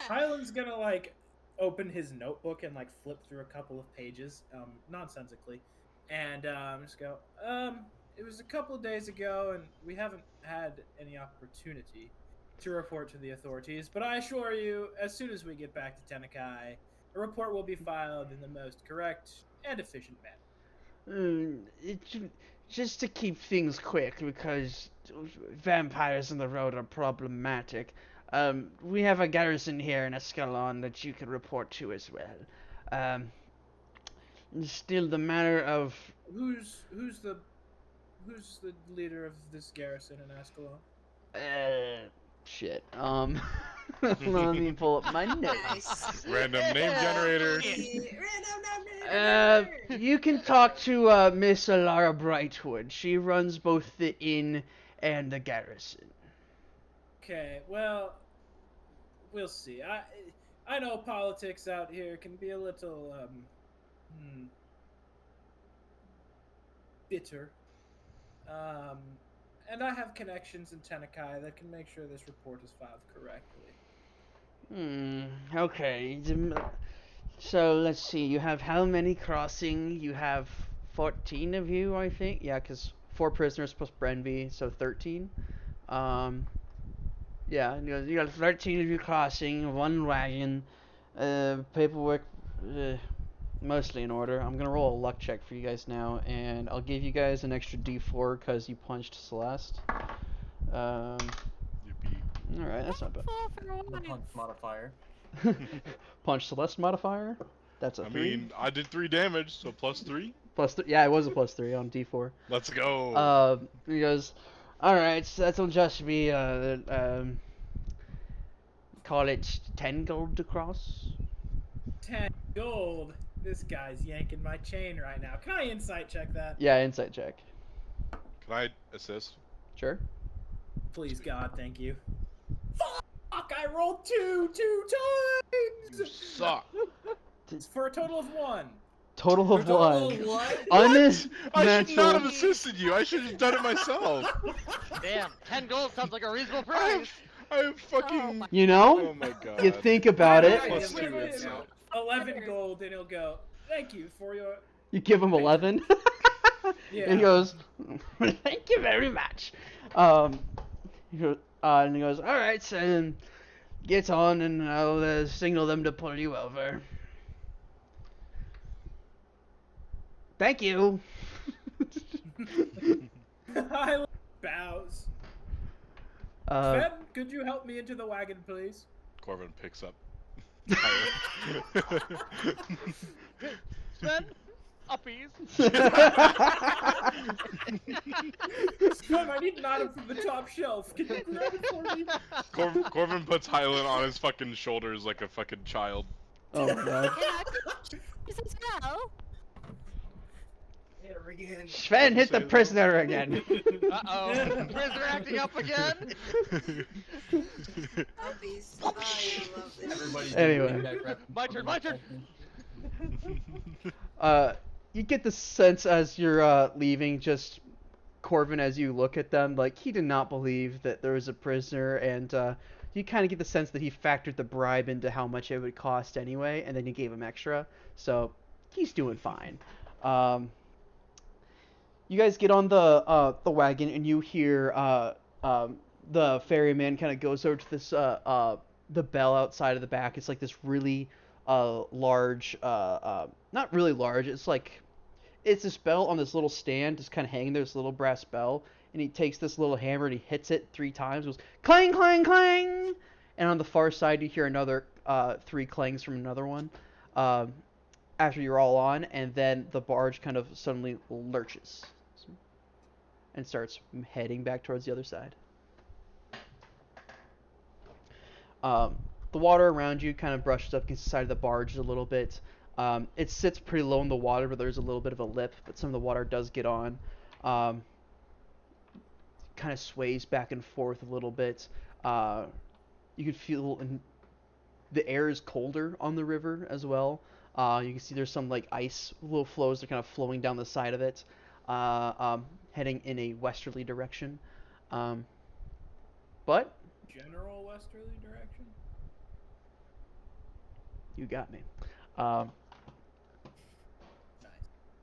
Highland's gonna like open his notebook and like flip through a couple of pages, nonsensically, and just go. It was a couple of days ago, and we haven't had any opportunity to report to the authorities. But I assure you, as soon as we get back to Tenekai, a report will be filed in the most correct and efficient manner. Just to keep things quick, because vampires on the road are problematic. We have a garrison here in Escalon that you could report to as well. Still, the matter of Who's the leader of this garrison in Ascalon? shit. Let me pull up my notes. Nice. Random name generator. Random name generator. You can talk to Miss Alara Brightwood. She runs both the inn and the garrison. Okay, well, we'll see. I know politics out here can be a little bitter. And I have connections in Tenekai that can make sure this report is filed correctly. Okay. So let's see. You have how many crossing? You have 14 of you, I think. Yeah, because 4 prisoners plus Brenby, so 13. Yeah, you got 13 of you crossing, 1 wagon, paperwork, mostly in order. I'm gonna roll a luck check for you guys now, and I'll give you guys an extra D4 because you punched Celeste. Yippee. Alright, that's not bad. The punch modifier. Punch Celeste modifier? That's a I 3. mean, I did 3 damage, so plus 3. Yeah, it was a +3 on D4. Let's go. He goes, alright, so that'll just be, call it 10 gold to cross. 10 gold. This guy's yanking my chain right now. Can I insight check that? Yeah, insight check. Can I assist? Sure. Please, God, thank you. Fuck! I rolled 2 You times! suck. For a total of 1. Total of 1. What? I should not have assisted you. I should have done it myself. Damn, 10 gold sounds like a reasonable I price. have fucking. You know? Oh my god. You think about it. Plus Wait, 2 wait, is wait. 11 gold, and he'll go, thank you for your... You give him 11. Yeah. And he goes, thank you very much. He goes, and he goes, all right, so get on, and I'll signal them to pull you over. Thank you. I bows. Ben, could you help me into the wagon, please? Corvin picks up. Sven, uppies. Sven, I need an item from the top shelf. Can you grab it for me? Corvin puts Hyland on his fucking shoulders like a fucking child. Oh my god. This as well. Sven, hit the prisoner again. Uh-oh. Prisoner acting up again? Puppies. Oh, I love this. Everybody's Anyway. doing that crap. My turn, my turn. You get the sense as you're leaving, just Corvin, as you look at them, like he did not believe that there was a prisoner, and you kind of get the sense that he factored the bribe into how much it would cost anyway, and then you gave him extra, so he's doing fine. You guys get on the wagon, and you hear the ferryman kind of goes over to this the bell outside of the back. It's like this really large, not really large. It's like it's this bell on this little stand, just kind of hanging there, this little brass bell, and he takes this little hammer and he hits it 3 times. It goes clang, clang, clang. And on the far side, you hear another 3 clangs from another one. After you're all on, and then the barge kind of suddenly lurches and starts heading back towards the other side. The water around you kind of brushes up against the side of the barge a little bit. It sits pretty low in the water, but there's a little bit of a lip, but some of the water does get on. Kind of sways back and forth a little bit. You can feel the air is colder on the river as well. You can see there's some like ice little flows that are kind of flowing down the side of it, heading in a westerly direction. But General westerly direction? you got me. Nice.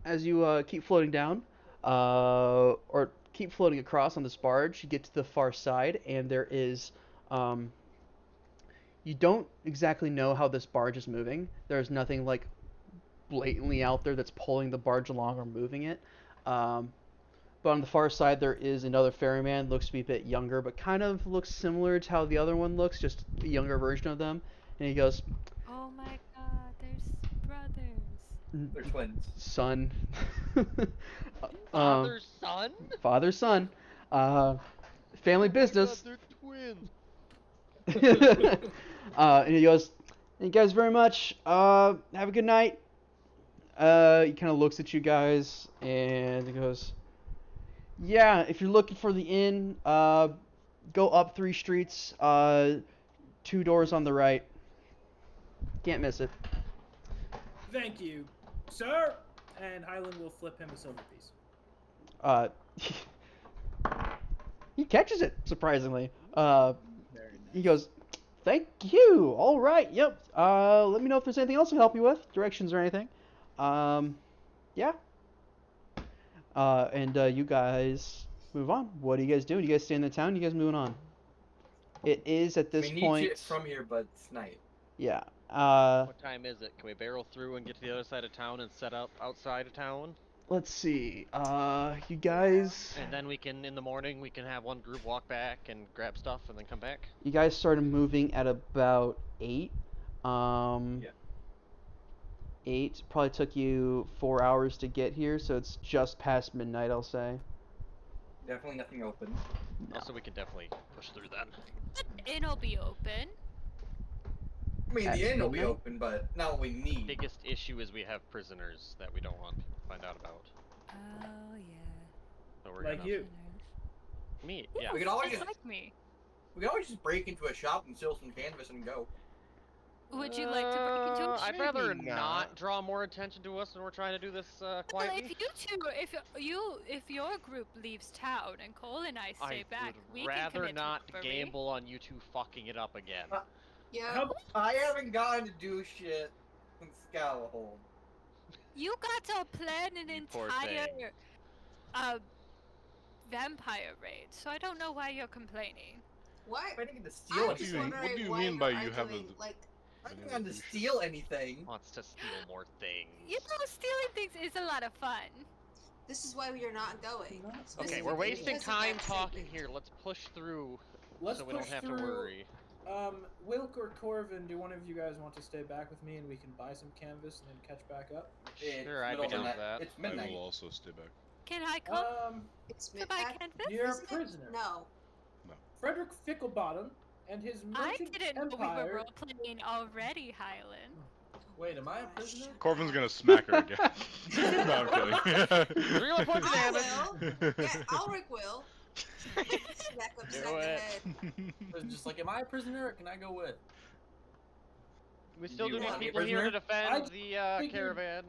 As you keep floating down, or keep floating across on this barge, you get to the far side, and there is, you don't exactly know how this barge is moving. There's nothing like blatantly out there that's pulling the barge along or moving it. But on the far side, there is another ferryman. Looks to be a bit younger, but kind of looks similar to how the other one looks, just a younger version of them. And he goes, Oh my god, there's brothers. They're twins. son. Father's son? Father, son. Family business. They're twins. And he goes, thank you guys very much. Have a good night. He kind of looks at you guys and he goes, yeah, if you're looking for the inn, go up 3 streets, 2 doors on the right. Can't miss it. Thank you, sir. And Highland will flip him a silver piece. He catches it, surprisingly. Very He goes, thank you. All right. Yep. Let me know if there's anything else I can help you with, directions or anything. Yeah. And you guys move on. What are you guys doing? You guys stay in the town? You guys moving on? It is at this we need point. to get from here, but it's night. Yeah. What time is it? Can we barrel through and get to the other side of town and set up outside of town? Let's see. You guys. And then we can, in the morning, we can have one group walk back and grab stuff and then come back. You guys started moving at about 8. Yeah. 8 probably took you 4 hours to get here, so it's just past midnight, I'll say. Definitely nothing open. No. Also, we can definitely push through then. The inn'll be open. I mean, At the inn will be midnight? open, but not what we need. Biggest issue is we have prisoners that we don't want people to find out about. Oh yeah. So we're Like gonna... you. Me, Yeah, yeah. We could always just just- like me. We can always just break into a shop and steal some canvas and go. Would you like to break into a I'd rather Maybe not not. draw more attention to us when we're trying to do this Well, quietly. if you two, if your group leaves town and Cole and I stay back, we would can rather commit not to robbery. gamble on you two fucking it up again. Yeah. How I haven't gotten to do shit since Scalahold. You got to plan an You poor entire thing. vampire raid, so I don't know why you're complaining. Why? I didn't get to steal I'm just anything. What wondering do you why mean you're by not you have a- arguing, like, I didn't get to steal anything. Wants to steal more things. You know, stealing things is a lot of fun. this is why you're not going. Okay, Specifically we're wasting because of time that talking statement. here. Let's push through Let's so we don't push have through. to worry. Wilk or Corvin, do one of you guys want to stay back with me and we can buy some canvas and then catch back up? It's Sure, I'd be middle of down the for night. that. It's I midnight. will also stay back. Can I come It's to buy midnight. canvas? You're a Isn't it? prisoner. No. Frederick Ficklebottom and his I merchant didn't know we were empire. role playing already, Highland. Wait, am I a prisoner? Corvin's gonna smack her again. No, I'm kidding. 3 points of I damage. will. Yeah, Ulrich will. Smack upside Do the it. head. It's just like, am I a prisoner or can I go with? We still You do need want to be a people here to prisoner? defend I the figured- caravan.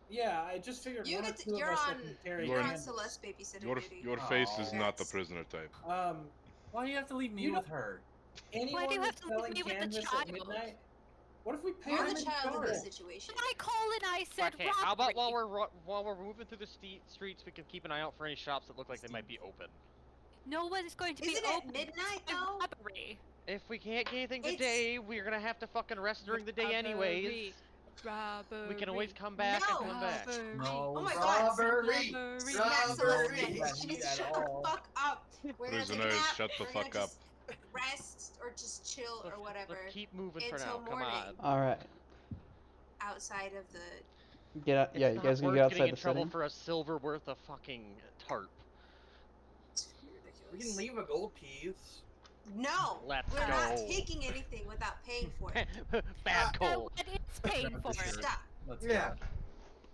Yeah, I just figured You one or get to, two of you're us that on. can carry You're on canvas. Celeste babysitter Your duty. face is Aw. not the That's- prisoner type. Why do you have to leave me You with her? Anyone do you have that's to leave selling me with the canvas child? at midnight? What if we pay You're them the in child in cards? this situation. I Cole and I said Okay, how about robbery. while we're moving through the streets, we can keep an eye out for any shops that look like they might be open. No one's going to Isn't be it open. midnight, by though? robbery. If we can't get anything It's- today, we're gonna have to fucking rest during the day anyways. Strawberry. We can always come back and come back. Strawberry. No. Oh my god. Strawberry. Maximum, Strawberry. just shut the fuck up. We're gonna take a Prisoners, nap. shut the We're gonna fuck up. just rest or just chill or whatever Let's keep moving for until now. Come morning. on. All right. Outside of the. Get out. Yeah, It's you not guys gonna worth get getting outside in the trouble city. for a silver worth of fucking tarp. It's ridiculous. We can leave a gold piece. No, Let's we're not go. taking anything without paying for it. Bad coal. What is paying for it? Stop. Let's Yeah. go.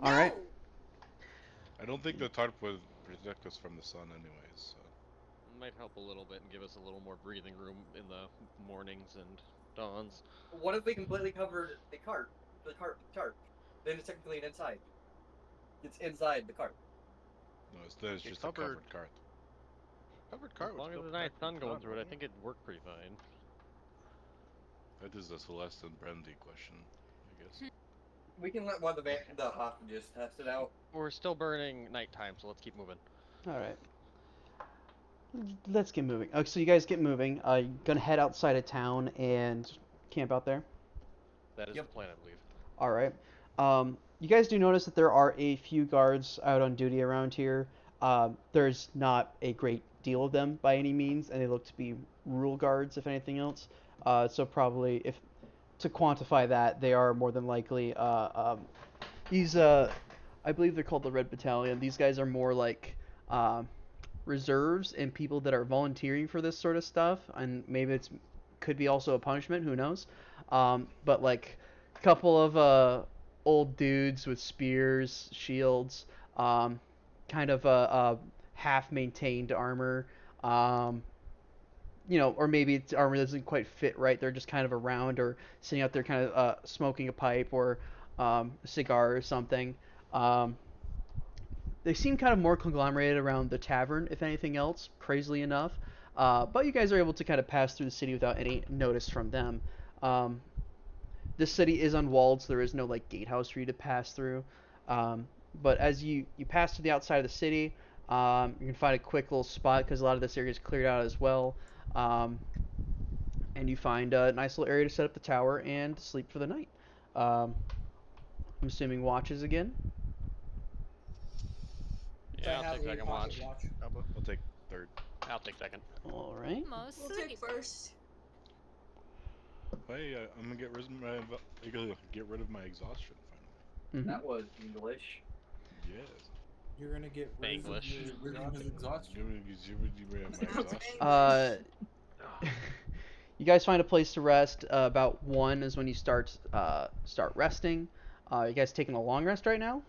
All right. No. I don't think the tarp would protect us from the sun anyways. So. Might help a little bit and give us a little more breathing room in the mornings and dawns. What if we completely covered the cart? Tarp. Then it's technically inside. It's inside the cart. No, it's It just a covered covered- cart. Covered cart As would long as still there's nice protect the sun going sun, through it, I wouldn't think it'd work pretty fine. That is a Celeste and Brandy question, I guess. We can let one of the hostages test it out. We're still burning nighttime, so let's keep moving. All right. Let's get moving. Okay, so you guys get moving. You're gonna head outside of town and camp out there. That is Yep. the plan, I believe. All right. You guys do notice that there are a few guards out on duty around here. There's not a great deal of them by any means, and they look to be rural guards, if anything else. So probably, if to quantify that, they are more than likely. These, I believe they're called the Red Battalion. These guys are more like reserves and people that are volunteering for this sort of stuff, and maybe it's could be also a punishment. Who knows? But like a couple of old dudes with spears, shields, kind of half-maintained armor, you know, or maybe it's armor that doesn't quite fit right. They're just kind of around or sitting out there kind of smoking a pipe or a cigar or something. They seem kind of more conglomerated around the tavern, if anything else, crazily enough. But you guys are able to kind of pass through the city without any notice from them. This city is unwalled, so there is no like gatehouse for you to pass through. But as you pass to the outside of the city, you can find a quick little spot because a lot of this area is cleared out as well. And you find a nice little area to set up the tower and sleep for the night. I'm assuming watches again. Yeah, I'll take second watch. I'll take third. I'll take second. All right. Most We'll take first. Hey, I'm gonna get rid of my exhaustion finally. Mhm. That was English. Yes. You're gonna get rid of English. your Rid of his exhaustion. Get rid of my exhaustion. You guys find a place to rest. About 1 is when you start resting. You guys taking a long rest right now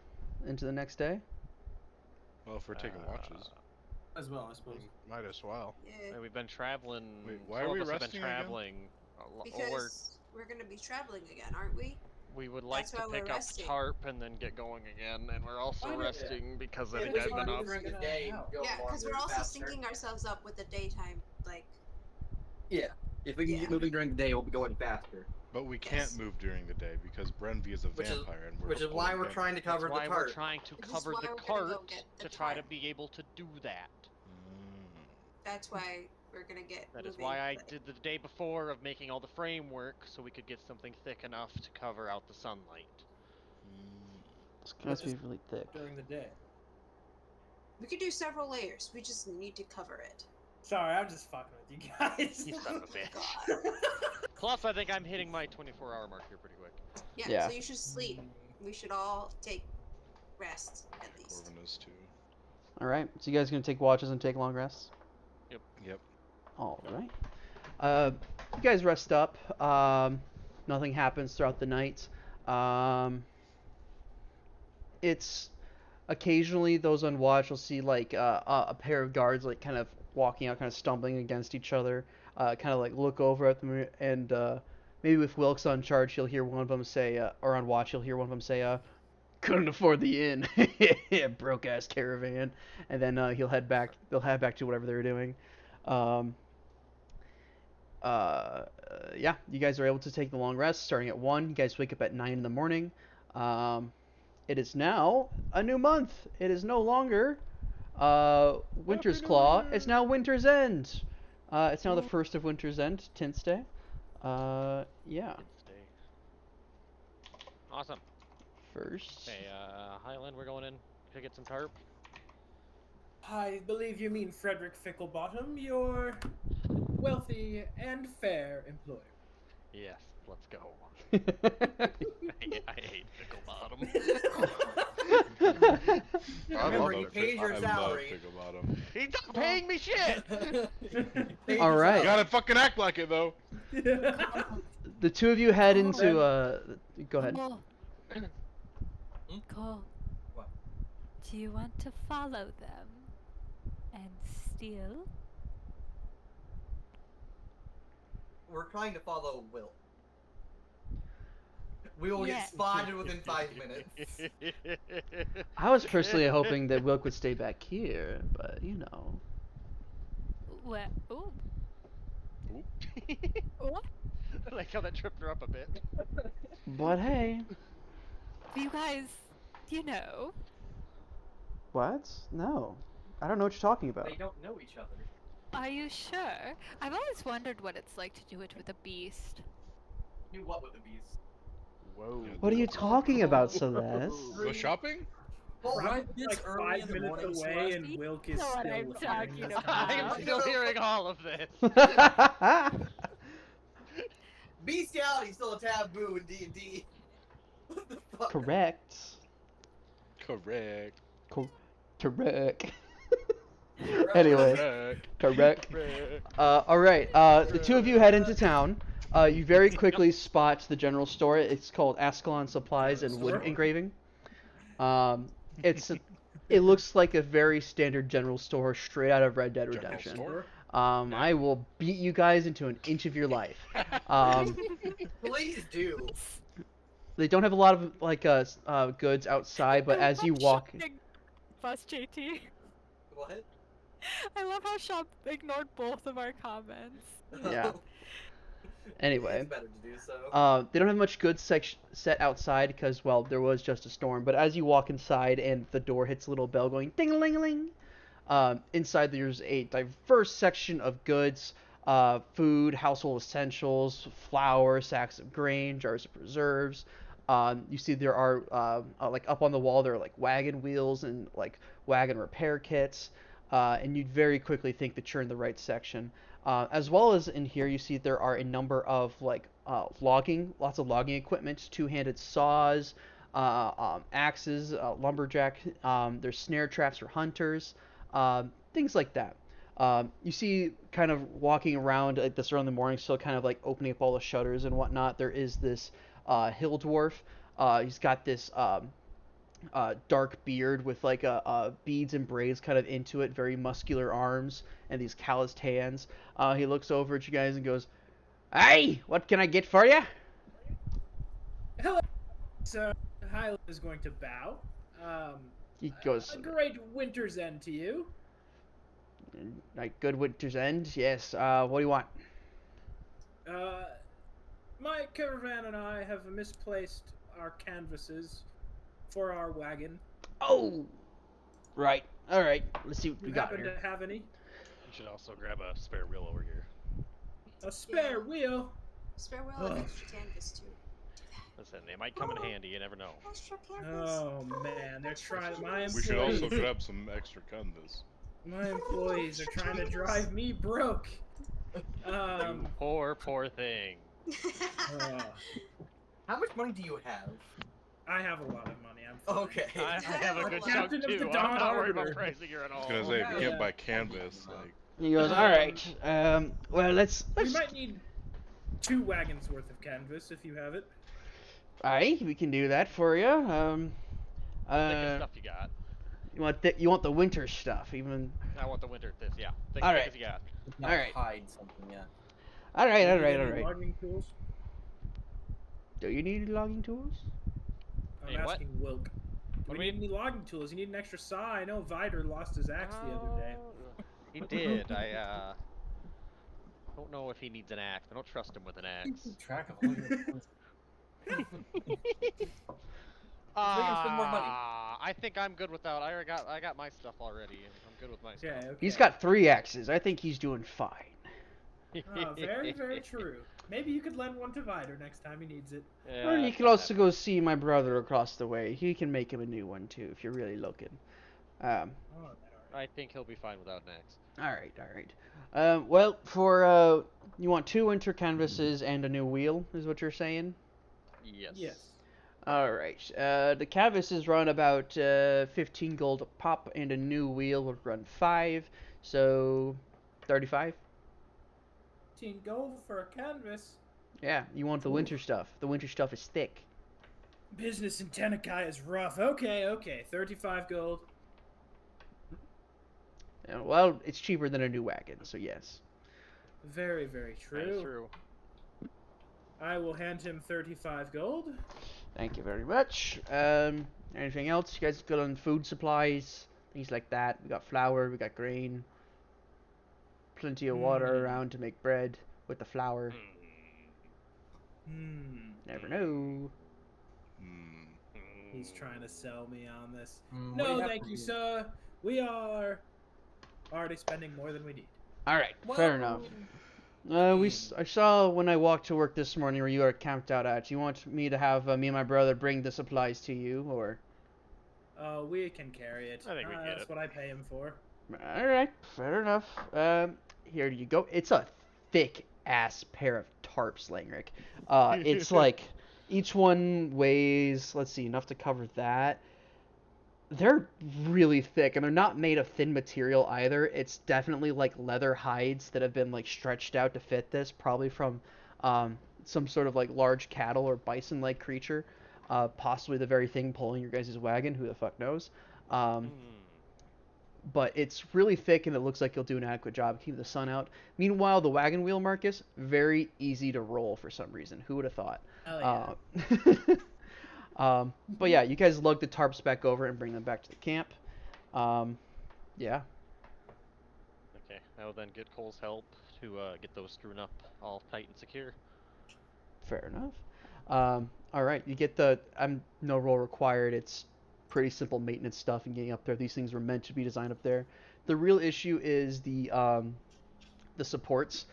into the next day? Well, if we're taking watches. As well, I suppose. Might as well. Yeah, Hey, we've been traveling. Wait, why some are we of us have resting been again? traveling. Or because we're gonna be traveling again, aren't we? we would like That's to why we're pick up resting. tarp and then get going again, and we're also Why not? resting because I If think we I've been move up. during the day, go Yeah, because we're longer, also faster. syncing ourselves up with the daytime, like. Yeah. If we can Yeah. keep moving during the day, we'll be going faster. But we can't Yes. move during the day because Brenvy is a Which is- vampire and we're Which is why we're vampires. trying to That's cover why the we're tarp. trying to Which is cover why the we're gonna go cart get the to try to tarp. be able to do that. That's why we're gonna get. That is moving, why I but- did the day before of making all the framework so we could get something thick enough to cover out the sunlight. It's going to be really thick. during the day. We could do several layers. We just need to cover it. Sorry, I'm just fucking with you guys. You son of a bitch. God. Plus, I think I'm hitting my 24-hour mark here pretty quick. Yeah, Yeah. so you should sleep. We should all take rest at least. Corvin is too. All right. So you guys going to take watches and take long rests? Yep. All right. You guys rest up. Nothing happens throughout the night. It's occasionally those on watch will see like a pair of guards like kind of walking out, kind of stumbling against each other. Kind of like look over at them and maybe with Wilkes on charge, you'll hear one of them say, or on watch, you'll hear one of them say, "Couldn't afford the inn, broke ass caravan," and then he'll head back. They'll head back to whatever they're doing. Yeah, you guys are able to take the long rest starting at 1. You guys wake up at 9 in the morning. It is now a new month. It is no longer Winter's Claw. It's now Winter's End. It's now the first of Winter's End, Tints Day. Yeah. Wednesday. Awesome. First. Hey, Highland, we're going in to get some tarp. I believe you mean Frederick Ficklebottom, your wealthy and fair employer. Yes, let's go. I hate Ficklebottom. Remember, he pays your I salary. love Ficklebottom. He's not paying me shit! Pays All your right. You salary. gotta fucking act like it though. The two of you head into go ahead. Cole. Cole. What? Do you want to follow them and steal? We're trying to follow Will. We will Yeah. get spotted within 5 minutes. I was personally hoping that Wilk would stay back here, but you know. Well, ooh. Ooh. What? I like how that tripped her up a bit. But hey. You guys, you know. What? No. I don't know what you're talking about. They don't know each other. Are you sure? I've always wondered what it's like to do it with a beast. Do what with the beast? Whoa. What are you talking about, Celeste? Go shopping? Well, This Like early 5 in the minutes morning, away, Celeste? and Wilk is know what still I'm hearing talking this about. I'm conversation. still hearing all of this. bestiality is still a taboo in D&D. What the fuck? Correct. Correct. Correct. Anyway, correct. All right. The two of you head into town. You very quickly spot the general store. It's called Ascalon Supplies and Wood Engraving. It looks like a very standard general store straight out of Red Dead General Redemption. store? I will beat you guys into an inch of your life. Please do. They don't have a lot of like goods outside, but as you walk, Bus JT. What? I love how Shop ignored both of our comments. yeah. Anyway, It's better to do so. they don't have much goods set outside because, well, there was just a storm. But as you walk inside and the door hits a little bell going ding-a-ling-a-ling, inside there's a diverse section of goods, food, household essentials, flour, sacks of grain, jars of preserves. You see there are, like up on the wall, there are like wagon wheels and like wagon repair kits. And you'd very quickly think that you're in the right section. As well as in here, you see there are a number of like lots of logging equipment, two-handed saws, axes, lumberjack. There's snare traps for hunters, things like that. You see, kind of walking around at this early in the morning, still kind of like opening up all the shutters and whatnot. There is this hill dwarf. He's got this dark beard with like beads and braids kind of into it, very muscular arms and these calloused hands. He looks over at you guys and goes, "Hey, what can I get for you?" Hello, sir. Highland is going to bow. He goes, A great winter's end to you. "Like good winter's end, yes. What do you want?" My caravan and I have misplaced our canvases for our wagon. Oh, right. All right. Let's see what we You got happen here. to have any? You should also grab a spare wheel over here. A spare wheel? Spare wheel and extra canvas too. Listen, they might come in handy, you never know. Extra canvas. Oh man, they're trying. My We should also employees, grab some extra canvas. my employees are trying to drive me broke. You poor thing. uh, How much money do you have? I have a lot of money. I'm fine. Okay. I have a good chunk Captain of the too. I'm Dawn not worried about Arbiter. pricing her at I all. was gonna say, if you yeah. can't buy canvas, like He goes, "All right. Well, let's." We might need 2 wagons worth of canvas if you have it. Aye, we can do that for you. Think of stuff you got. You want the winter stuff, even. I want the winter this, yeah. Think All of right. as you got. Not Alright. hide something, yeah. All right, Do all you right, need all any right. Logging tools? Do you need logging tools? I'm Hey, what? asking Wilk. Do What we do need any logging tools? You need an extra saw? I know Vider lost his axe the other day. He did. I don't know if he needs an axe. I don't trust him with an axe. Keep track of all your points. spend more money. I think I'm good without. I got my stuff already. I'm good with my Okay, stuff. okay. He's got 3 axes. I think he's doing fine. Very, very true. Maybe you could lend one to Vider next time he needs it. Yeah, Or you that's could not also happening. go see my brother across the way. He can make him a new one too if you're really looking. Oh, I think he'll be fine without an axe. All right, all right. Well, for you want 2 winter canvases and a new wheel, is what you're saying? Yes. yes. All right. The canvases run about 15 gold a pop, and a new wheel would run 5, so 35. 15 gold for a canvas. Yeah, you want the winter stuff. The winter stuff is thick. Business in Tenekai is rough. Okay. 35 gold. Well, it's cheaper than a new wagon, so yes. Very, very That is true. true. I will hand him 35 gold. Thank you very much. Anything else? You guys good on food supplies, things like that? We got flour, we got grain, plenty of water around to make bread with the flour. Never know. He's trying to sell me on this. What do No, you have thank for you, me? sir. We are already spending more than we need. All right, fair enough. I saw when I walked to work this morning where you are camped out at. You want me to have me and my brother bring the supplies to you, or? We can carry it. I think we get That's it. what I pay him for. All right, fair enough. Here you go. It's a thick ass pair of tarps, Langrick. It's like each one weighs, let's see, enough to cover that. They're really thick, and they're not made of thin material either. It's definitely like leather hides that have been like stretched out to fit this, probably from some sort of like large cattle or bison-like creature, possibly the very thing pulling your guys' wagon. Who the fuck knows? But it's really thick, and it looks like you'll do an adequate job keeping the sun out. Meanwhile, the wagon wheel, Marcus, very easy to roll for some reason. Who would have thought? Oh, yeah. But yeah, you guys lug the tarps back over and bring them back to the camp. Yeah. Okay, I will then get Cole's help to get those screwed up all tight and secure. Fair enough. All right, you get the no roll required. It's pretty simple maintenance stuff and getting up there. These things were meant to be designed up there. The real issue is the supports.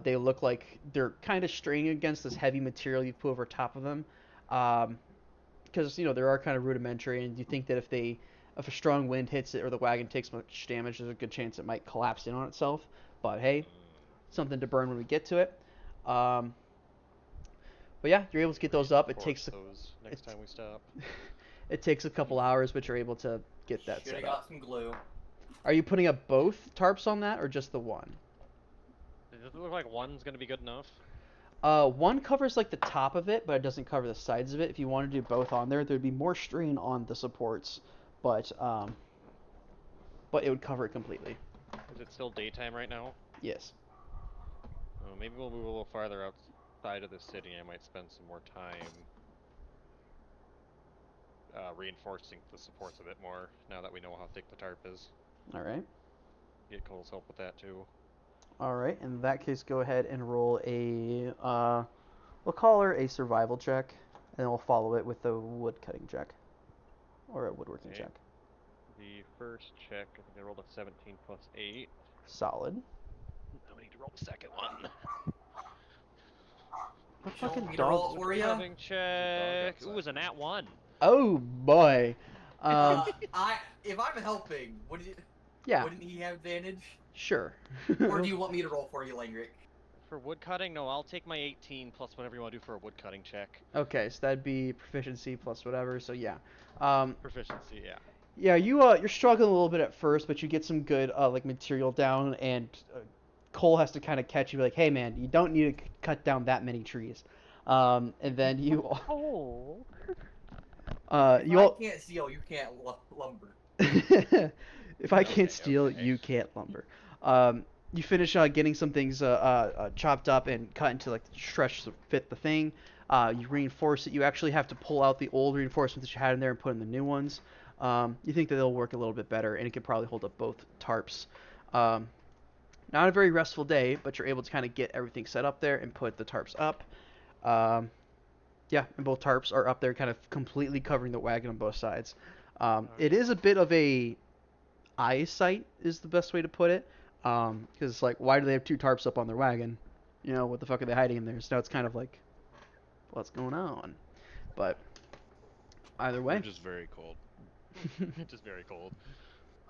They look like they're kind of straining against this heavy material you put over top of them. Because they are kind of rudimentary, and you think that if a strong wind hits it or the wagon takes much damage, there's a good chance it might collapse in on itself. But hey, something to burn when we get to it. But yeah, you're able to get those up. It takes those next time we stop. it takes a couple hours, but you're able to get that Should've set got up. some glue. Are you putting up both tarps on that, or just the one? Does it look like one's gonna be good enough? One covers like the top of it, but it doesn't cover the sides of it. If you want to do both on there, there'd be more strain on the supports, but it would cover it completely. Is it still daytime right now? Yes. Oh, maybe we'll move a little farther outside of the city. I might spend some more time reinforcing the supports a bit more now that we know how thick the tarp is. All right. Get Cole's help with that too. All right. In that case, go ahead and roll a we'll call her a survival check, and then we'll follow it with a wood cutting check, or a woodworking Okay. check. The first check, I think I rolled a 17 plus 8. Solid. Now we need to roll the second one. What Show fucking me to dog? roll for ya? Cutting check. Ooh, it was a nat 1. Oh boy. If I'm helping, Yeah. wouldn't he have advantage? Sure. Or do you want me to roll for you, Langrick? For wood cutting, no, I'll take my 18 plus whatever you want to do for a wood cutting check. Okay, so that'd be proficiency plus whatever. So yeah. Proficiency, yeah. Yeah, you're struggling a little bit at first, but you get some good like material down, and Cole has to kind of catch you, like, hey man, you don't need to cut down that many trees, and then you Oh. I can't steal, you can't lumber. if I can't Okay, steal, okay. you can't lumber. You finish getting some things chopped up and cut into like stretch to fit the thing. You reinforce it. You actually have to pull out the old reinforcements that you had in there and put in the new ones. You think that they'll work a little bit better, and it could probably hold up both tarps. Not a very restful day, but you're able to kind of get everything set up there and put the tarps up. Yeah, and both tarps are up there, kind of completely covering the wagon on both sides. It is a bit of a eyesight, is the best way to put it. Because it's like, why do they have two tarps up on their wagon? you know, what the fuck are they hiding in there? So now it's kind of like, what's going on? But either way, We're just very cold. Just very cold.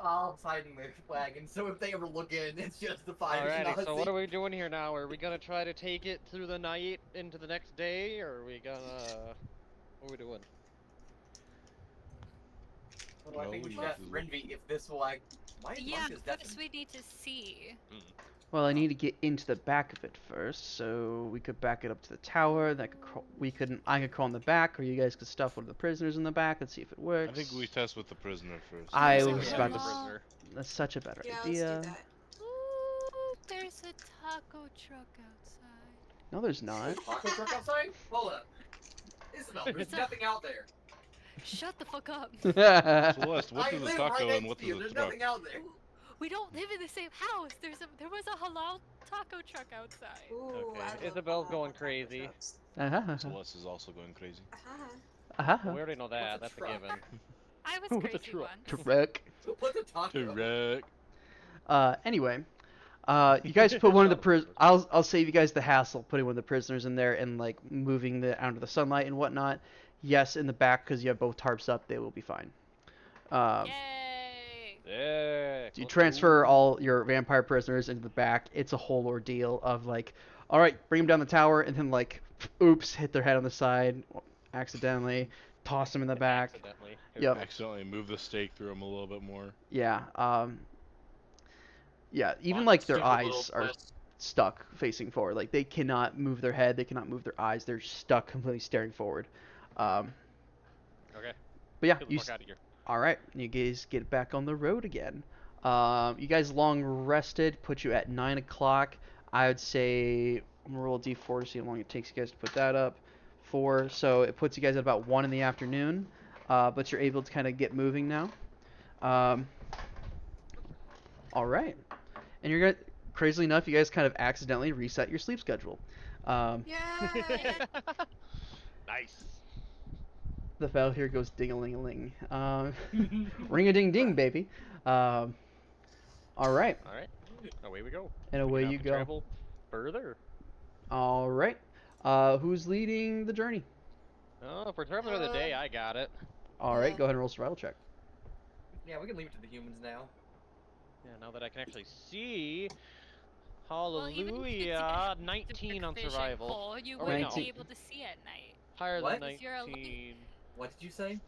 I'll hide in their wagon, so if they ever look in, it's just the fire. Alrighty, so what are we doing here now? Are we gonna try to take it through the night into the next day, or are we gonna... What are we doing? Well, I think we should Well, ask Renvi if this will like. My Yeah, monk is first deafened. we need to see. well, I need to get into the back of it first, so we could back it up to the tower. That could I could crawl in the back, or you guys could stuff one of the prisoners in the back and see if it works. I think we test with the prisoner first. I Yeah, was yeah, about yeah. to. prisoner. That's such a better Yeah, idea. let's do that. Ooh, there's a taco truck outside. No, there's not. Taco truck outside? Hold up. Isabel, there's nothing out there. Shut the fuck up. Celeste, what I is a live taco right and next what to is you. a There's truck? nothing out there. We don't live in the same house. There was a halal taco truck outside. Ooh, Okay, I love Isabel's all going taco crazy. trucks. Uh-huh. Celeste is also going crazy. Uh-huh. We already know that. What's That's a a truck? given. I was With a crazy truck. once. Truck. What's a taco? Correct. Anyway, you guys put one of the I'll save you guys the hassle putting one of the prisoners in there and like moving the out of the sunlight and whatnot. Yes, in the back because you have both tarps up, they will be fine. Yay! Yeah. You transfer all your vampire prisoners into the back. It's a whole ordeal of like, all right, bring them down the tower, and then like, oops, hit their head on the side, accidentally, toss them in the back. Accidentally. Yep. Accidentally move the stake through him a little bit more. Yeah. Yeah. Even Fun, like their stupid little eyes are twist. stuck facing forward. Like they cannot move their head. They cannot move their eyes. They're stuck completely staring forward. Okay. But yeah, Get the you. fuck out of here. All right, you guys get back on the road again. You guys long rested, put you at 9 o'clock. I would say I'm gonna roll a d4 to see how long it takes you guys to put that up. 4, so it puts you guys at about 1 in the afternoon. But you're able to kind of get moving now. All right, and you're gonna, crazily enough, you guys kind of accidentally reset your sleep schedule. Yeah. Nice. The bell here goes ding-a-ling-a-ling. Ring-a-ding-ding, baby. All right, Alright. Away we go. and away Now you to go. Travel further. All right. Who's leading the journey? Oh, for traveler of the day, I got it. All right, go ahead and roll a survival check. Yeah, we can leave it to the humans now. Yeah, now that I can actually see. Well, even if it's Hallelujah. in 19 on vision, survival. Cole, you Or wouldn't 19. be able to see at night. Higher What? than You're a 19. What did you say?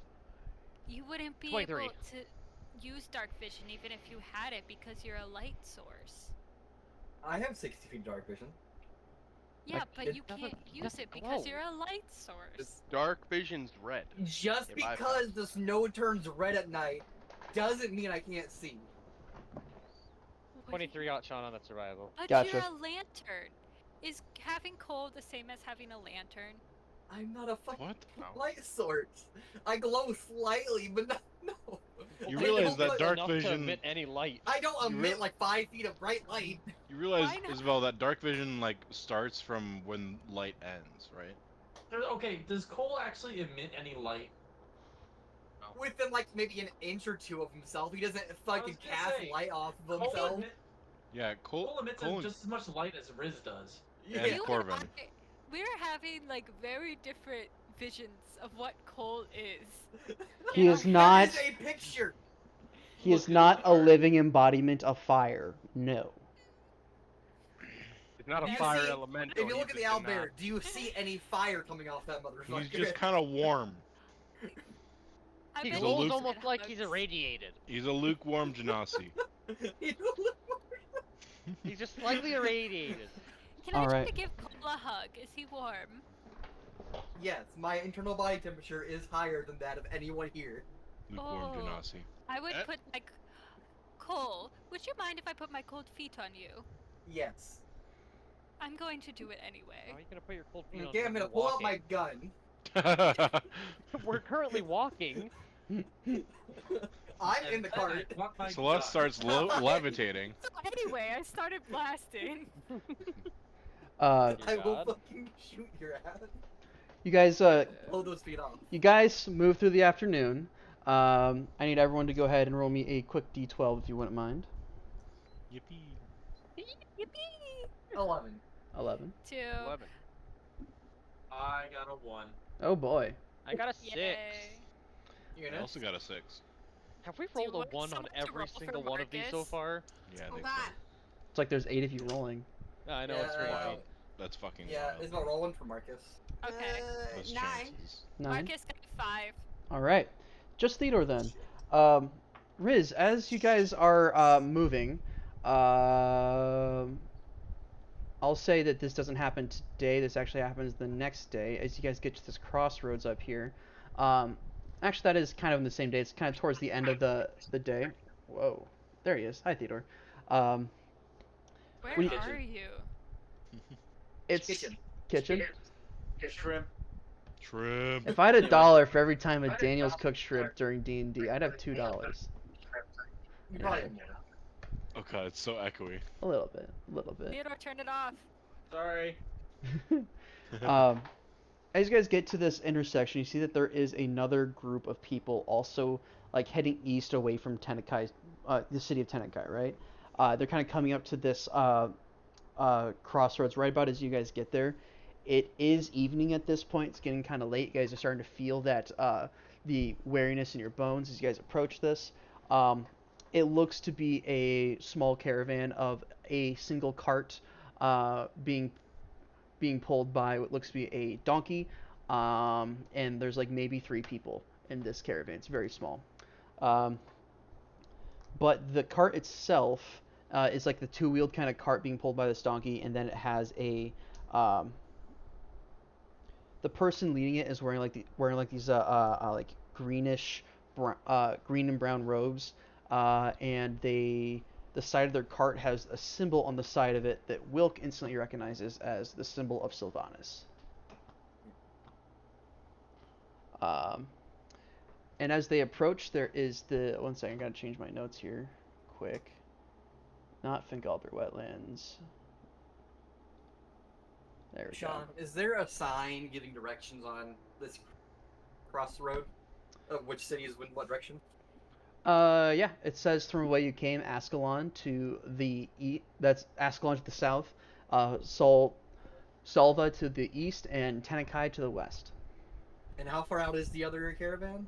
You wouldn't be 23. able to use dark vision even if you had it because you're a light source. I have 60 feet dark vision. Yeah, but it you doesn't- can't use doesn't it because glow. you're a light source. Dark vision's red. Just Yeah, my because the snow turns red at night doesn't mean I can't see. What do 23 got Sean on that survival. But Gotcha. you're a lantern. Is having cold the same as having a lantern? I'm not a fucking What? light source. I glow slightly, but no. You I realize don't that look- dark Enough to vision. emit any light. I don't You emit real- like 5 feet of bright light. You realize, Why not? Isabel, that dark vision like starts from when light ends, right? Okay, does Cole actually emit any light? Within like maybe an inch or two of himself, he doesn't fucking gonna cast say, light off of Cole, himself. Yeah, Cole emits Cole- just as much light as Riz does. and You and Corbin. We're having like very different visions of what Cole is. He is That not. is a picture. He is not a living embodiment of fire. No. It's not a You fire see- elemental. If you look at he's the just owlbear, not- do you see any fire coming off that motherfucker? He's just kind of warm. I He bet glows you glows Luke- almost like he's hugs. irradiated. He's a lukewarm Genasi. He's just slightly irradiated. Can I Alright. try to give Cole a hug? Is he warm? Yes, my internal body temperature is higher than that of anyone here. Lukewarm Oh. Genasi. I would Eh? put like Cole. Would you mind if I put my cold feet on you? Yes. I'm going to do it How are anyway. you gonna put your cold feet on? Okay, I'm when gonna you're pull out my walking? gun. We're currently walking. I'm in the cart. Celeste starts levitating. So anyway, I started blasting. Uh, I will God. fucking shoot your ass. you guys. Blow those feet off. You guys move through the afternoon. I need everyone to go ahead and roll me a quick d12 if you wouldn't mind. Yippee. Yippee! 11. 11. 2. 11. I got a 1. Oh boy. I got a 6. Yay. I also got a 6. Have we Do you rolled a want 1 on someone to every roll for single one of these so Marcus? far? Yeah, I Hold think on. so. It's like there's 8 of you rolling. I know it's Yeah. crazy. That's fucking Yeah, wild. isn't it rolling for Marcus? Okay. Those 9. chances. 9. Marcus got 5. All right. Just Theodore then. Riz, as you guys are moving, I'll say that this doesn't happen today. This actually happens the next day as you guys get to this crossroads up here. Actually, that is kind of on the same day. It's kind of towards the end of the day. Whoa. There he is. Hi, Theodore. Where When you- are you? It's Kitchen. kitchen. Shrimp. Shrimp. If I had $1 for every time a Daniel's cooked shrimp during D&D, I'd have $2. You probably have more. Oh god, it's so echoey. A little bit. A little bit. Theodore, turn it off. Sorry. As you guys get to this intersection, you see that there is another group of people also like heading east away from Tenekai, the city of Tenekai, right? They're kind of coming up to this crossroads right about as you guys get there. It is evening at this point. It's getting kind of late. You guys are starting to feel that the weariness in your bones as you guys approach this. It looks to be a small caravan of a single cart being pulled by what looks to be a donkey, and there's like maybe 3 people in this caravan. It's very small. But the cart itself is like the 2-wheeled kind of cart being pulled by this donkey, and then it has a the person leading it is wearing these like greenish green and brown robes, and the side of their cart has a symbol on the side of it that Wilk instantly recognizes as the symbol of Sylvanas. And as they approach, there is the... One second, I gotta change my notes here. Quick. Not Fingalder Wetlands. There we Sean, is there a sign giving directions on this crossroad? Of which city is in what direction? go. Yeah, it says from where you came, Ascalon to the that's Ascalon to the south, Salva to the east, and Tenekai to the west. And how far out is the other caravan?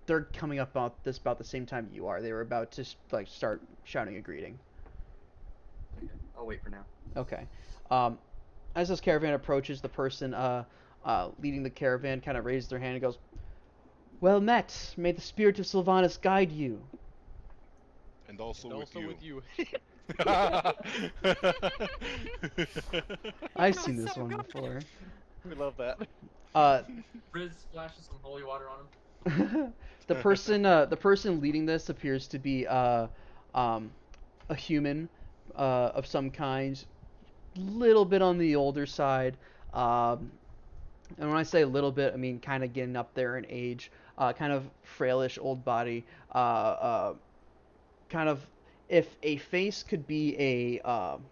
They're coming up about the same time you are. They were about to like start shouting a greeting. Okay, I'll wait for now. Okay. As this caravan approaches, the person leading the caravan kind of raises their hand and goes, "Well met. May the spirit of Sylvanas guide you." And also, with you. I've That seen was this so one good. before. We love that. Riz splashes some holy water on him. The person leading this appears to be a human of some kind, little bit on the older side, and when I say a little bit, I mean kind of getting up there in age, kind of frailish old body, kind of, if a face could be a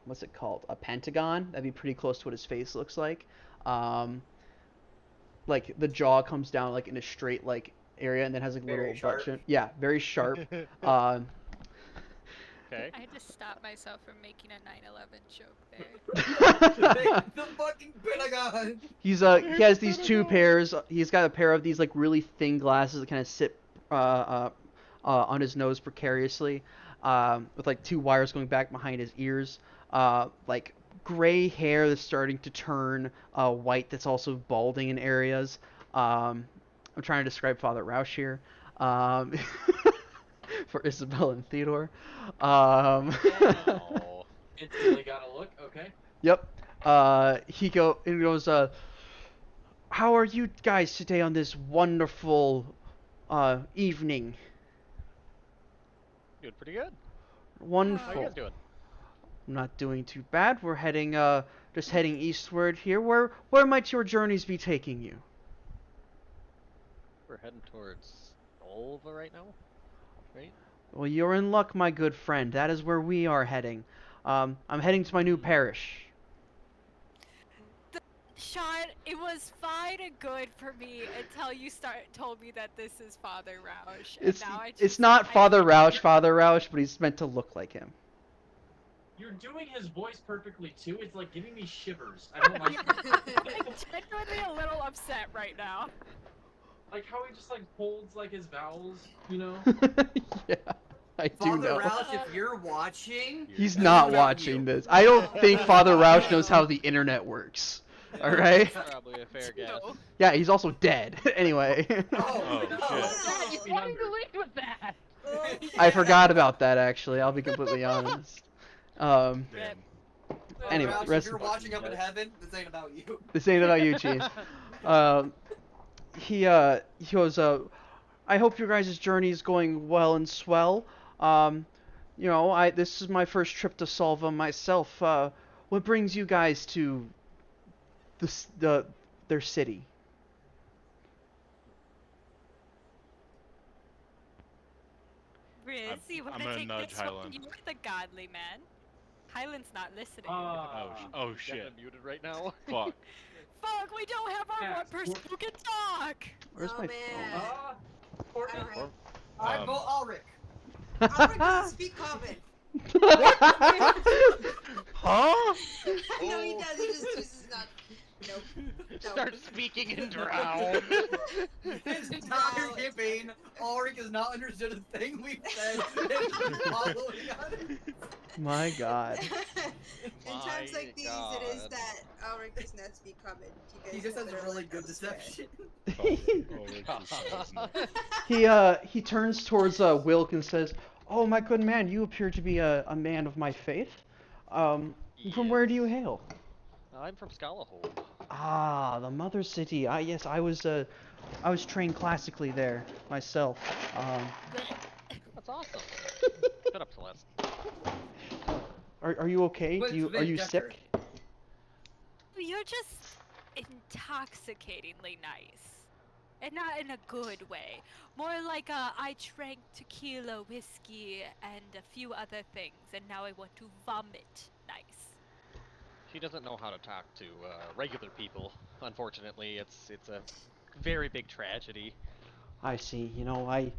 what's it called, a pentagon, that'd be pretty close to what his face looks like. Like the jaw comes down like in a straight like area and then has like a Very little sharp. butt chin. Yeah, very sharp. Okay. I had to stop myself from making a 9/11 joke there. The fucking Pentagon! He has these 2 pairs. He's got a pair of these like really thin glasses that kind of sit on his nose precariously, with like 2 wires going back behind his ears. Like gray hair that's starting to turn white. That's also balding in areas. I'm trying to describe Father Rausch here. For Isabel and Theodore. Oh. Instantly got a look. Okay. Yep. He goes, "How are you guys today on this wonderful evening?" Doing pretty good. How you Wonderful. guys doing? I'm not doing too bad. We're just heading eastward here. Where might your journeys be taking you? We're heading towards Olva right now, right? Well, you're in luck, my good friend. That is where we are heading. I'm heading to my new parish. Sean, it was fine and good for me until you told me that this is Father Rausch. And It's now I it's not I- Father Rausch, but he's meant to look like him. You're doing his voice perfectly too. It's like giving me shivers. I don't like it. I'm genuinely a little upset right now. Like how he just like holds like his vowels, you know? Yeah, I do Father know. Roush, if you're watching, He's this is not about watching you. this. I don't think Father Roush knows how the internet works. All right. Probably a fair guess. No. Yeah, he's also dead. Anyway, Oh, Oh, no. shit. You fucking believe with that. I forgot about that actually. I'll be completely honest. Damn. Father Anyway, Roush, rest if you're in- watching up in heaven, this ain't about you. This ain't about you, Chief. He goes, I hope your guys' journey is going well and swell. You know, this is my first trip to Solva myself. What brings you guys to their city? Riz, you I'm want to gonna take nudge this one? Hyland. You're the godly man. Hyland's not listening. Oh shit. Definitely muted right now. Fuck. Fuck, we don't have our Yeah. one person who can talk. Where's Oh my man. Courtney. Alright. I Um, vote Ulrich. Alric doesn't speak common. Huh? No, he does. He just chooses not. Nope. Start speaking in drow. This entire No. campaign, Ulrich has not understood a thing we've said. And he's following on it. My God. In times My like these, it is God. that Alric does not speak common. You guys He just has a better really learn how good to swear. deception. He turns towards Wilk and says, "Oh, my good man, you appear to be a man of my faith. From where do you hail?" I'm from Scalahold. Ah, the mother city. Yes, I was trained classically there myself. That's awesome. Shut up, Celeste. Are you okay? What's Are you Vin sick? You're just intoxicatingly nice. And not in a good way. More like I drank tequila, whiskey, and a few other things, and now I want to vomit nice. She doesn't know how to talk to regular people. Unfortunately, it's a very big tragedy. I see. You know, I've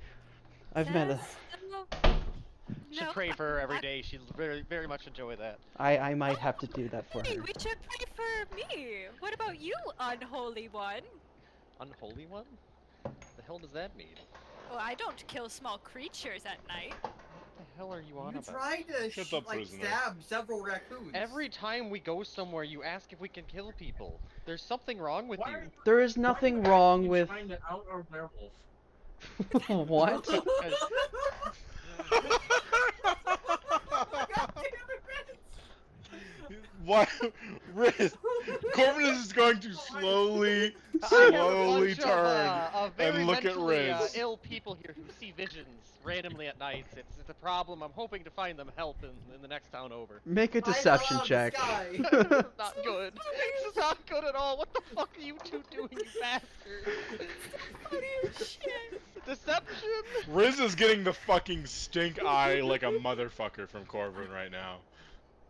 met a. There's no- Should no, pray for her every day. She'll very much enjoy that. I might have to do that for Hey, her. we should pray for me. What about you, unholy one? Unholy one? The hell does that mean? Well, I don't kill small creatures at night. What the hell are you on You about? tried to Shut up, like prisoner. stab several raccoons. Every time we go somewhere, you ask if we can kill people. There's something wrong with Why you. are you, There is why are nothing you wrong actually with. trying to out our werewolf? What? What? Riz, Corvinus is going to slowly I have a slowly bunch turn of very and look at mentally, Riz. ill people here who see visions randomly at nights. It's a problem. I'm hoping to find them help in the next town over. Make a I deception love the check. sky. This is not good. This is not good at all. What the fuck are you two doing, you bastards? Deception? Riz is getting the fucking stink eye like a motherfucker from Corvin right now.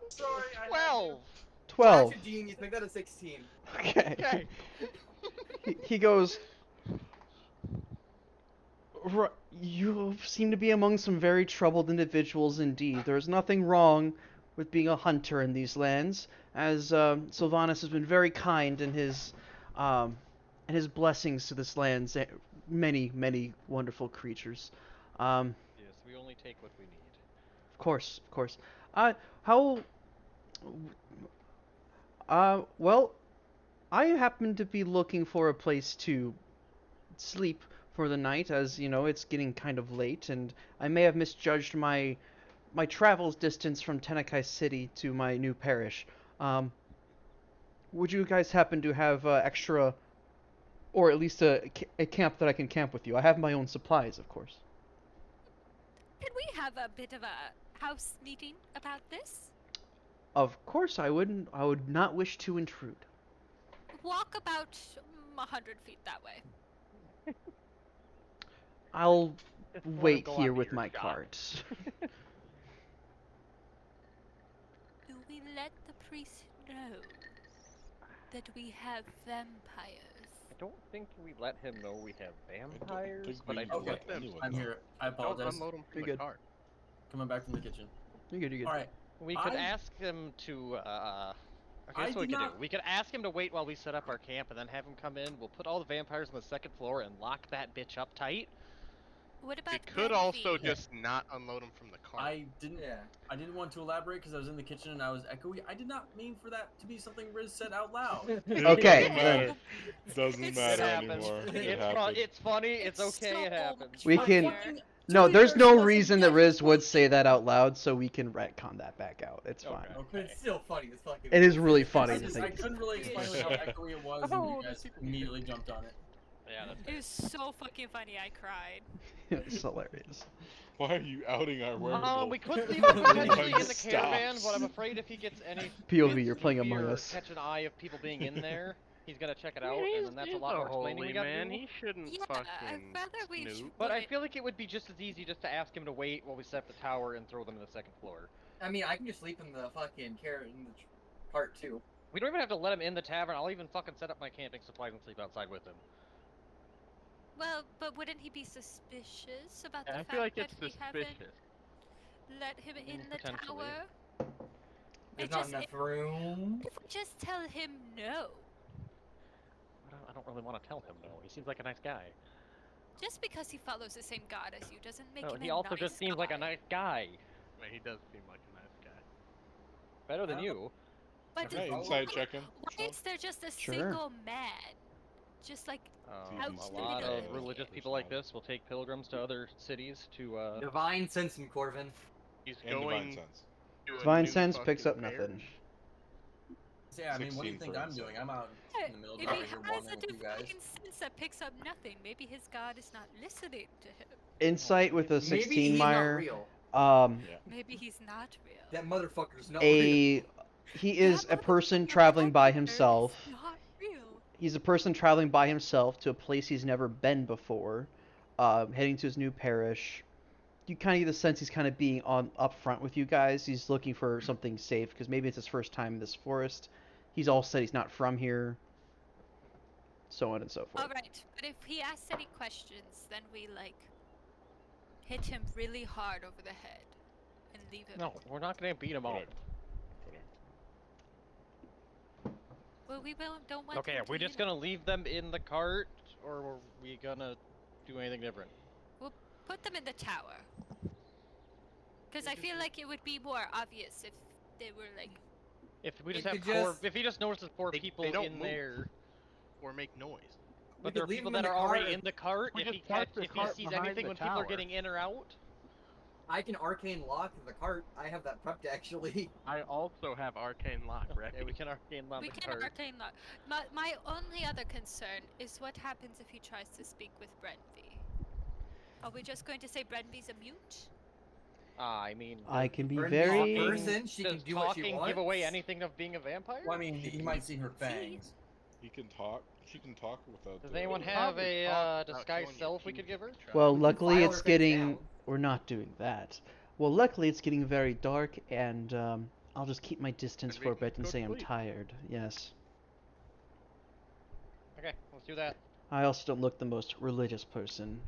Sorry, 12. 12. Such a genius. Make that a 16. Okay. Okay. He goes. You seem to be among some very troubled individuals indeed. There is nothing wrong with being a hunter in these lands, as Sylvanas has been very kind in his blessings to this land's many wonderful creatures. Yes, we only take what we need. Of course. Well, I happen to be looking for a place to sleep for the night, as you know, it's getting kind of late, and I may have misjudged my travel distance from Tenekai City to my new parish. Would you guys happen to have extra, or at least a camp that I can camp with you? I have my own supplies, of course. Can we have a bit of a house meeting about this? Of course, I wouldn't. I would not wish to intrude. Walk about 100 feet that way. I'll Just let him wait go here on with my earshot. cards. Do we let the priest know that we have vampires? I don't think we let him know we have vampires, think but we I let do him let know. I'm here. I Don't apologize. unload him from You're the good. car. Coming back from the kitchen. You're good. All right. We could I- ask him to. I Here's what we did could not- do. We could ask him to wait while we set up our camp, and then have him come in. We'll put all the vampires on the second floor and lock that bitch up tight. What about We could also Grenvy? just not unload them from the cart. I didn't. Yeah. I didn't want to elaborate because I was in the kitchen and I was echoey. I did not mean for that to be something Riz said out loud. It Okay, doesn't then. matter. Doesn't It's matter It happens. anymore. It It's, happens. it's funny. It's It's okay. It so happens. much We funnier. can- No, there's no reason that Riz would say that out loud, so we can retcon that back out. It's fine. Okay. But it's still funny as fucking. It is really funny I, to just, I think. couldn't really explain like, how echoey it was, and Oh, you guys immediately jumped on it. Yeah, that's It was so fucking funny. I cried. It's hilarious. Why are you outing our werewolf? we could leave him potentially in the Stop. caravan, but I'm afraid if he gets any POV, bits you're of playing fear Among or Us. catch an eye of people being in there, he's gonna check it I out, mean, and then that's a he's lot more explaining holy we gotta man. do. He shouldn't Yeah, fucking I'd rather we snoop. But I wait. feel like it would be just as easy just to ask him to wait while we set up the tower and throw them in the second floor. I mean, I can just sleep in the fucking carrot in the cart too. We don't even have to let him in the tavern. I'll even fucking set up my camping supplies and sleep outside with him. Well, but wouldn't he be suspicious about the I fact feel like that it's we haven't suspicious. let him in the Potentially. tower? There's It not just- enough room. If we just tell him no, I don't really want to tell him no. He seems like a nice guy. just because he follows the same god as you doesn't make No, him he a also nice just seems like a guy. nice guy. I mean, he does seem like a nice guy. Better than I you. But Okay, why- inside checking. why is there just a Sure. single man? Just like A Out in the lot middle. of religious people like this will take pilgrims to other cities to Divine sense in Corvin. He's And divine going sense. to a Divine new Sense picks fucking up nothing. parish. So, yeah, I mean, what do you 16 think for I'm insight. doing? I'm out in the middle of if the he night here has wandering a with you guys. divine sense that picks up nothing, maybe his god is not listening to him. Insight with a Maybe 16 he's not Meyer. real. Maybe he's not real. That motherfucker's not real. He is That a person motherfucker traveling by out there is himself. Not real. He's a person traveling by himself to a place he's never been before, heading to his new parish. You kind of get the sense he's kind of being on up front with you guys. He's looking for something safe because maybe it's his first time in this forest. He's all said he's not from here. So on and so forth. All right, but if he asks any questions, then we like hit him really hard over the head and leave him. No, we're not gonna beat him up. Correct. Well, we don't want. Okay, him are we to, just gonna leave them in the cart, or are we gonna do anything different? put them in the tower. Because I feel like it would be more obvious if they were like. If we just It have could four, just- if he just notices four They people don't in move. there, Or make noise. but could there are leave people them in that are the already cart. in the cart. We If just he park the if he cart sees behind anything the when people are tower. getting in or out, I can arcane lock the cart. I have that prepped actually. I also have arcane lock ready. yeah, we can arcane lock We the can cart. arcane lock. My only other concern is what happens if he tries to speak with Brenvy. Are we just going to say Brenvy's a mute? I mean, I can be Brenvy's very. a person. She can does do what she talking wants. give away anything of being a vampire? Well, I mean, he might see her fangs. He can talk. She can talk without. Does the- anyone We'll have probably a talk about disguised showing self your we could teeth give her? and try Well, We can luckily file it's her face getting. down. We're not doing that. Well, luckily it's getting very dark, and I'll just keep my distance And for we a bit can and go say to I'm sleep. tired. Yes. Okay, let's do that. I also don't look the most religious person,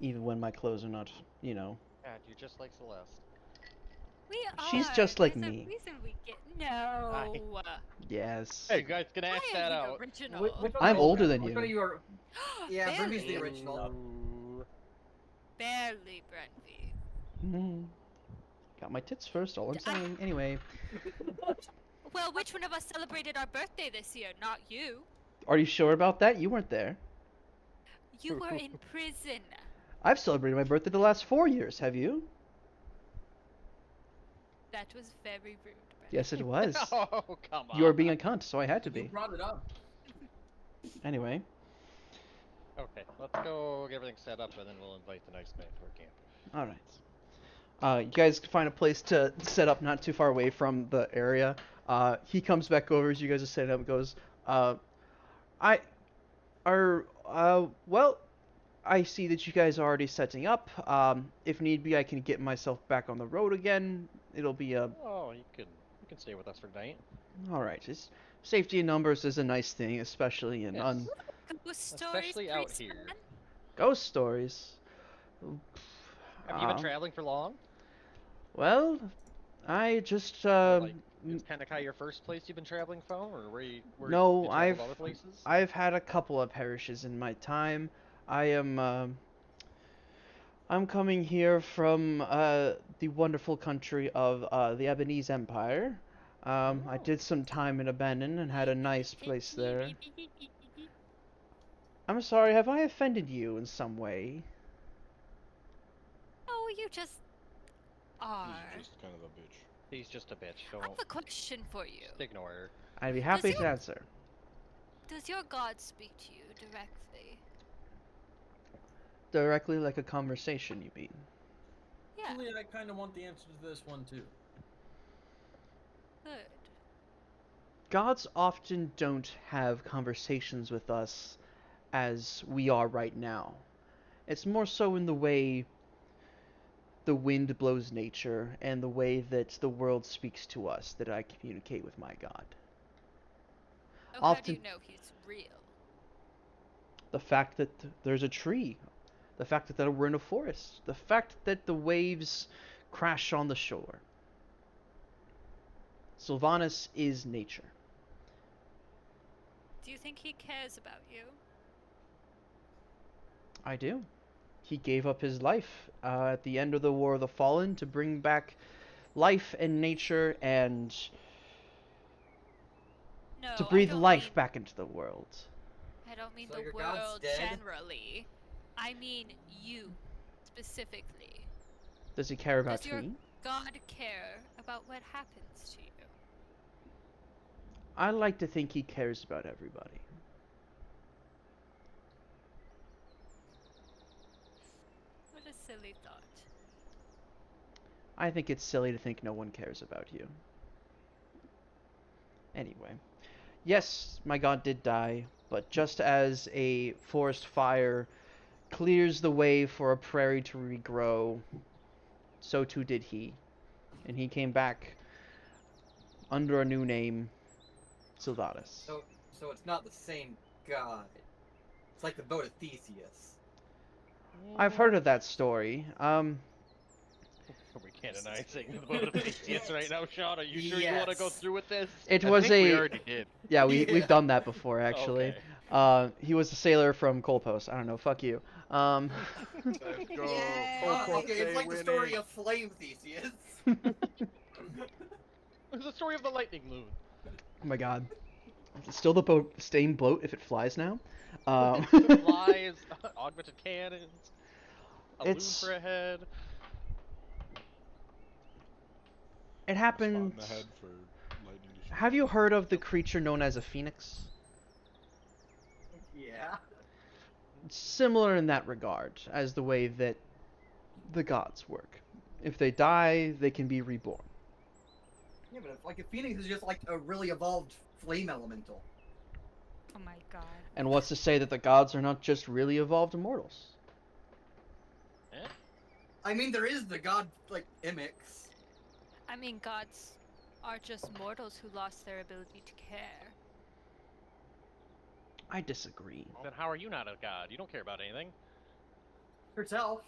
even when my clothes are not, you know. God, you're just like Celeste. We are. She's just like There's me. A reason we get no. Yes. You guys can ask I that am out. the original. Which one's I'm the older old than guy? Which you. one of you are? Yeah, Brenvy's the Barely. original. Barely Brenvy. Mm. Got my tits first, all I'm I- saying. Anyway, Well, which one of us celebrated our birthday this year? Not you. are you sure about that? You weren't there. You were in prison. I've celebrated my birthday the last 4 years. Have you? That was very rude. Brenvy. Yes, it was. Oh, come on. You are being a cunt, so I had to You be. brought it up. Anyway. Okay, let's go get everything set up and then we'll invite the nice man for camp. All right. You guys find a place to set up not too far away from the area. He comes back over as you guys are setting up and goes, well, I see that you guys are already setting up. If need be, I can get myself back on the road again. It'll be a... Oh, you can stay with us for tonight. All right. Just safety in numbers is a nice thing, especially in Yes. Ghost stories, Especially out priest here. man? ghost stories. Have you been Um, traveling for long? Well, I just Like, is Tenekai your first place you've been traveling from, or were you no, been traveled other places? I've had a couple of parishes in my time. I am I'm coming here from the wonderful country of the Ebonese Empire. I did some time in Abanon and had a nice place there. I'm sorry, have I offended you in some way? Oh, you just are. He's just kind of a bitch. He's just a bitch. I Don't have a question for you. just ignore her. I'd be happy Does to your- answer. Does your god speak to you directly? Directly like a conversation, you mean? Yeah, Actually, I kind of want the answer to this one too. good. Gods often don't have conversations with us as we are right now. It's more so in the way the wind blows nature and the way that the world speaks to us that I communicate with my god. Oh, how do Often- you know he's real? The fact that there's a tree, the fact that we're in a forest, the fact that the waves crash on the shore. Sylvanas is nature. Do you think he cares about you? I do. He gave up his life at the end of the War of the Fallen to bring back life and nature and No, to I breathe don't life mean, back into the world. I don't mean So the your god's world dead? generally. I mean you, specifically. Does he care about Does your me? god care about what happens to you? I like to think he cares about everybody. What a silly thought. I think it's silly to think no one cares about you. Anyway. Yes, my god did die, but just as a forest fire clears the way for a prairie to regrow, so too did he. And he came back under a new name, Sylvanas. So it's not the same god. It's like the boat of Theseus. I've heard of that story. We can't deny saying the boat of Theseus right now, Sean. Are you sure you want to go Yes. through with this? It I was think we a already did. yeah, Yeah. we've done that before actually. Okay. He was a sailor from Colpost. I don't know, fuck you. Let's go. Yay. Colpost Okay, it's Day like the story winning. of Flame Theseus. It's the story of the lightning loon. Oh my god. It's still the same boat if it flies now. Flies, augmented cannons, a It's- loon for a head. It Spot happened. in the head for lightning to shoot. Have you heard of the creature known as a phoenix? Yeah. It's similar in that regard as the way that the gods work. If they die, they can be reborn. Yeah, but like a phoenix is just like a really evolved flame elemental. Oh my god. And what's to say that the gods are not just really evolved immortals? I mean, there is the god like Imix. I mean, gods are just mortals who lost their ability to care. I disagree. Then how are you not a god? You don't care about anything. Herself,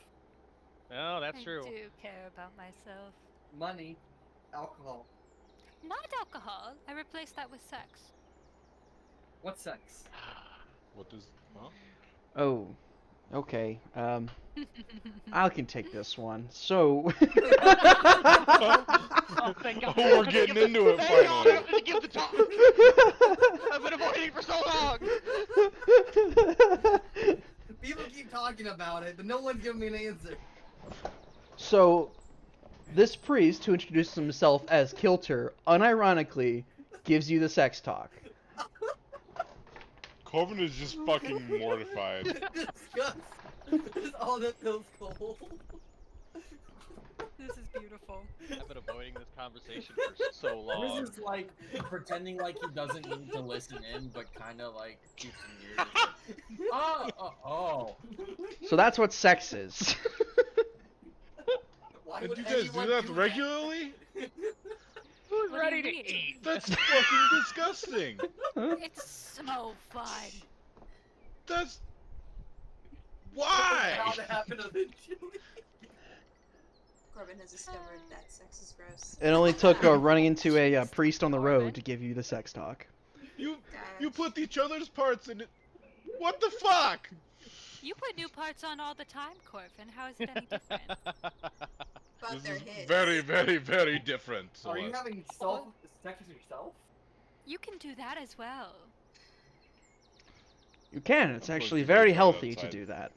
No, that's I true. do care about myself. money, alcohol. Not alcohol. I replaced that with sex. What sex? What does? Huh? Oh, okay. I can take this one. So. Oh, thank God. Oh, we're getting into it Thank God, I finally. have to give the talk. I've been avoiding for so long. People keep talking about it, but no one's giving me an answer. So, this priest, who introduces himself as Kilter, unironically gives you the sex talk. Corbin is just fucking mortified. Disgust. This is all that feels cold. This is beautiful. I've been avoiding this conversation for so long. Chris is like pretending like he doesn't need to listen in, but kind of like keeps in ears. Oh. So that's what sex is. Why And would you guys do anyone that do regularly? Who's What do ready you to mean? eat? That's fucking disgusting. It's so fun. That's How why. to happen eventually? Corbin has discovered that sex is gross. It only took running into a priest on the road to give you the sex talk. You Gosh. put each other's parts in it. What the fuck? You put new parts on all the time, Corvin. How is it any different? But This they're is his. very, very, very different. Are you Celeste. having sex with yourself? You can do that as well. You can. It's Of course actually you very can, healthy to outside. do that.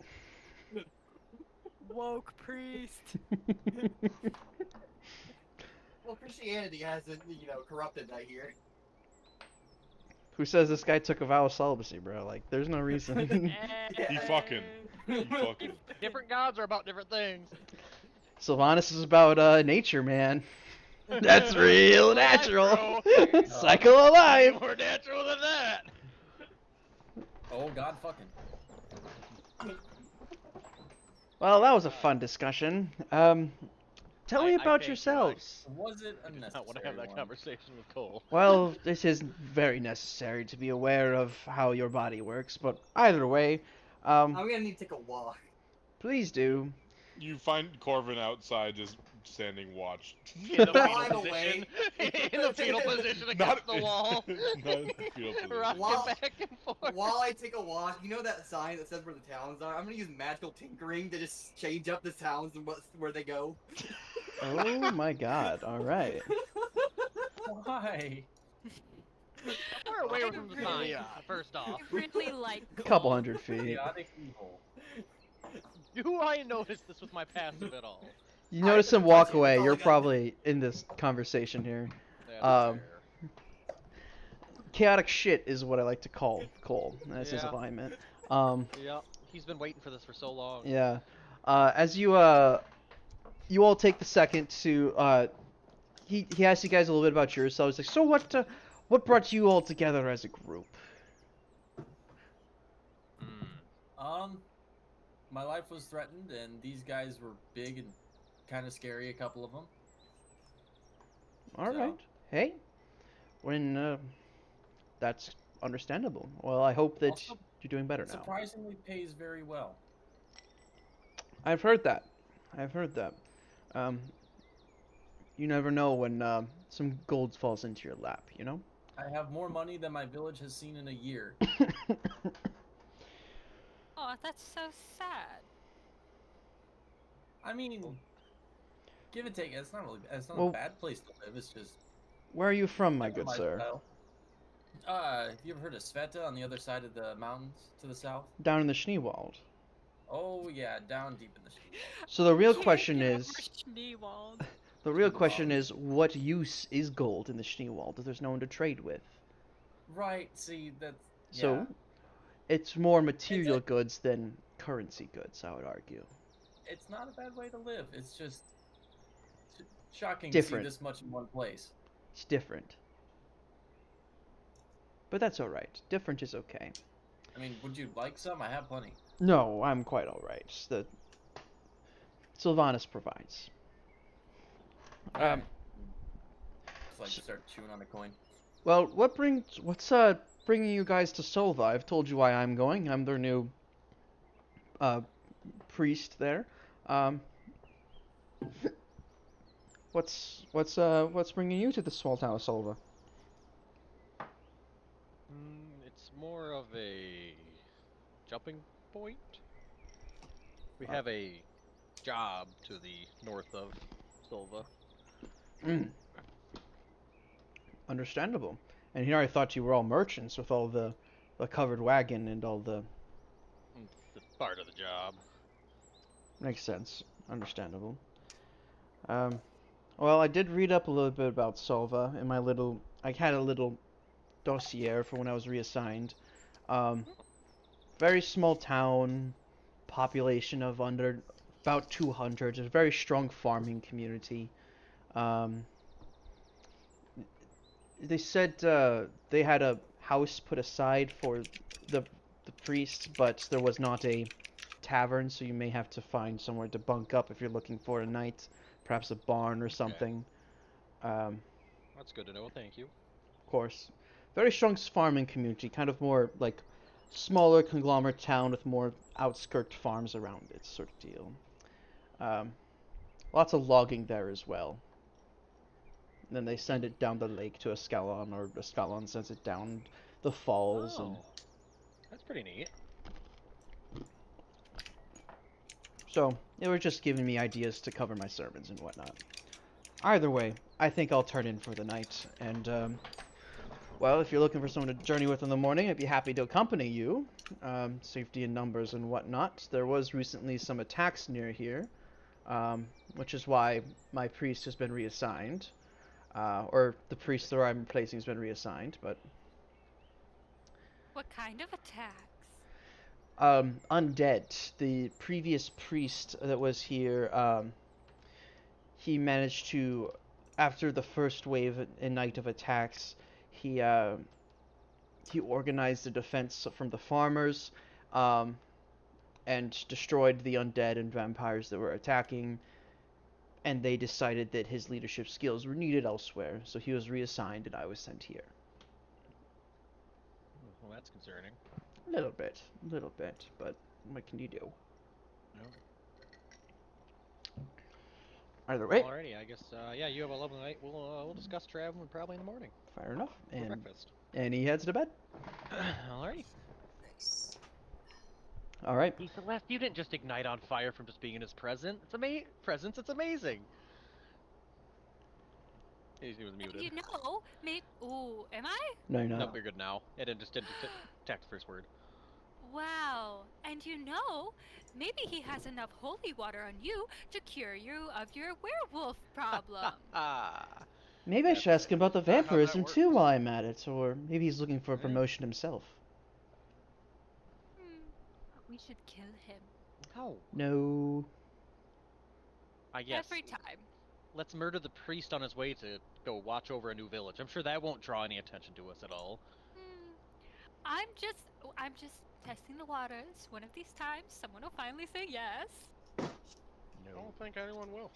Woke priest. Well, Christianity hasn't, corrupted that here. Who says this guy took a vow of celibacy, bro? Like, there's no reason. He fucking. He fucking. Different gods are about different things. Sylvanas is about nature, man. That's real natural. Cycle alive. More natural than that. Oh god, fucking. Well, that was a fun discussion. Tell me I about thank you, yourselves. Was it I do unnecessary? not want to have that one? conversation with Cole. Well, this is very necessary to be aware of how your body works, but either way, I'm gonna need to take a walk. please do. You find Corvin outside just standing watch. In the Fly fetal away. position. In the fetal position against Not the wall. Not in the field position. Rocking Wow. back and forth. While I take a walk, you know that sign that says where the towns are? I'm gonna use magical tinkering to just change up the towns and where they go. Oh my god, alright. Why? We're away from the sign, first off. I really like A couple Cole. 100 feet. Chaotic evil. Do I notice this with my passive at all? You notice him walk That's away, all I you're got. probably in this conversation here. That's Um, fair. Chaotic shit is what I like to call Cole. That's his Yeah. alignment. Yep, he's been waiting for this for so long. Yeah. As you all take the second to he asked you guys a little bit about yourselves. Like, so what brought you all together as a group? My life was threatened, and these guys were big and kind of scary. A couple of them. All So- right. Hey, when that's understandable. Well, I hope that Also, you're doing better now. Surprisingly, pays very well. I've heard that. I've heard that. You never know when some gold falls into your lap, you know? I have more money than my village has seen in a year. Oh, that's so sad. I mean, give and take. It's not really. It's not Well- a bad place to live. It's just. Where are you from, my good sir? lifestyle. Have you ever heard of Sveta on the other side of the mountains to the south? Down in the Schneewald. Oh yeah, down deep in the sea. So the real Can't question get is, over Schneewald. the real question is, what use is gold in the Schneewald if there's no one to trade with? Right. See, that's. So, yeah. it's more material goods than currency goods, I would argue. It's not a bad way to live. It's just shocking Different. to see this much in one place. It's different. But that's alright. Different is okay. I mean, would you like some? I have plenty. No, I'm quite alright. The Sylvanas provides. Alright. Just like start chewing on a coin. Well, what's bringing you guys to Solva? I've told you why I'm going. I'm their new priest there. What's bringing you to the small town of Solva? It's more of a jumping point. We have a job to the north of Silva. Understandable. And here I thought you were all merchants with all the covered wagon and all the. It's part of the job. Makes sense. Understandable. Well, I did read up a little bit about Solva in my little. I had a little dossier for when I was reassigned. Very small town, population of under about 200. A very strong farming community. They said they had a house put aside for the priest, but there was not a tavern, so you may have to find somewhere to bunk up if you're looking for a night, perhaps a barn or something. That's good to know. Thank you. Of course, very strong farming community, kind of more like smaller conglomerate town with more outskirt farms around it, sort of deal. Lots of logging there as well. And then they send it down the lake to Ascalon, or Ascalon sends it down the falls. And Oh, that's pretty neat. so they were just giving me ideas to cover my sermons and whatnot. Either way, I think I'll turn in for the night. And well, if you're looking for someone to journey with in the morning, I'd be happy to accompany you. Safety in numbers and whatnot. There was recently some attacks near here, which is why my priest has been reassigned. Or the priest that I'm replacing has been reassigned, but... What kind of attacks? Undead. The previous priest that was here, he managed to, after the first wave and night of attacks, he organized a defense from the farmers, and destroyed the undead and vampires that were attacking, and they decided that his leadership skills were needed elsewhere, so he was reassigned and I was sent here. Well, that's concerning. A little bit, but what can you do? Either way, Alrighty, I guess. Yeah, you have a lovely night. We'll discuss traveling probably in the morning fair enough. for And breakfast. he heads to bed. Alrighty. Nice. All right. Hey, Celeste, you didn't just ignite on fire from just being in his presence. It's amazing. He was muted. You know, maybe. Ooh, am I? No, you're Nope, not. you're good now. It just didn't detect the first word. Wow. And you know, maybe he has enough holy water on you to cure you of your werewolf problem. Ah. Maybe I should ask him about the not how that vampirism too works. while I'm at it, or maybe he's looking for a Yeah. promotion himself. We should kill him Oh. No. I guess. every time. Let's murder the priest on his way to go watch over a new village. I'm sure that won't draw any attention to us at all. I'm just testing the waters. One of these times, someone will finally say yes. I No, don't think anyone will.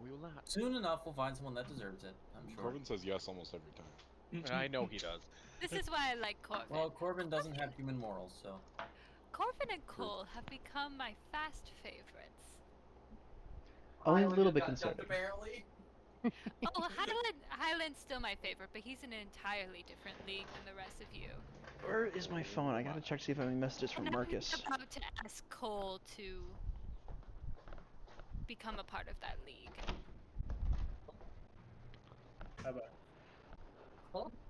we will not. Soon enough, we'll find someone that deserves it. I'm sure. Corbin says yes almost every time. I know he does. This is why I like Corvin. Well, Corbin doesn't have human morals, so. Corvin and Cole have become my fast favorites. Only a Highland little is bit not concerning. jumped, apparently. Oh, Highland's still my favorite, but he's in an entirely different league than the rest of you. Where is my phone? I gotta check to see if I have any messages from And Marcus. I'm about to ask Cole to become a part of that league. Bye-bye.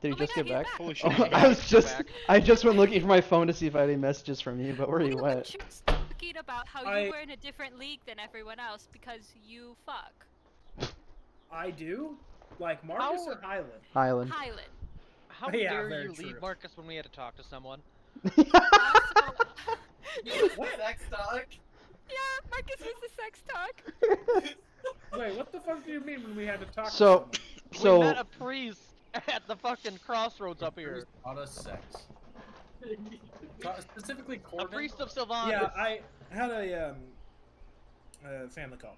Did he Oh my just God, get he's back? back. Holy shit. Oh, he's I back. was just, I just went looking for my phone to see if I had any messages from you, but where are you We were at? just talking about how I- you were in a different league than everyone else because you fuck. I do? Like Marcus How- or Highland? Highland. Highland. How Yeah, dare very you true. leave Marcus when we had to talk to someone? Also, What? Sex talk? yeah, Marcus was the sex talk. Wait, what the fuck do you mean when we had to talk So- to someone? We So, met a priest at the fucking crossroads up here. Out of sex. Specifically, A Corbin. priest of Sylvanas. Yeah, I had a family call.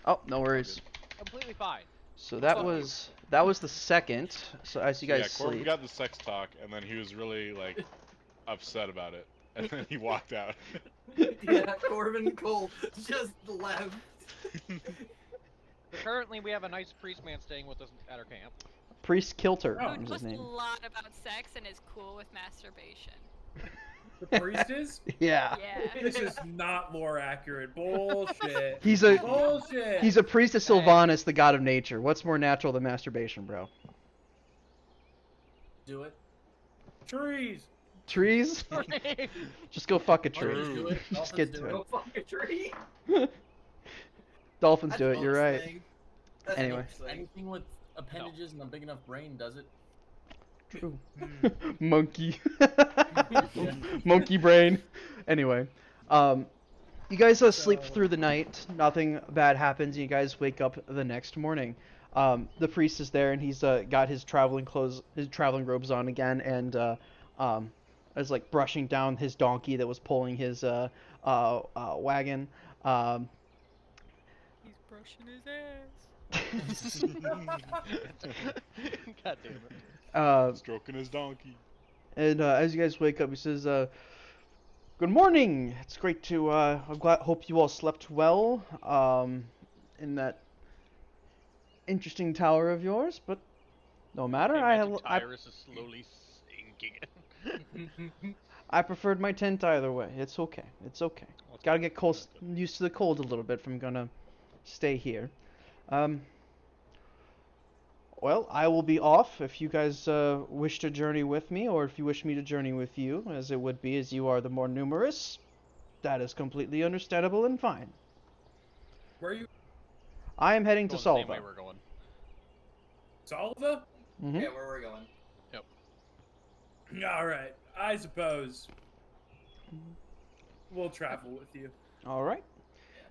oh, no worries. Completely fine. So that was the second. So as you So guys yeah, Corbin sleep, got the sex talk, and then he was really like upset about it, and then he walked out. Yeah, Corbin and Cole just left. Currently, we have a nice priest man staying with us at our camp. Priest Kilter Oh. Who was his knows a name. lot about sex and is cool with masturbation. The priest is? Yeah. Yeah. This is not lore accurate. Bullshit. He's a Bullshit. he's a priest of Sylvanas, the god of nature. What's more natural than masturbation, bro? Do it. Trees. Trees? Just go fuck a Marcus, tree. do it. Just Dolphins get do to it. it. Go fuck a tree. Dolphins That's do it. You're Monk's right. thing. That's Anyway. Monk's thing. Anything with appendages and a big enough brain does it. True. Monkey. Monkey brain. Anyway, you guys sleep through the night. Nothing bad happens. You guys wake up the next morning. The priest is there, and he's got his traveling clothes, his traveling robes on again, and is like brushing down his donkey that was pulling his wagon. He's brushing his ass. God damn it. Stroking his donkey. And as you guys wake up, he says, "Good morning. It's great to. Hope you all slept well. in that interesting tower of yours, but no matter. Tyrus is slowly sinking. I preferred my tent either way. It's okay. It's okay. Gotta get used to the cold a little bit if I'm gonna stay here. Well, I will be off if you guys wish to journey with me, or if you wish me to journey with you, as it would be, as you are the more numerous. That is completely understandable and fine. Where are you? I am heading to Going the same Salva. way we're going. Salva? Mm-hmm. Yeah, where we're going. All right. I suppose we'll travel with you. All right.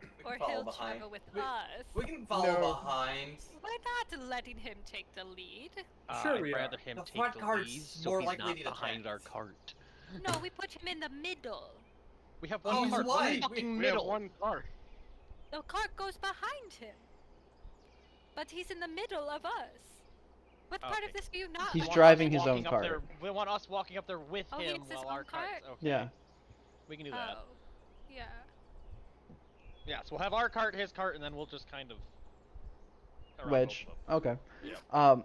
We can Or follow he'll behind. travel with us. We can follow No. behind. We're not letting him take the lead. Sure I'd we are. rather him The take front the cart's lead, so more he's likely not to behind our detect. cart. No, we put him in the middle. We have Oh, one he's cart. wide. Fucking We have middle. one cart. The cart goes behind him. But he's in the middle of us. What part of Okay. this do you not He's like? driving his own Walking up cart. there- We want us walking up there with Oh, he him has his while own our carts. cart? Okay. Yeah. We can do that. Oh, yeah. Yeah, so we'll have our cart, his cart, and then we'll just kind of around Wedge. both of them. Okay.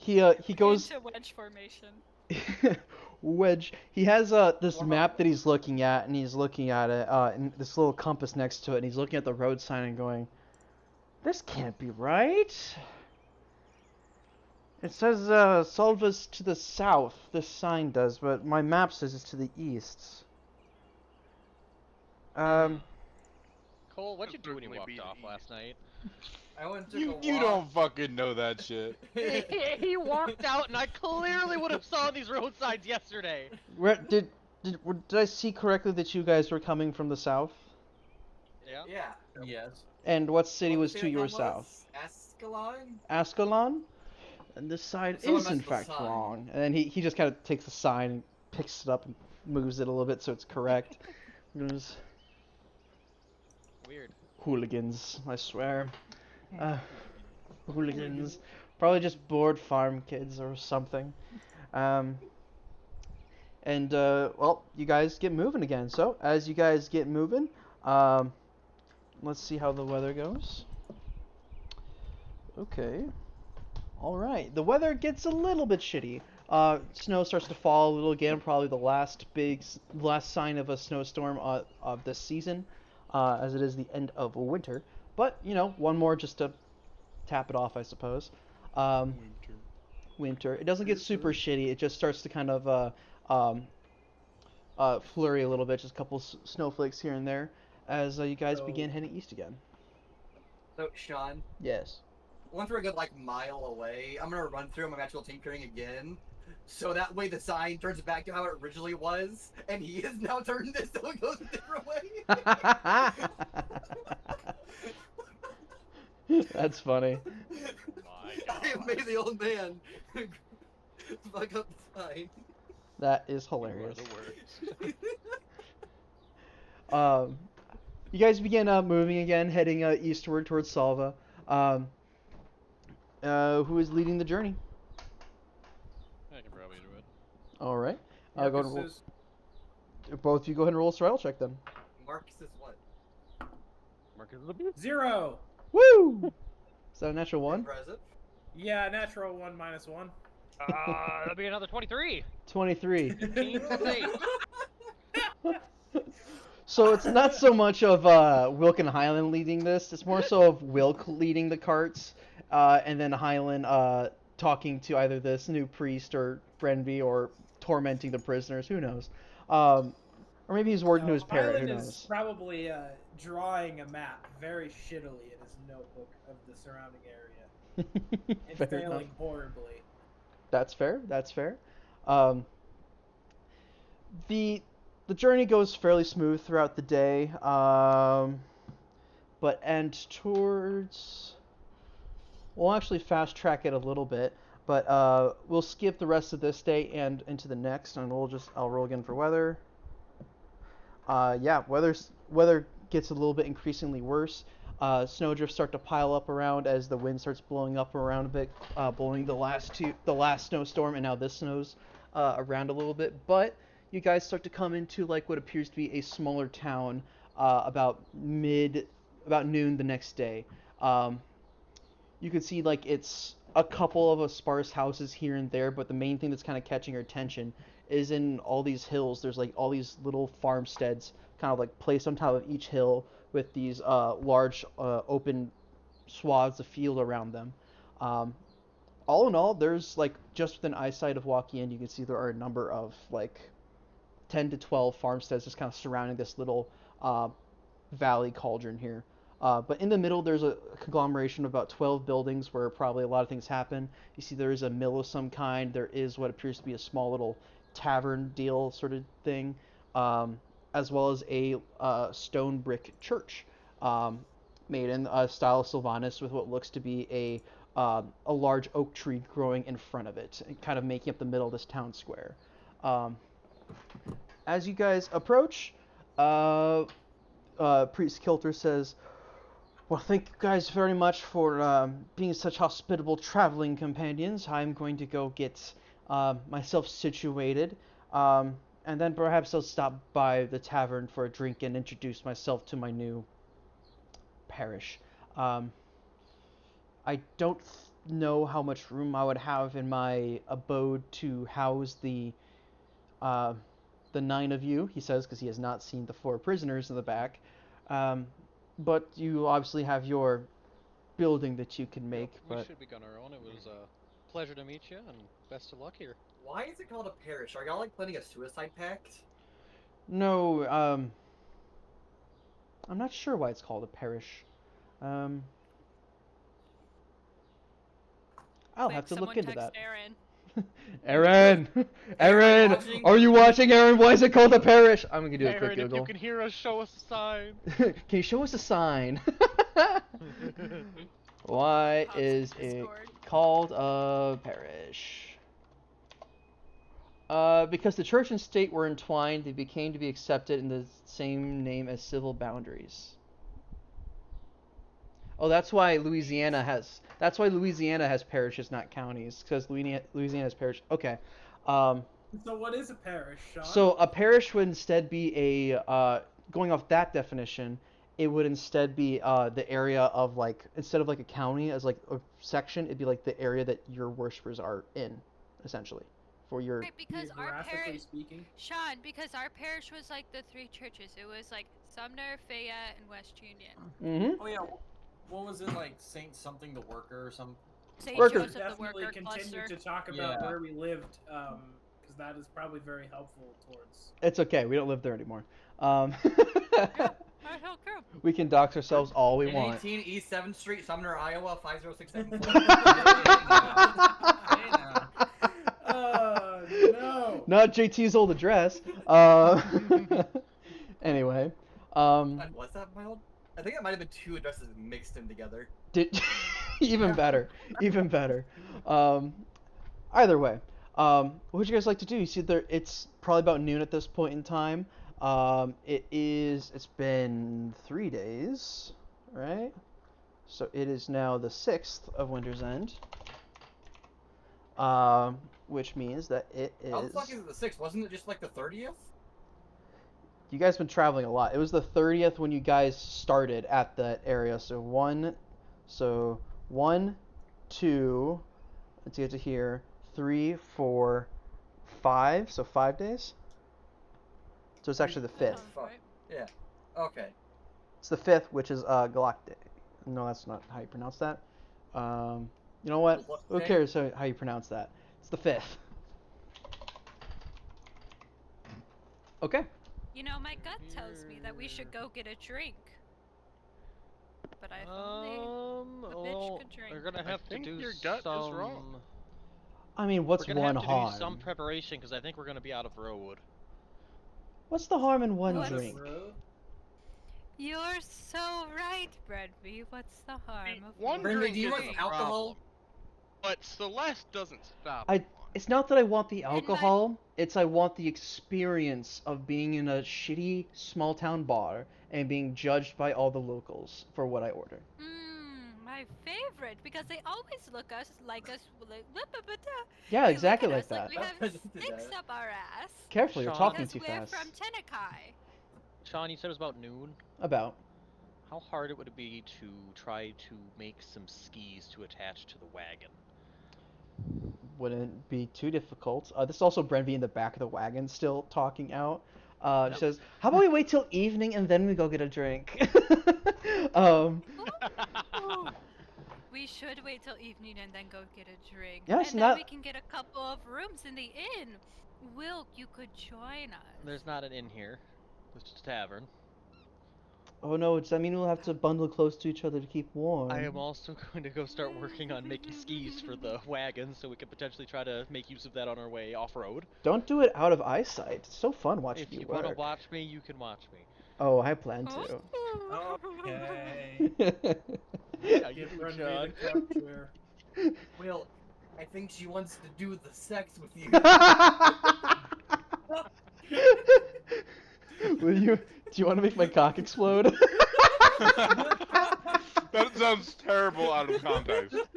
Yeah. He goes Into wedge formation. Wedge. He has this map that he's looking at, and he's looking at it, and this little compass next to it, and he's looking at the road sign and going, "This can't be right. It says Salva's to the south. This sign does, but my map says it's to the east." Cole, what'd you do when you Certainly walked be off the last night? I went to You go you walk. don't fucking know that shit. He walked out, and I clearly would have saw these road signs yesterday. Where did I see correctly that you guys were coming from the south? Yeah. Yeah. Yes. And what city What was the to your town south? was? Ascalon? Ascalon? And this side Someone is in messed with the fact sign. wrong. And then he just kind of takes the sign and picks it up and moves it a little bit so it's correct. Goes, Weird. hooligans, I swear. Hooligans. Probably just bored farm kids or something. Well, you guys get moving again. So, as you guys get moving, let's see how the weather goes. Okay. Alright, the weather gets a little bit shitty. Snow starts to fall a little again, probably the last sign of a snowstorm of this season, as it is the end of winter. But, you know, one more just to tap it off, I suppose. Winter. It doesn't get super shitty, it just starts to kind of flurry a little bit, just a couple snowflakes here and there, as you guys begin heading east again. So, Sean, Yes. once we're a good like mile away, I'm gonna run through my magical tinkering again. So that way the sign turns back to how it originally was, and he has now turned it so it goes a different way. That's funny. I have made the old man fuck up the sign. That is hilarious. The words. You guys begin moving again, heading eastward towards Salva. Who is leading the journey? I can probably do it. All right. Yeah, Go this ahead and is- roll. Both of you go ahead and roll a survival check then. Marcus is what? Marcus the 0. Woo! Is that a natural one? Impressive. Yeah, natural 1 minus 1. That'll be another 23. 23. 15 plus 8. So it's not so much of Wilk and Highland leading this. It's more so of Wilk leading the carts, and then Highland talking to either this new priest or Brenby or tormenting the prisoners. Who knows? Or maybe he's wording to his parrot. Who Highland is knows? probably drawing a map very shittily in his notebook of the surrounding area and Fair failing enough. horribly. That's fair. That's fair. The journey goes fairly smooth throughout the day, but end towards. We'll actually fast track it a little bit, but we'll skip the rest of this day and into the next, and I'll roll again for weather. Yeah, weather gets a little bit increasingly worse. Snowdrifts start to pile up around as the wind starts blowing up around a bit, blowing the last snowstorm, and now this snows around a little bit. But you guys start to come into like what appears to be a smaller town about noon the next day. You can see like it's a couple of sparse houses here and there, but the main thing that's kind of catching your attention is in all these hills. There's like all these little farmsteads kind of like placed on top of each hill with these large open swaths of field around them. All in all, there's like just within eyesight of walking in, you can see there are a number of like 10 to 12 farmsteads just kind of surrounding this little valley cauldron here. But in the middle, there's a conglomeration of about 12 buildings where probably a lot of things happen. You see there is a mill of some kind. There is what appears to be a small little tavern deal sort of thing, as well as a stone brick church made in style of Sylvanas with what looks to be a large oak tree growing in front of it, and kind of making up the middle of this town square. As you guys approach, Priest Kilter says, "Well, thank you guys very much for being such hospitable traveling companions. I'm going to go get myself situated, and then perhaps I'll stop by the tavern for a drink and introduce myself to my new parish. I don't know how much room I would have in my abode to house the 9 of you," he says, because he has not seen the 4 prisoners in the back. But you obviously have your building that you can make. We But should be on our own. It was a pleasure to meet you, and best of luck here. Why is it called a parish? Are y'all like planning a suicide pact? no, I'm not sure why it's called a parish. I'll have to look into that. Aaron. Aaron, Aaron, watching? are you watching, Aaron? Why is it called a parish? I'm gonna do a quick Aaron, if Google. you can hear us, show us a sign. Can you show us a sign? Why Pops is in it Discord. called a parish? Because the church and state were entwined, they became to be accepted in the same name as civil boundaries. Oh, that's why Louisiana has parishes, not counties, because Louisiana has parish. Okay. So what is a parish, Sean? So a parish would instead be going off that definition, it would instead be the area of like, instead of like a county as like a section, it'd be like the area that your worshippers are in, essentially, for your. Right, because our Geographically parish, speaking. Sean, because our parish was like the 3 churches. It was like Sumner, Fayette, and West Union. Mm-hmm. Oh yeah, what was it like? Saint something the worker or something? St. Worker. Joseph the Definitely Worker continue Cluster. to talk about Yeah. where we lived, because that is probably very helpful towards. It's okay. We don't live there anymore. I don't care. We can dox ourselves all we want. 18 East 7th Street, Sumner, Iowa, 50674. No. Not JT's old address. Anyway. Was that my old? I think it might have been 2 addresses mixed in together. Even better. Even better. Either way. What would you guys like to do? You see there, it's probably about noon at this point in time. It's been 3 days, right? So it is now the 6th of Winter's End. Which means that it is. How the fuck is it the 6th? Wasn't it just like the 30th? You guys been traveling a lot. It was the 30th when you guys started at that area. So 1, 2, let's get to here. 3, 4, 5. So 5 days. So it's actually the 5th. Sounds Fuck. right. Yeah. Okay. It's the 5th, which is Galactic. No, that's not how you pronounce that. You know what? Who Okay. cares how you pronounce that? It's the 5th. Okay. You know, my gut tells me that we should go get a drink. But I've only a bitch Well, could drink. we're gonna have to think do your gut is some. wrong. I mean, what's we're gonna one have to harm? do some preparation because I think we're gonna be out of road. What's the harm in one What's- drink? You're so right, Bradby. What's the harm of One Brandon, drink do you is want the some alcohol? problem, but Celeste doesn't stop. I- at one. It's not that I want the my- alcohol, it's I want the experience of being in a shitty small town bar and being judged by all the locals for what I order. My favorite, because they always look like us, like, Yeah, they look exactly at like us that. we have I just did sticks that. up our ass. Careful, you're Sean. talking Because too we're fast. from Tenekai. Sean, you said it was about noon. About. how hard it would be to try to make some skis to attach to the wagon? Wouldn't be too difficult. This is also Brenby in the back of the wagon still talking out. She says, "How about we wait till evening and then we go get a drink?" We should wait till evening and then go get a drink. Yes, and then we can get a couple of rooms in the inn. Wilk, you could join us. There's not an inn here. There's just a tavern. Oh no, does that mean we'll have to bundle close to each other to keep warm? I am also going to go start working on making skis for the wagon, so we could potentially try to make use of that on our way off-road. Don't do it out of eyesight. It's so fun watching If you you work. want to watch me, you can watch me. Oh, I plan to. Okay. Yeah, Give you, Brenby John. the cup chair. Will, I think she wants to do the sex with you. Will you? Do you want to make my cock explode? That sounds terrible out of context. That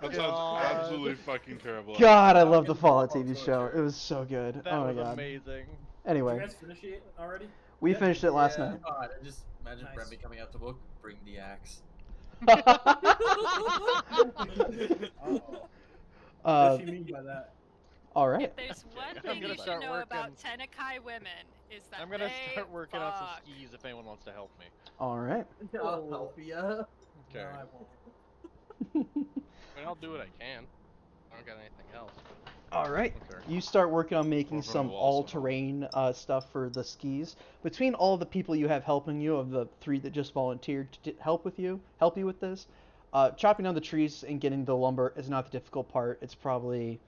sounds God. absolutely fucking terrible. God, I love the Fallout TV show. It was so good. That Oh my was god. amazing. Did Anyway, you guys finish it already? we Yeah. finished it last Yeah, night. God, I just imagine Nice. Brenby coming out to book, bring the axe. What Uh, does she mean by that? all right. If there's one I'm thing gonna you should start know about working- Tenekai women, is that I'm gonna they start working on some fuck. skis if anyone wants to help me. All right. I'll help ya. Okay. No, I won't. I mean, I'll do what I can. I don't got anything else. All right. Okay. You start working on making Over the some wall all-terrain stuff for the skis. Between all the people you have helping you, of the 3 that just volunteered to help you with this, chopping down the trees and getting the lumber is not the difficult part. It's probably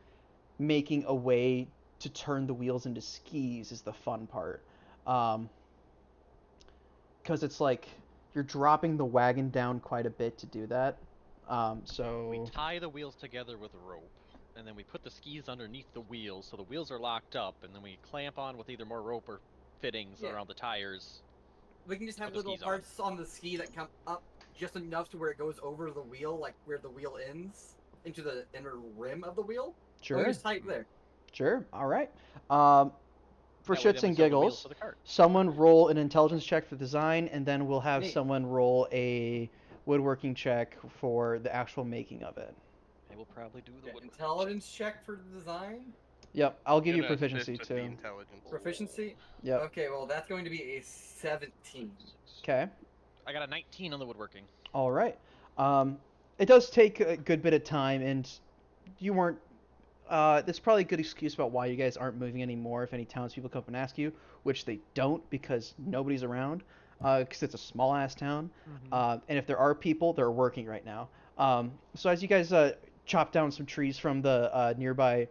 making a way to turn the wheels into skis is the fun part. Because it's like you're dropping the wagon down quite a bit to do that. So We tie the wheels together with a rope, and then we put the skis underneath the wheels, so the wheels are locked up, and then we clamp on with either more rope or fittings Yeah. around the tires. We can just have Put the little skis on. parts on the ski that come up just enough to where it goes over the wheel, like where the wheel ends, into the inner rim of the wheel. sure, Or just tight there. sure, all right. For That way then shits we and sell the wheels giggles, for the cart. someone roll an intelligence check for design, and then we'll have Me. someone roll a woodworking check for the actual making of it. I will probably do the Yeah, woodwork. intelligence check for the design. Yep, I'll give you Gonna proficiency assist with the too. intelligence. Proficiency. Yep. Okay, well that's going to be a 17. Okay. I got a 19 on the woodworking. All right. It does take a good bit of time, and you weren't. There's probably a good excuse about why you guys aren't moving anymore if any townspeople come up and ask you, which they don't because nobody's around, because it's a small ass town. And if there are people, they're working right now. So as you guys chop down some trees from the nearby,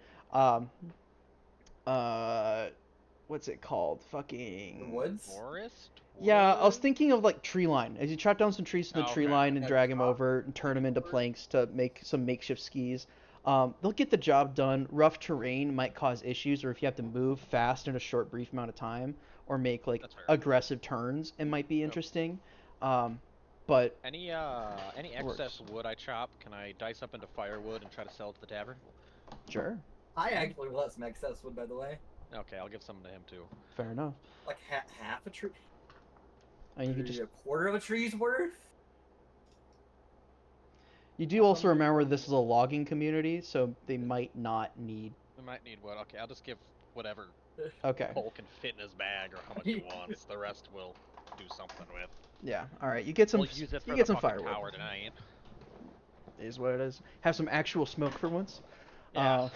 what's it called? Fucking. Woods. Forest? Yeah, I was Wood? thinking of like tree line. As you chop down some trees from the Oh, tree okay. line and Like drag them chop- over and turn them into planks to make some makeshift skis, they'll get the job done. Rough terrain might cause issues, or if you have to move fast in a short, brief amount of time, or make like That's fair. aggressive turns, it might be interesting. But Any Works. excess wood I chop, can I dice up into firewood and try to sell it to the tavern? sure, I actually will have some excess wood, by the way. Okay, I'll give some to him too. fair enough. Like half a tree. And you could Maybe just a quarter of a tree's worth. you do also remember this is a logging community, so they might not need. We might need wood. Okay, I'll just give whatever Okay. Cole can fit in his bag or how much he wants. The rest we'll do something with. Yeah. All right. You get some. We'll use it for You the get some fucking firewood. tower tonight. Is what it is. Have some actual smoke for once. Yeah.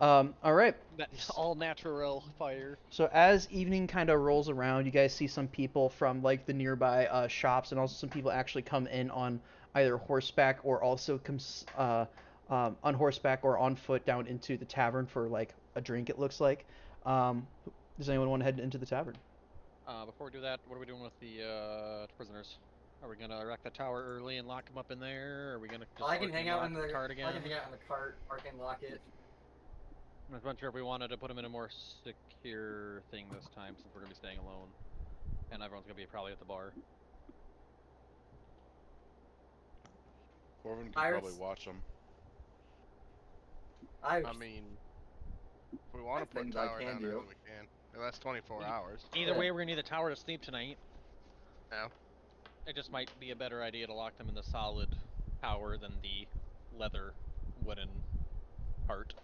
All right. All natural fire. So as evening kind of rolls around, you guys see some people from like the nearby shops, and also some people actually come in on either horseback or also comes on horseback or on foot down into the tavern for like a drink. It looks like. Does anyone want to head into the tavern? Before we do that, what are we doing with the prisoners? Are we gonna wreck the tower early and lock them up in there? Or are we gonna just I can park hang and out lock in the cart again? I can hang out in the cart. Park and lock it. I'm not sure if we wanted to put them in a more secure thing this time since we're gonna be staying alone, and everyone's gonna be probably at the bar. Corvin could Iris? probably watch them. I mean, if we want I to put think a I tower can down do. there, we can. That's 24 hours. Either Yeah. way, we're gonna need the tower to sleep tonight. Yeah. It just might be a better idea to lock them in the solid tower than the leather wooden part.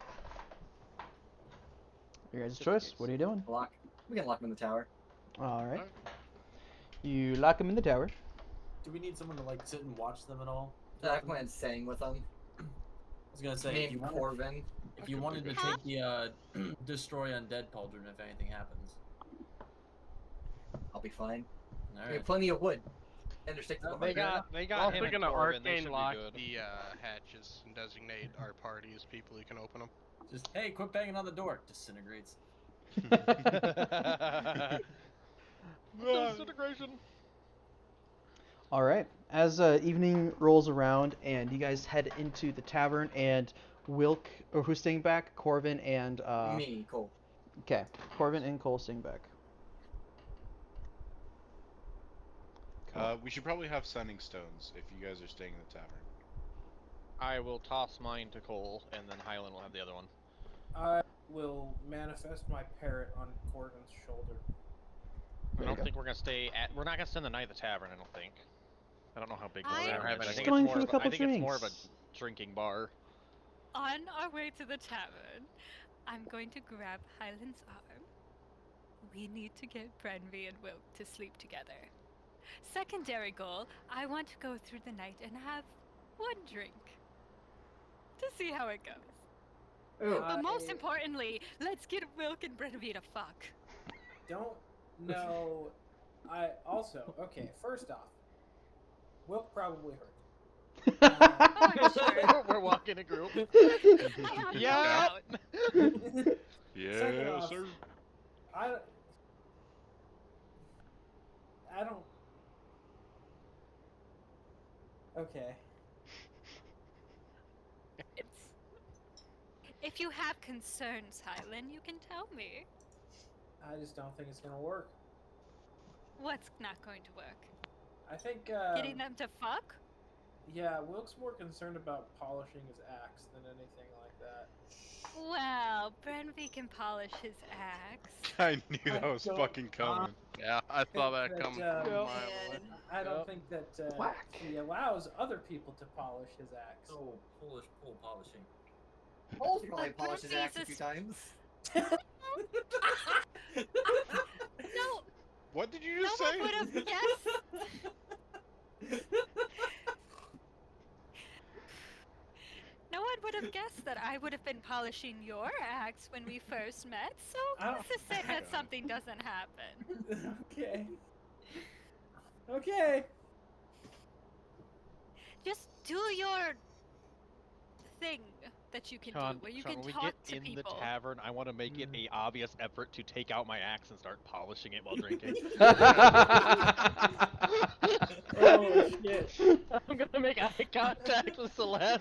Your guys' Just in choice. case. What are you doing? We can lock him in the tower. All right. You lock them in the tower. Do we need someone to like sit and watch them at all? I plan staying with him. I was gonna say, Me if you and wanted, Corvin. if you wanted to take the destroy undead cauldron if anything happens. I'll be fine. All We right. have plenty of wood. And there's sticks. They got We're him also and gonna Corbin, they arcane should lock be good. the hatches and designate our party as people who can open them. Just hey, quit banging on the door. Disintegrates. Disintegration. All right. As evening rolls around and you guys head into the tavern, and Wilk, or who's staying back? Corvin and Me, Cole. Okay, Corvin and Cole staying back. We should probably have sending stones if you guys are staying in the tavern. I will toss mine to Cole, and then Hyland will have the other one. I will manifest my parrot on Corvin's shoulder. I don't think we're gonna stay at. We're not gonna spend the night at the tavern. I don't think. I don't know how big the I- tavern is. I think Going it's for more. a Of a, couple I think it's more of a drinks. drinking bar. On our way to the tavern, I'm going to grab Hyland's arm. We need to get Brenby and Wilk to sleep together. Secondary goal, I want to go through the night and have one drink. To see how it goes. Ooh. But most importantly, let's get Wilk and Brenby to fuck. Don't know. Okay, first off, Wilk probably hurt. Oh, I'm sure. We're walking a group. I have no Yeah. doubt. Second Yes, off, sir. I don't. Okay. If you have concerns, Hyland, you can tell me. I just don't think it's gonna work. What's not going to work? I think. Getting them to fuck? Yeah, Wilk's more concerned about polishing his axe than anything like that. Well, Brenby can polish his axe. I knew that was don't- fucking coming. Yeah, I saw that But, coming uh, from a mile Man. away. I don't Yep. think that Whack. he allows other people to polish his axe. Oh, Polish pole polishing. Cole's probably But polished his axe a few Jesus- times. No, What did you no just one say? would have guessed. No one would have guessed that I would have been polishing your axe when we first met, so I don't- who's to say that something doesn't happen? Okay. Okay. Just do your thing that you can Sean, do, where you Sean, can when we talk get to in people. the tavern, I want to make it a obvious effort to take out my axe and start polishing it while drinking. Oh shit. I'm gonna make eye contact with Celeste.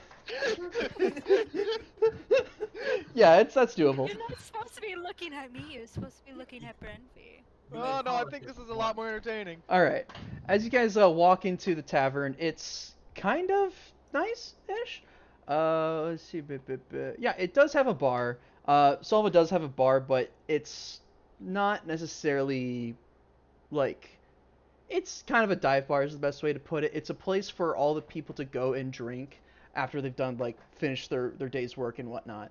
Yeah, that's doable. You're not supposed to be looking at me, you're supposed to be looking at Brenby. Oh no, I think this is a lot more entertaining. All right. As you guys walk into the tavern, it's kind of nice-ish. Let's see. Yeah, it does have a bar. Solva does have a bar, but it's not necessarily like. It's kind of a dive bar is the best way to put it. It's a place for all the people to go and drink after they've done finished their day's work and whatnot.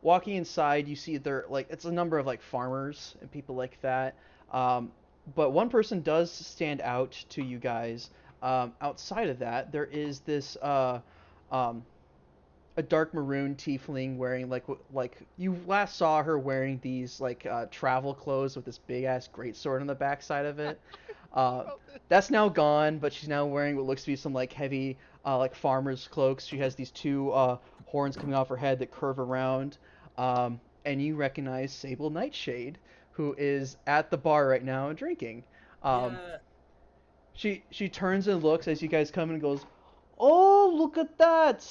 Walking inside, you see it's a number of farmers and people like that. But one person does stand out to you guys. Outside of that, there is this a dark maroon tiefling wearing like you last saw her wearing these travel clothes with this big ass greatsword on the backside of it. That's now gone, but she's now wearing what looks to be some heavy farmer's cloaks. She has these two horns coming off her head that curve around. And you recognize Sable Nightshade, who is at the bar right now drinking. Yeah. She turns and looks as you guys come in and goes, "Oh, look at that!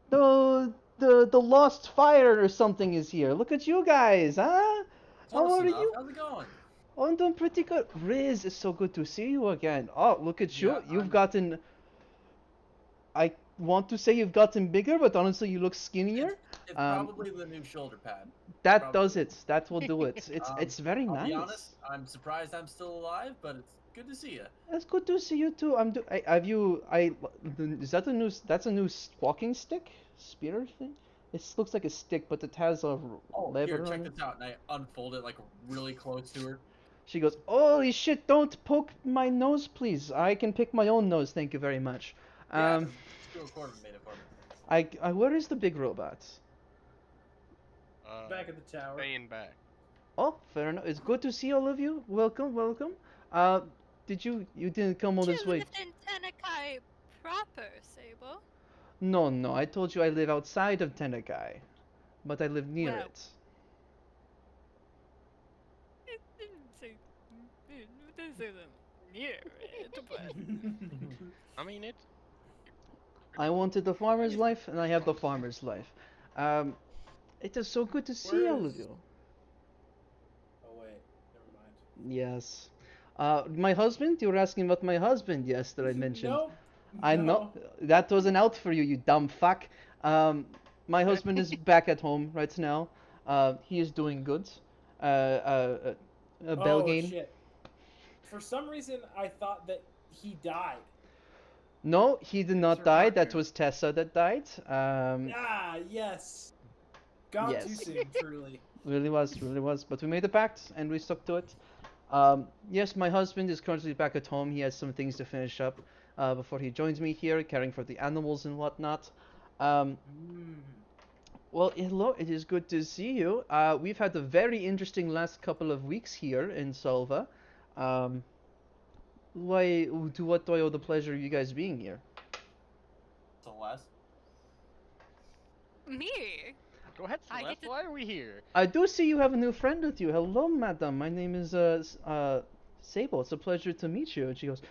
The Lost Fire or something is here. Look at you guys, huh? How Close are enough. you? How's it going? Oh, I'm doing pretty good. Riz, it's so good to see you again. Oh, look at you. Yeah, You've I'm- gotten... I want to say you've gotten bigger, but honestly, you look skinnier. It's Um, probably the new shoulder pad. That does probably. it. That will do it. It's very I'll nice. be honest, I'm surprised I'm still alive, but it's good to see you. It's good to see you too. Have you? Is that a new? That's a new walking stick, spear thing. It looks like a stick, but it has a Oh, lever here, check on it. this out. And I unfold it like really close to her. She goes, "Holy shit! Don't poke my nose, please. I can pick my own nose. Thank you very much." Yeah, Steel Corbin made it for me. Where is the big robot? Back at the tower. Staying back. Oh, fair enough. It's good to see all of you. Welcome, welcome. You didn't come all You this way? lived in Tenekai proper, Sable. No. I told you I live outside of Tenekai, but I live near Well, it. This isn't near it, but I mean, it. I wanted the farmer's life, and I have the farmer's life. It is so good to see all of you. Oh wait, never mind. Yes. My husband? You were asking about my husband, yes, that I mentioned. Nope. I know. That wasn't out for you, you dumb fuck. My husband is back at home right now. He is doing good. Belgain. Shit. For some reason, I thought that he died. No, he did not Sir die. Doctor. That was Tessa that died. Yes. Gone too Yes. soon, truly. Really was. But we made a pact and we stuck to it. Yes, my husband is currently back at home. He has some things to finish up before he joins me here, caring for the animals and whatnot. Well, hello, it is good to see you. We've had a very interesting last couple of weeks here in Solva. To what do I owe the pleasure of you guys being here? Celeste. me. Go ahead, I get Celeste. to- Why are we here? I do see you have a new friend with you. Hello, madam. My name is Sable. It's a pleasure to meet you. And she goes,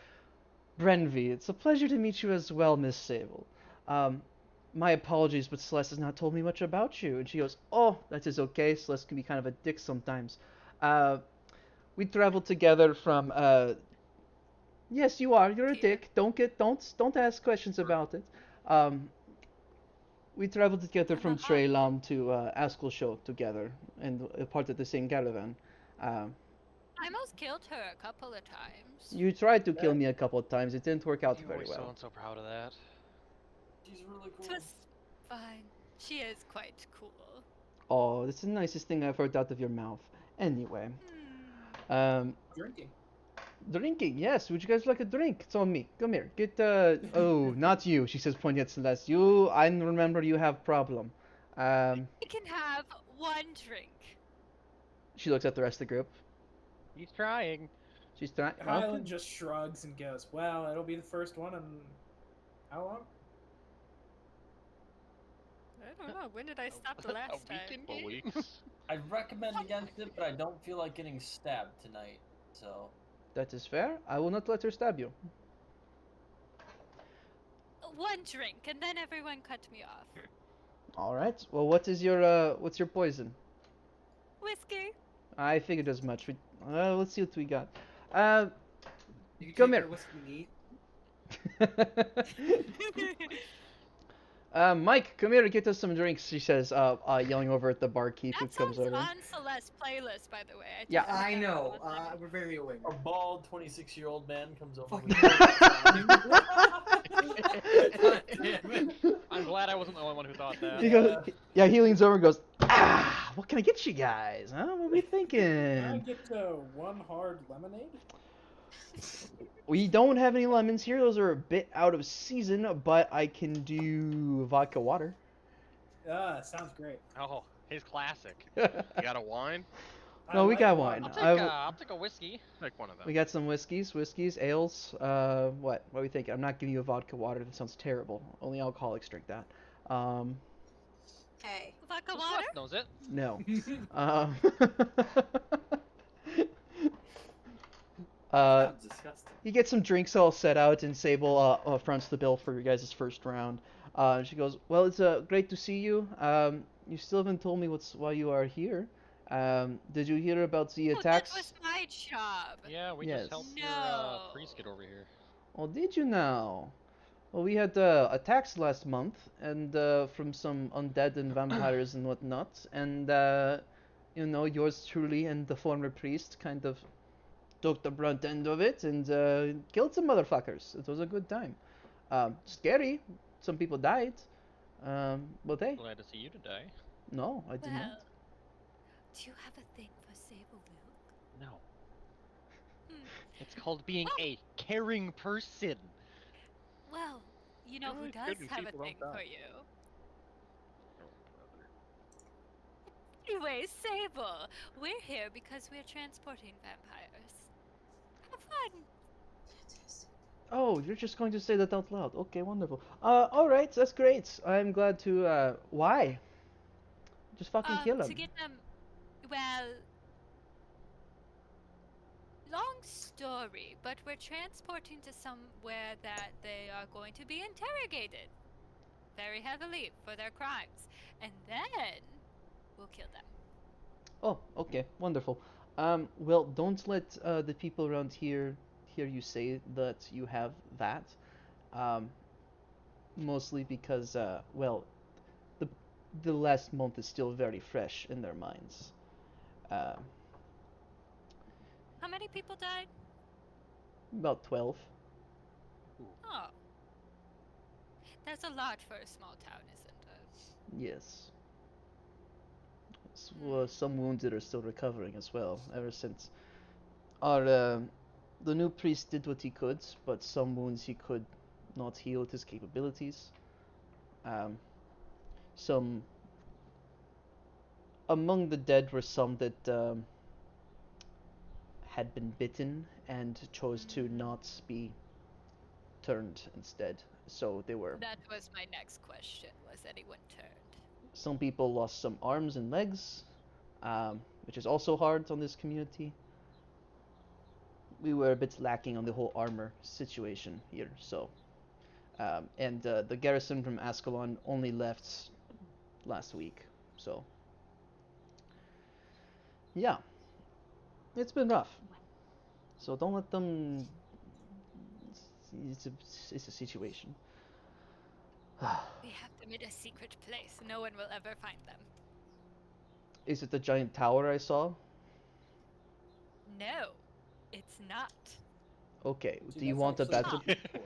Brenvi, it's a pleasure to meet you as well, Miss Sable. My apologies, but Celeste has not told me much about you. And she goes, oh, that is okay. Celeste can be kind of a dick sometimes. We traveled together from, yes, you are. You're a dick. Don't ask questions about it. We traveled together from Treylam to Askelshot together, and a part of the same caravan. I almost killed her a couple of times. You tried to kill me a couple of times. It didn't work out You very always well. sound so proud of that. She's really cool. It was fine. She is quite cool. Oh, that's the nicest thing I've heard out of your mouth. Anyway, Drinking. drinking. Yes. Would you guys like a drink? It's on me. Come here. Get Oh, not you. She says, pointing at Celeste. You. I remember you have problem. We can have one drink. She looks at the rest of the group. He's trying. She's trying. Highland just shrugs and goes, well, it'll be the first one in how long? I don't know. When did I stop the last A week time? in weeks. I recommend against it, but I don't feel like getting stabbed tonight. So That is fair. I will not let her stab you. One drink, and then everyone cut me off. All right. Well, what's your poison? Whiskey. I figured as much. Let's see what we got. You can Come take here. your whiskey neat. Mike, come here to get us some drinks. She says, yelling over at the barkeep who That comes sounds over. on Celeste's playlist, by the way. Yeah. totally I forgot know. about that. We're very aware. a bald 26-year-old man comes over. I'm glad I wasn't the only one who thought that. He goes, yeah, he leans over and goes, what can I get you guys? Huh? What are we Can I thinking? get one hard lemonade? We don't have any lemons here. Those are a bit out of season, but I can do vodka water. Sounds great. Oh, his classic. You got a wine? No, I we like got wine. wine. I'll take a whiskey. Take one of them. We got some whiskeys, ales. What do we think? I'm not giving you a vodka water. That sounds terrible. Only alcoholics drink that. Hey. Vodka So water? Celeste knows it. No. Sounds disgusting. You get some drinks all set out, and Sable fronts the bill for your guys' first round. She goes, well, it's great to see you. You still haven't told me why you are here. Did you hear about the Oh, attacks? that was my job. Yeah, we Yes. just helped No. your priest get over here. Oh, did you now? Well, we had attacks last month, and from some undead and vampires and whatnot, and you know, yours truly and the former priest kind of took the brunt end of it and killed some motherfuckers. It was a good time. Scary. Some people died. But hey, Glad to see you today. no, I did Well, not. do you have a thing for Sable Luke? No. Hmm. It's called being Oh. a caring person. Well, you know Oh, who it's does good when have a people don't thing for die. you? Oh, brother. Anyway, Sable, we're here because we're transporting vampires. Have fun. Fantastic. Oh, you're just going to say that out loud. Okay, wonderful. All right, that's great. I'm glad to. Why? Just fucking kill him. To get them, well, long story, but we're transporting to somewhere that they are going to be interrogated very heavily for their crimes, and then we'll kill them. Oh, okay, wonderful. Well, don't let the people around here hear you say that you have that. Um, Mostly because, well, the the last month is still very fresh in their minds. Uh, How many people died? about 12. Oh. That's a lot for a small town, isn't it? Yes. Well, some wounded are still recovering as well. Ever since our the new priest did what he could, but some wounds he could not heal with his capabilities. Some among the dead were some that had been bitten and chose to not be turned instead. So they were. That was my next question. Was anyone turned? Some people lost some arms and legs, which is also hard on this community. We were a bit lacking on the whole armor situation here, so. And the garrison from Ascalon only left last week, so. Yeah. It's been rough. So don't let them. It's a situation. We have them in a secret place. No one will ever find them. Is it the giant tower I saw? No, it's not. Okay. See, Do you that's want a actually better? the key point.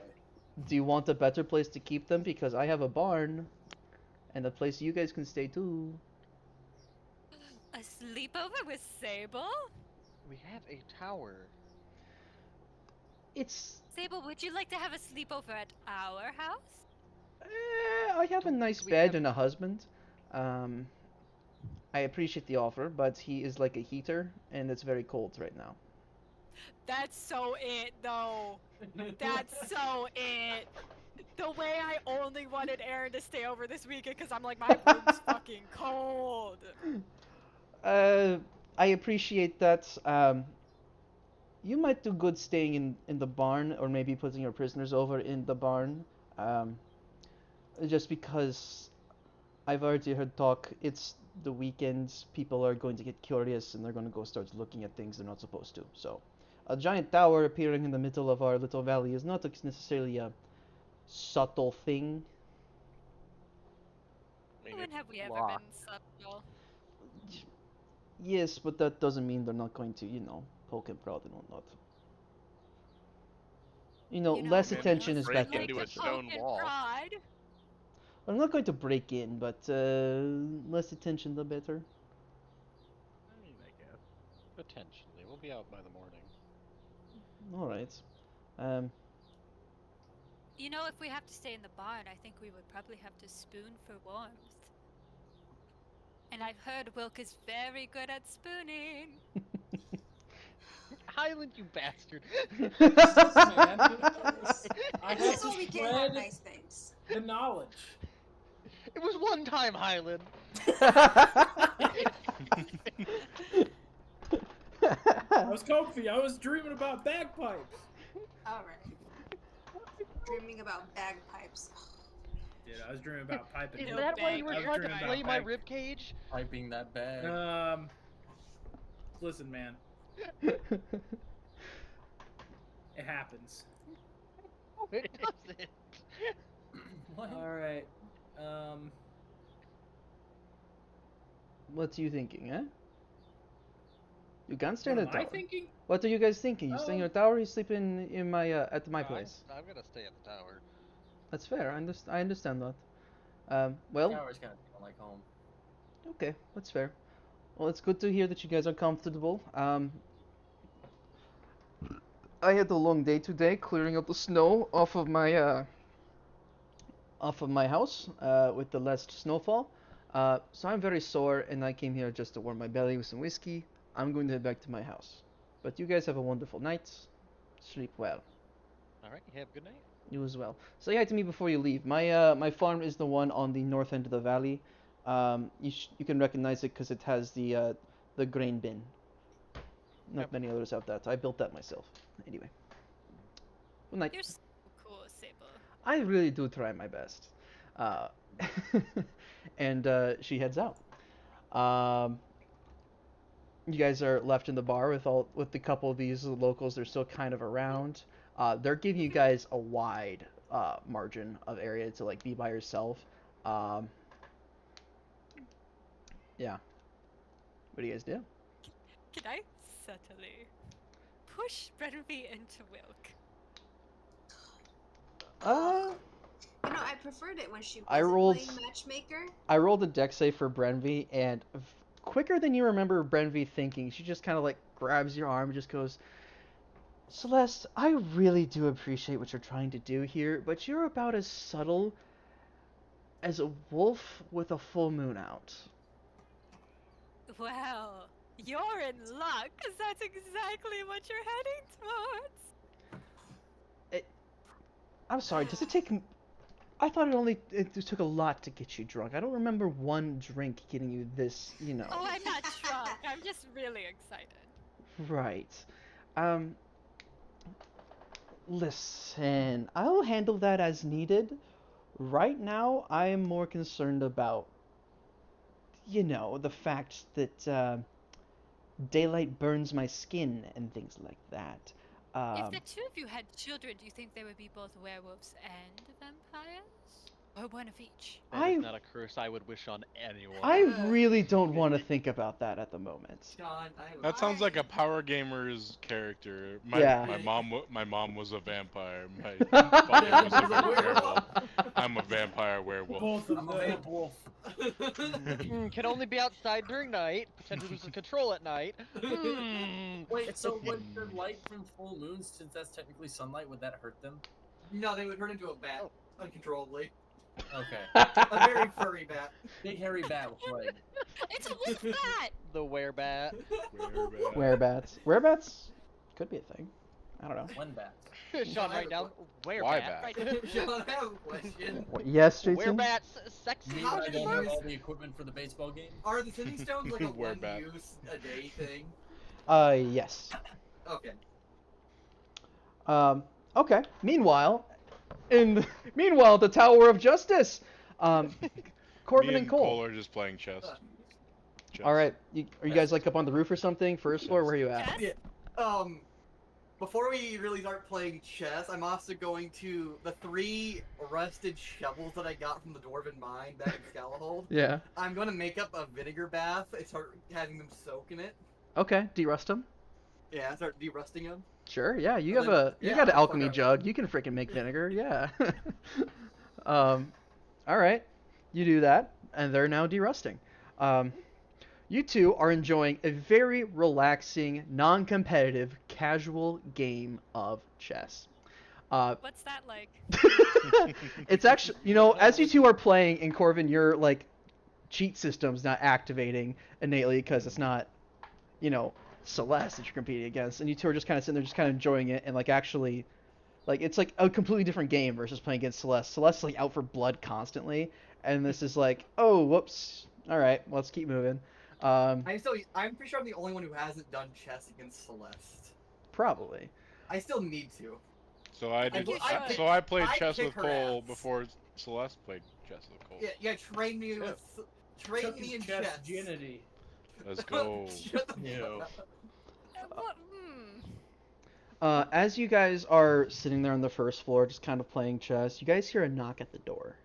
Do you want a better place to keep them? Because I have a barn, and a place you guys can stay too. A sleepover with Sable? We have a tower. It's. Sable, would you like to have a sleepover at our house? I have a Don't nice we bed have- and a husband. I appreciate the offer, but he is like a heater, and it's very cold right now. That's so it, though. That's so it. The way I only wanted Aaron to stay over this weekend because I'm like, my room's fucking cold. I appreciate that. You might do good staying in the barn, or maybe putting your prisoners over in the barn. Just because I've already heard talk. It's the weekends. People are going to get curious, and they're going to go start looking at things they're not supposed to. So, a giant tower appearing in the middle of our little valley is not necessarily a subtle thing. I mean, When it's have we ever locked. been subtle? Yes, but that doesn't mean they're not going to, you know, poke and prod and whatnot. You know, You know, less Man, attention is break better into a attention. stone Poke and wall. prod. I'm not going to break in, but less attention the better. I mean, I guess. Potentially. We'll be out by the morning. All right. Um, You know, if we have to stay in the barn, I think we would probably have to spoon for warmth. And I've heard Wilk is very good at spooning. Highland, you bastard! Man, I This have is to what we get on spread nice things. the knowledge. It was one time, Highland! I was comfy. I was dreaming about bagpipes. Alright. Dreaming about bagpipes. Dude, I was dreaming about piping. Is No that why you were I was trying to dreaming play about my bag- ribcage? Piping that bag. Listen, man. It happens. it doesn't. What? All right. What are you thinking, huh? You can't stay in What the am I tower. thinking? What are you guys thinking? You staying in the tower? Or you sleeping in my at my place? I'm gonna stay at the tower. That's fair. I understand that. Well, Tower's kind of feeling like home. okay, that's fair. Well, it's good to hear that you guys are comfortable. I had a long day today, clearing up the snow off of my house with the last snowfall. So I'm very sore, and I came here just to warm my belly with some whiskey. I'm going to head back to my house. But you guys have a wonderful night. Sleep well. All right, you have a good night. You as well. Say hi to me before you leave. My farm is the one on the north end of the valley. You can recognize it because it has the grain bin. Not Yep. many others have that. I built that myself. Anyway. Good night. You're so cool, Sable. I really do try my best. And she heads out. You guys are left in the bar with a couple of these locals. They're still kind of around. They're giving you guys a wide margin of area to like be by yourself. Yeah. What do you guys do? Can I subtly push Brenby into Wilk? You know, I preferred it when she I wasn't rolled- playing matchmaker. I rolled a dex save for Brenvy, and quicker than you remember Brenvy thinking, she just kind of like grabs your arm and just goes, Celeste, I really do appreciate what you're trying to do here, but you're about as subtle as a wolf with a full moon out. Well, you're in luck, because that's exactly what you're heading towards. I'm sorry, does it take... I thought it took a lot to get you drunk. I don't remember one drink getting you this, you know. Oh, I'm not drunk. I'm just really excited. Right. Listen, I'll handle that as needed. Right now, I am more concerned about, you know, the fact that daylight burns my skin and things like that. If the two of you had children, do you think they would be both werewolves and vampires? Or one of each? That is not a curse I would wish on anyone. I really don't want to think about that at the moment. John, That sounds like a Power Gamers character. Yeah. My mom was a vampire. My father was a werewolf. I'm a vampire werewolf. Both of them. Wolf. Can only be outside during night. Pretend to lose control at night. Wait, so would the light from full moons, since that's technically sunlight, would that hurt them? No, they would turn into a bat uncontrollably. Okay. A very furry bat. Big hairy bat with leg. It's a wolf bat! The werebat. Werebats. Werebats could be a thing. I don't know. One bat. Sean, write down werebat. Why bat? Right down. John, I have a question. Yes, Jason? Werebat's sexy. Me, How I did don't you have guys- all the equipment for the baseball game. Are the sending stones like a Wear bat. one-use a day thing? Yes. Okay. Okay. Meanwhile, the Tower of Justice, Corbin Me and Cole. Cole are just playing chess. Chess. All right, are you guys like up on the roof or something? First floor, where are you at? Yeah. Before we really start playing chess, I'm also going to the 3 rusted shovels that I got from the Dwarven mine back in Scalahold. Yeah. I'm going to make up a vinegar bath and start having them soak in it. Okay. Derust them. Yeah, start derusting them. Sure. Yeah. You And have then- you yeah, got an I'll alchemy fuck up. jug. You can freaking make vinegar. Yeah. All right. You do that, and they're now derusting. You two are enjoying a very relaxing, non-competitive, casual game of chess. What's that like? It's actually, you know, as you two are playing in Corvin, your like cheat system's not activating innately because it's not, you know, Celeste that you're competing against, and you two are just kind of sitting there, just kind of enjoying it, and like actually, like it's like a completely different game versus playing against Celeste. Celeste's like out for blood constantly, and this is like, oh, whoops, all right, let's keep moving. I'm pretty sure I'm the only one who hasn't done chess against Celeste. Probably. I still need to. So I did. I So I played I chess kick with her Cole ass. before Celeste played chess with Cole. Yeah, train me with, train me in chess. Virginity. Let's go. Shut the Yo. fuck up. What? As you guys are sitting there on the first floor, just kind of playing chess, you guys hear a knock at the door.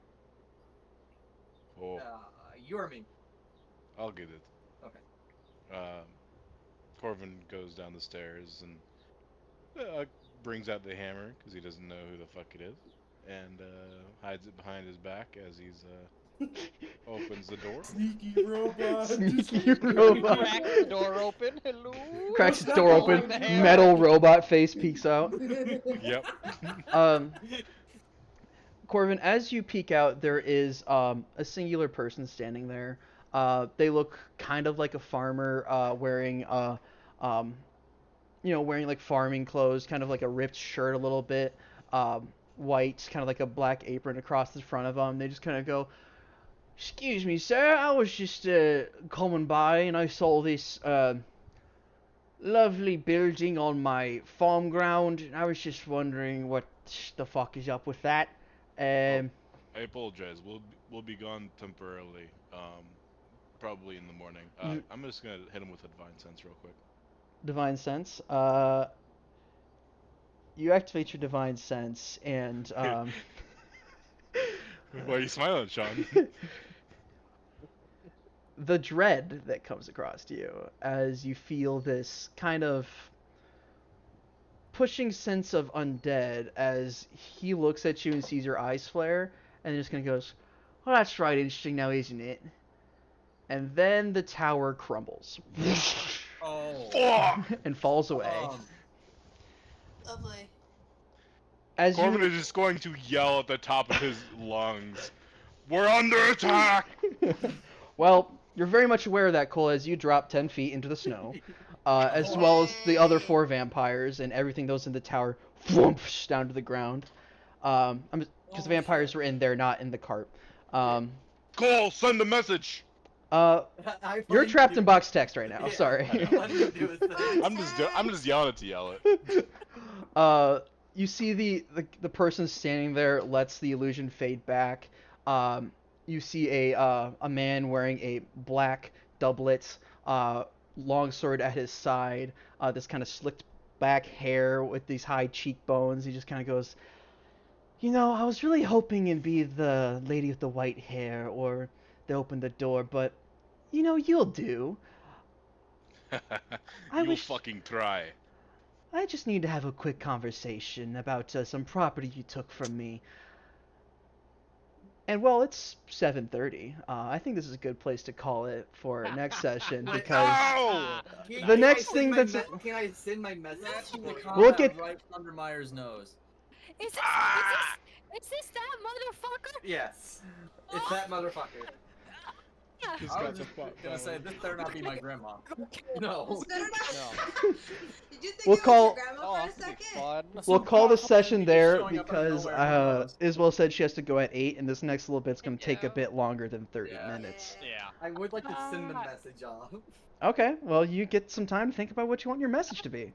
Oh, You or me? I'll get it. Okay. Corvin goes down the stairs and brings out the hammer because he doesn't know who the fuck it is, and hides it behind his back as he's opens the door. Sneaky robot. Sneaky robot. Cracks the door open. Hello. Cracks the door open. Metal robot face peeks out. Yep. Corvin, as you peek out, there is a singular person standing there. They look kind of like a farmer, wearing wearing like farming clothes, kind of like a ripped shirt a little bit, white, kind of like a black apron across the front of them. They just kind of go, "Excuse me, sir, I was just coming by and I saw this lovely building on my farm ground, and I was just wondering what the fuck is up with that." I apologize. We'll be gone temporarily. Probably in the morning. I'm just gonna hit him with a divine sense real quick. Divine sense. You activate your divine sense, and Why are you smiling, Sean? the dread that comes across you as you feel this kind of pushing sense of undead as he looks at you and sees your eyes flare, and just kind of goes, "Well, that's right interesting now, isn't it?" And then the tower crumbles. Oh. And falls away. Lovely. As Corvin you... is just going to yell at the top of his lungs, "We're under attack!" Well, you're very much aware of that, Cole, as you drop 10 feet into the snow, as well as the other 4 vampires and everything that was in the tower whoosh, down to the ground. Because the vampires were in there, not in the cart. Cole, send a message! You're trapped in box text right now. Sorry. I'm just yelling it to yell it. You see the person standing there lets the illusion fade back. You see a man wearing a black doublet, longsword at his side, this kind of slicked back hair with these high cheekbones. He just kind of goes, "You know, I was really hoping it'd be the lady with the white hair, or they opened the door, but you know, you'll do. You'll fucking try. I just need to have a quick conversation about some property you took from me." And well, it's 7:30. I think this is a good place to call it for next session because the next thing that's Can I send my message? We'll get right under Meyer's nose. Is this that motherfucker? Yes, it's that motherfucker. I was just gonna say, this better not be my grandma. No. Did you think We'll it was call- your grandma for a second? We'll call the session there showing up out of because nowhere, Isabel said she has to go at 8, and this next little bit's gonna take a bit longer than 30 minutes. Yeah. I would like to send the message off. Okay, well, you get some time to think about what you want your message to be.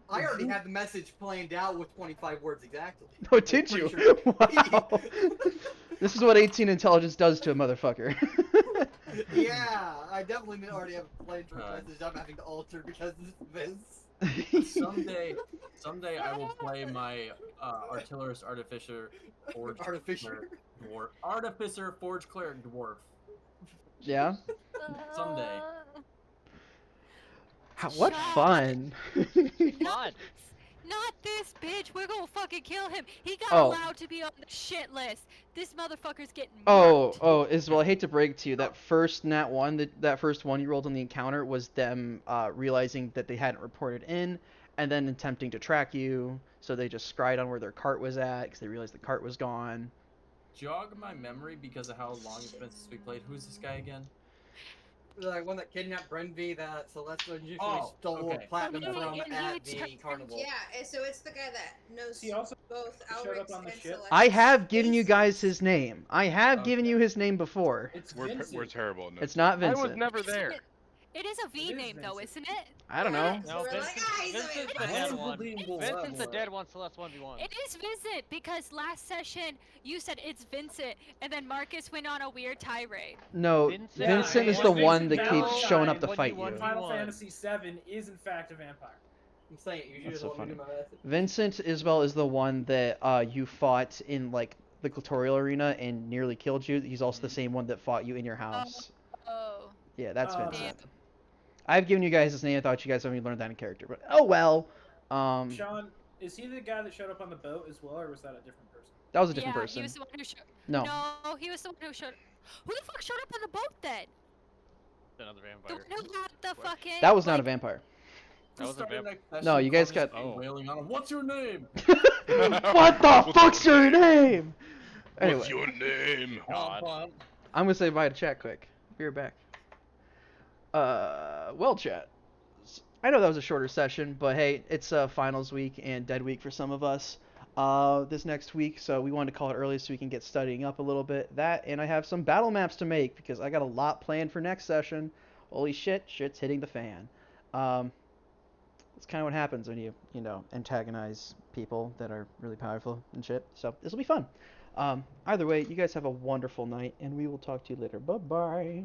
I already had the message planned out with 25 words exactly. Oh, did you? Pretty sure. Wow. This is what 18 intelligence does to a motherfucker. Yeah, I definitely already have a planned message I'm having to alter because of this. Someday I will play my artillerist artificer forge Artificer? dwarf. Artificer forge cleric dwarf. Yeah? Someday. What fun. Fun. Not this bitch. We're gonna fucking kill him. He got Oh. allowed to be on the shit list. This motherfucker's getting Oh, Isabel, I hate to break it to you. That first nat 1, that first one you rolled on the encounter was them realizing that they hadn't reported in and then attempting to track you. So they just scryed on where their cart was at because they realized the cart was gone. Jog my memory because of how long it's been since we played. Who's this guy again? The one that kidnapped Brenby that Celeste usually Oh, stole okay. platinum Oh, from and at he the carnival. Yeah, and so it's the guy that knows He also both showed Alrix up on the and ship. Celeste. I have given you guys his name. I have given Okay. you his name before. It's We're Vincent. terrible. No. It's not I Vincent. was never there. It is a V It is name though, Vincent. isn't it? I don't know. So we're like, he's a Vincent's the vampire. dead one. Unbelievable Vincent's the level. dead one, so that's 1v1. It is Vincent because last session you said it's Vincent and then Marcus went on a weird tirade. No, Vincent- Vincent is Yeah, the Vincent one that keeps Valentine, showing up to what fight do you you. want? Final One. Fantasy VII is in fact a vampire. I'm saying it. You should That's just so let me funny. do my message. Vincent Isbell is the one that you fought in like the Clitorial Arena and nearly killed you. He's also the same one that fought you in your house. Oh. Yeah, that's Oh, Vincent. Damn. I've given you guys his name. I thought you guys only learned that in character, but oh well. Sean, is he the guy that showed up on the boat as well, or was that a different person? That was a different Yeah, person. he was the one who showed. No. No, he was the one who showed. Who the fuck showed up on the boat then? Another The vampire. one who had the fucking. That was not a like, vampire. That was a Starting vamp- next No, session, you guys Connors got- is wailing on him. What's your name? What the fuck's your name? Anyway, What's your name? God. Pom-pom. I'm gonna say bye to chat quick. Be right back. Well, chat. I know that was a shorter session, but hey, it's finals week and dead week for some of us. This next week, so we wanted to call it early so we can get studying up a little bit. That, and I have some battle maps to make because I got a lot planned for next session. Holy shit, shit's hitting the fan. That's kind of what happens when you antagonize people that are really powerful and shit. So this will be fun. Either way, you guys have a wonderful night, and we will talk to you later. Bye-bye.